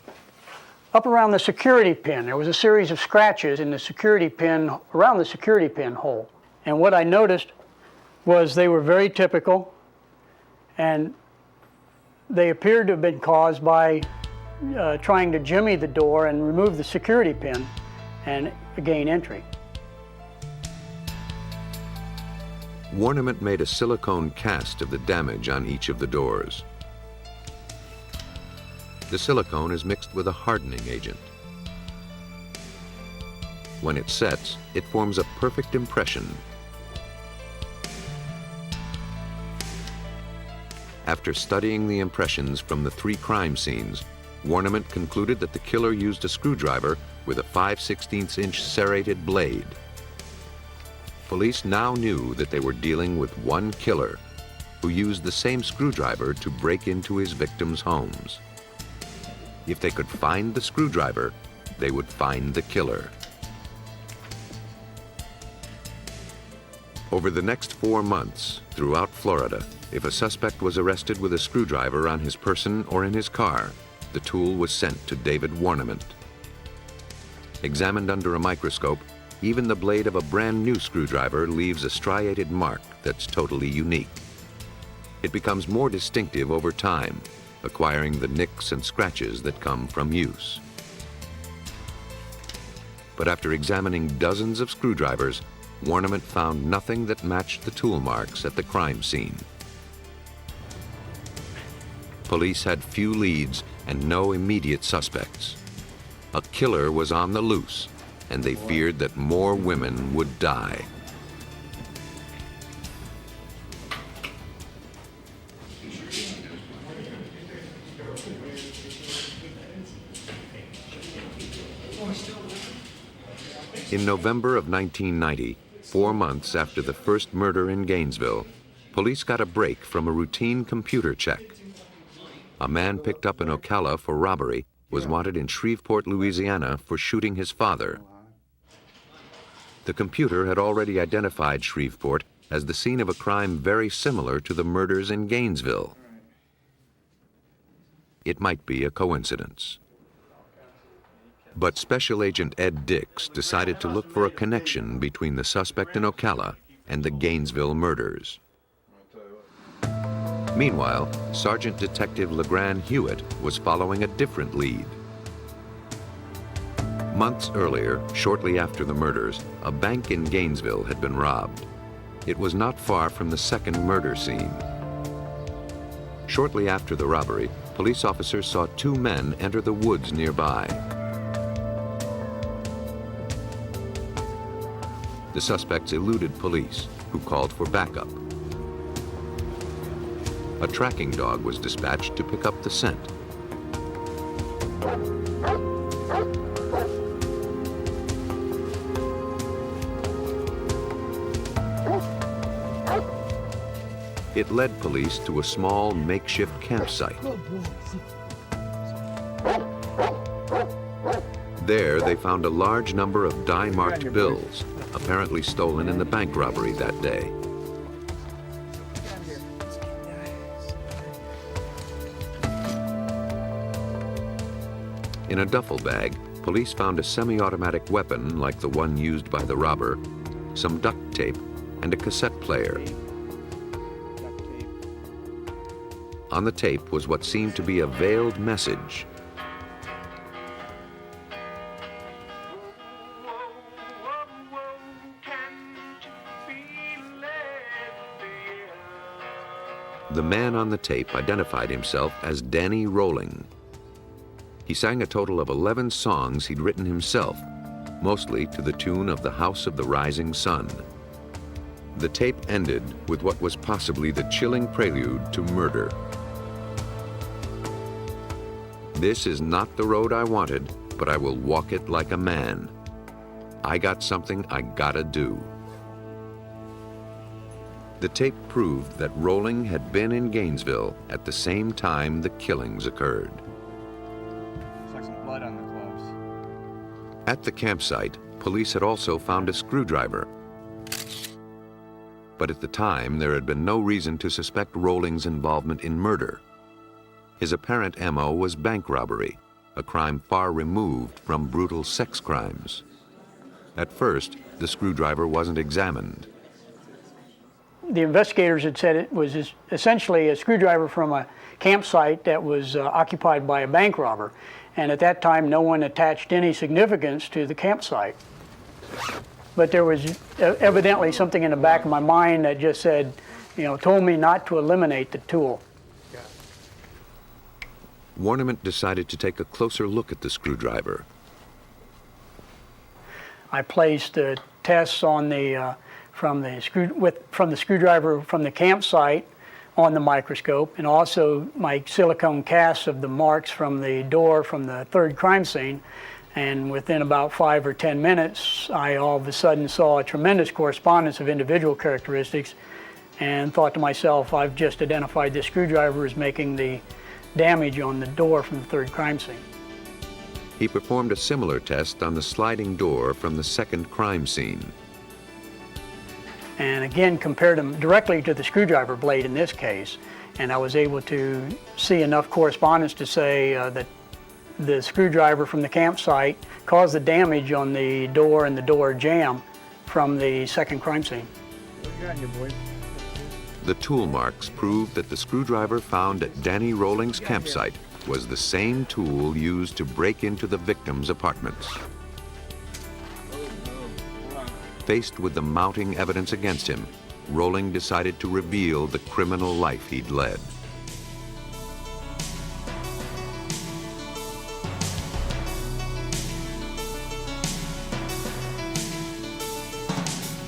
up around the security pin. There was a series of scratches in the security pin, around the security pin hole. And what I noticed was they were very typical, and they appeared to have been caused by trying to jimmy the door and remove the security pin and gain entry.
Warniment made a silicone cast of the damage on each of the doors. The silicone is mixed with a hardening agent. When it sets, it forms a perfect impression. After studying the impressions from the 3 crime scenes, Warniment concluded that the killer used a screwdriver with a 5/16 inch serrated blade. Police now knew that they were dealing with one killer who used the same screwdriver to break into his victims' homes. If they could find the screwdriver, they would find the killer. Over the next 4 months, throughout Florida, if a suspect was arrested with a screwdriver on his person or in his car, the tool was sent to David Warniment. Examined under a microscope, even the blade of a brand new screwdriver leaves a striated mark that's totally unique. It becomes more distinctive over time, acquiring the nicks and scratches that come from use. But after examining dozens of screwdrivers, Warniment found nothing that matched the tool marks at the crime scene. Police had few leads and no immediate suspects. A killer was on the loose, and they feared that more women would die. In November of 1990, 4 months after the first murder in Gainesville, police got a break from a routine computer check. A man picked up in Ocala for robbery was wanted in Shreveport, Louisiana for shooting his father. The computer had already identified Shreveport as the scene of a crime very similar to the murders in Gainesville. It might be a coincidence. But Special Agent Ed Dix decided to look for a connection between the suspect in Ocala and the Gainesville murders. Meanwhile, Sergeant Detective LeGrand Hewitt was following a different lead. Months earlier, shortly after the murders, a bank in Gainesville had been robbed. It was not far from the second murder scene. Shortly after the robbery, police officers saw two men enter the woods nearby. The suspects eluded police, who called for backup. A tracking dog was dispatched to pick up the scent. It led police to a small makeshift campsite. There, they found a large number of dye-marked bills, apparently stolen in the bank robbery that day. In a duffel bag, police found a semi-automatic weapon like the one used by the robber, some duct tape, and a cassette player. On the tape was what seemed to be a veiled message. The man on the tape identified himself as Danny Rolling. He sang a total of 11 songs he'd written himself, mostly to the tune of The House of the Rising Sun. The tape ended with what was possibly the chilling prelude to murder. This is not the road I wanted, but I will walk it like a man. I got something I gotta do. The tape proved that Rolling had been in Gainesville at the same time the killings occurred.
Looks like some blood on the gloves.
At the campsite, police had also found a screwdriver. But at the time, there had been no reason to suspect Rolling's involvement in murder. His apparent MO was bank robbery, a crime far removed from brutal sex crimes. At first, the screwdriver wasn't examined.
The investigators had said it was essentially a screwdriver from a campsite that was occupied by a bank robber. And at that time, no one attached any significance to the campsite. But there was evidently something in the back of my mind that just said, told me not to eliminate the tool.
Warniment decided to take a closer look at the screwdriver.
I placed the tests on the from the screwdriver from the campsite on the microscope, and also my silicone casts of the marks from the door from the third crime scene. And within about 5 or 10 minutes, I all of a sudden saw a tremendous correspondence of individual characteristics, and thought to myself, I've just identified this screwdriver as making the damage on the door from the third crime scene.
He performed a similar test on the sliding door from the second crime scene.
And again, compared them directly to the screwdriver blade in this case, and I was able to see enough correspondence to say that the screwdriver from the campsite caused the damage on the door and the door jamb from the second crime scene.
The tool marks proved that the screwdriver found at Danny Rolling's campsite was the same tool used to break into the victim's apartments. Faced with the mounting evidence against him, Rolling decided to reveal the criminal life he'd led.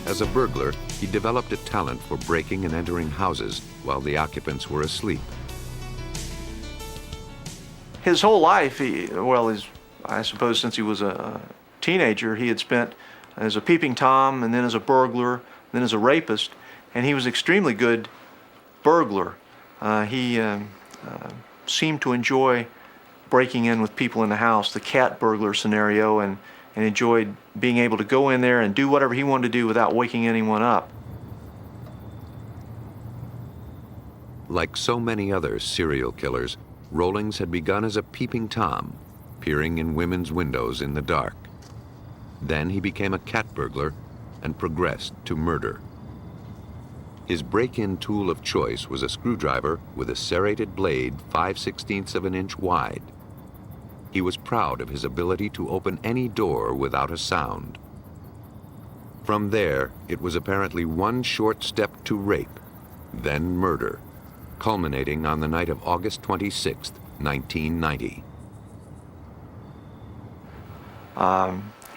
As a burglar, he developed a talent for breaking and entering houses while the occupants were asleep.
His whole life, I suppose since he was a teenager, he had spent as a peeping Tom, and then as a burglar, then as a rapist, and he was an extremely good burglar. He seemed to enjoy breaking in with people in the house, the cat burglar scenario, and enjoyed being able to go in there and do whatever he wanted to do without waking anyone up.
Like so many other serial killers, Rollings had begun as a peeping Tom, peering in women's windows in the dark. Then he became a cat burglar and progressed to murder. His break-in tool of choice was a screwdriver with a serrated blade 5/16 of an inch wide. He was proud of his ability to open any door without a sound. From there, it was apparently one short step to rape, then murder, culminating on the night of August 26, 1990.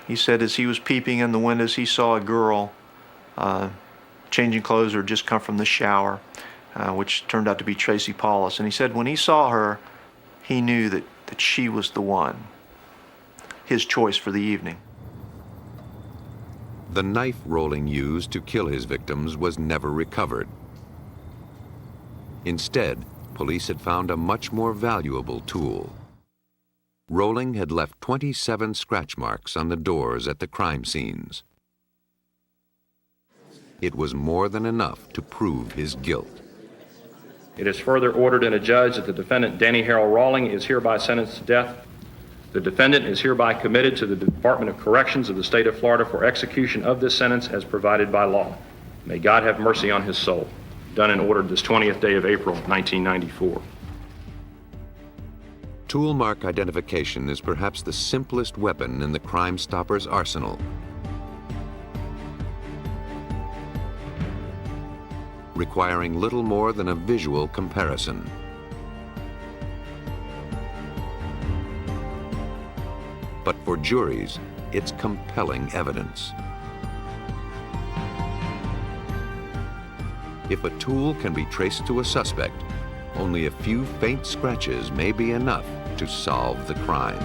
He said as he was peeping in the windows, he saw a girl changing clothes or just come from the shower, which turned out to be Tracy Paulus. And he said when he saw her, he knew that she was the one, his choice for the evening.
The knife Rolling used to kill his victims was never recovered. Instead, police had found a much more valuable tool. Rolling had left 27 scratch marks on the doors at the crime scenes. It was more than enough to prove his guilt.
It is further ordered and adjudged that the defendant, Danny Harold Rawling, is hereby sentenced to death. The defendant is hereby committed to the Department of Corrections of the state of Florida for execution of this sentence as provided by law. May God have mercy on his soul. Done and ordered this 20th day of April, 1994.
Tool mark identification is perhaps the simplest weapon in the Crime Stopper's arsenal. Requiring little more than a visual comparison. But for juries, it's compelling evidence. If a tool can be traced to a suspect, only a few faint scratches may be enough to solve the crime.